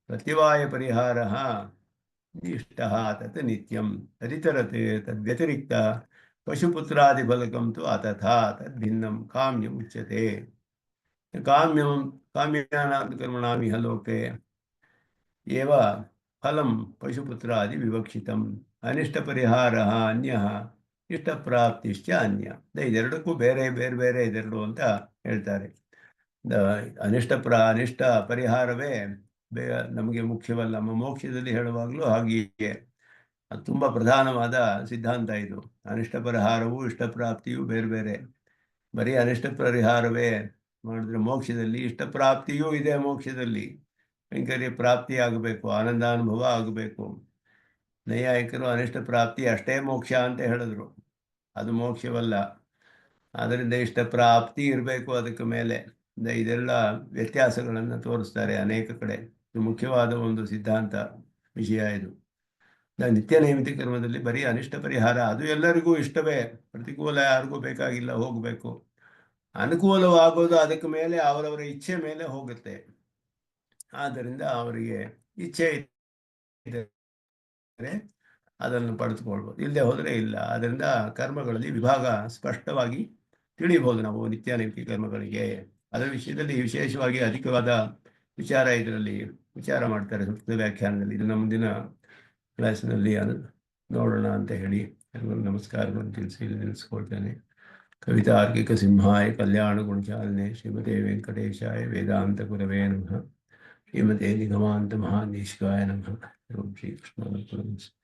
Speaker 1: ಪ್ರತಿವಾಯ ಪರಿಹಾರ ಇಷ್ಟ ತತ್ ನಿತ್ಯಂ ತದಿತರತೆ ತದ್ವ್ಯತಿರಿಕ್ತ ಪಶುಪುತ್ರಾದಿ ಫಲಕಂ ತು ಅತಥಾ ತದ್ಭಿನ್ನಂ ಕಾಮ್ಯಂ ಉಚ್ಯತೆ. ಕಾಮ್ಯಾನಾಂ ಕರ್ಮಣಾಮಿಹ ಲೋಕೆ ಏವ ಫಲಂ ಪಶುಪುತ್ರಾದಿ ವಿವಕ್ಷಿತಂ ಅನಿಷ್ಟ ಪರಿಹಾರ ಅನ್ಯ ಇಷ್ಟ ಪ್ರಾಪ್ತಿಶ್ಚ ಅನ್ಯ. ಇದೆರಡಕ್ಕೂ ಬೇರೆ ಇದೆರಡು ಅಂತ ಹೇಳ್ತಾರೆ. ಅನಿಷ್ಟ ಪರಿಹಾರವೇ ನಮಗೆ ಮುಖ್ಯವಲ್ಲ. ಮೋಕ್ಷದಲ್ಲಿ ಹೇಳುವಾಗಲೂ ಹಾಗೆಯೇ ಅದು ತುಂಬ ಪ್ರಧಾನವಾದ ಸಿದ್ಧಾಂತ ಇದು. ಅನಿಷ್ಟ ಪರಿಹಾರವೂ ಇಷ್ಟ ಪ್ರಾಪ್ತಿಯೂ ಬೇರೆ. ಬರೀ ಅನಿಷ್ಟ ಪರಿಹಾರವೇ ಮಾಡಿದ್ರೆ ಮೋಕ್ಷದಲ್ಲಿ ಇಷ್ಟ ಪ್ರಾಪ್ತಿಯೂ ಇದೆ. ಮೋಕ್ಷದಲ್ಲಿ ಕೈಂಕರ್ಯ ಪ್ರಾಪ್ತಿ ಆಗಬೇಕು, ಆನಂದಾನುಭವ ಆಗಬೇಕು. ನೈಯಾಯಿಕರು ಅನಿಷ್ಟ ಪ್ರಾಪ್ತಿ ಅಷ್ಟೇ ಮೋಕ್ಷ ಅಂತ ಹೇಳಿದ್ರು, ಅದು ಮೋಕ್ಷವಲ್ಲ. ಆದ್ದರಿಂದ ಇಷ್ಟ ಪ್ರಾಪ್ತಿ ಇರಬೇಕು ಅದಕ್ಕೆ ಮೇಲೆ. ಇದೆಲ್ಲ ವ್ಯತ್ಯಾಸಗಳನ್ನು ತೋರಿಸ್ತಾರೆ ಅನೇಕ ಕಡೆ. ಇದು ಮುಖ್ಯವಾದ ಒಂದು ಸಿದ್ಧಾಂತ ವಿಷಯ ಇದು. ನಿತ್ಯ ನೈಮಿತ್ತ ಕರ್ಮದಲ್ಲಿ ಬರೀ ಅನಿಷ್ಟ ಪರಿಹಾರ, ಅದು ಎಲ್ಲರಿಗೂ ಇಷ್ಟವೇ. ಪ್ರತಿಕೂಲ ಯಾರಿಗೂ ಬೇಕಾಗಿಲ್ಲ, ಹೋಗಬೇಕು. ಅನುಕೂಲವಾಗೋದು ಅದಕ್ಕೆ ಮೇಲೆ ಅವರವರ ಇಚ್ಛೆ ಮೇಲೆ ಹೋಗುತ್ತೆ. ಆದ್ದರಿಂದ ಅವರಿಗೆ ಇಚ್ಛೆ ಇದ್ದರೆ ಅದನ್ನು ಪಡೆದುಕೊಳ್ಬೋದು, ಇಲ್ಲದೆ ಹೋದರೆ ಇಲ್ಲ. ಆದ್ದರಿಂದ ಕರ್ಮಗಳಲ್ಲಿ ವಿಭಾಗ ಸ್ಪಷ್ಟವಾಗಿ ತಿಳಿಯಬಹುದು ನಾವು ನಿತ್ಯ ನೈಮಿತ್ತ ಕರ್ಮಗಳಿಗೆ. ಅದರ ವಿಷಯದಲ್ಲಿ ವಿಶೇಷವಾಗಿ ಅಧಿಕವಾದ ವಿಚಾರ ಇದರಲ್ಲಿ ವಿಚಾರ ಮಾಡ್ತಾರೆ ಸಂಸ್ಕೃತ ವ್ಯಾಖ್ಯಾನದಲ್ಲಿ. ಇದನ್ನು ಮುಂದಿನ ಕ್ಲಾಸಿನಲ್ಲಿ ನೋಡೋಣ ಅಂತ ಹೇಳಿ ನಮಸ್ಕಾರಗಳನ್ನು ತಿಳಿಸಿ ನಿಲ್ಲಿಸ್ಕೊಳ್ತೇನೆ. ಕವಿತಾರ್ಕಿಕ ಸಿಂಹಾಯ ಕಲ್ಯಾಣ ಗುಣಚಾಲನೆ ಶ್ರೀಮತೆ ವೆಂಕಟೇಶಾಯ ವೇದಾಂತ ಗುರವೇ ನಮಃ. ಶ್ರೀಮತೆ ನಿಗಮಾಂತ ಮಹಾದೇಶಿಕಾಯ ನಮಃ. ಶ್ರೀ ಕೃಷ್ಣ.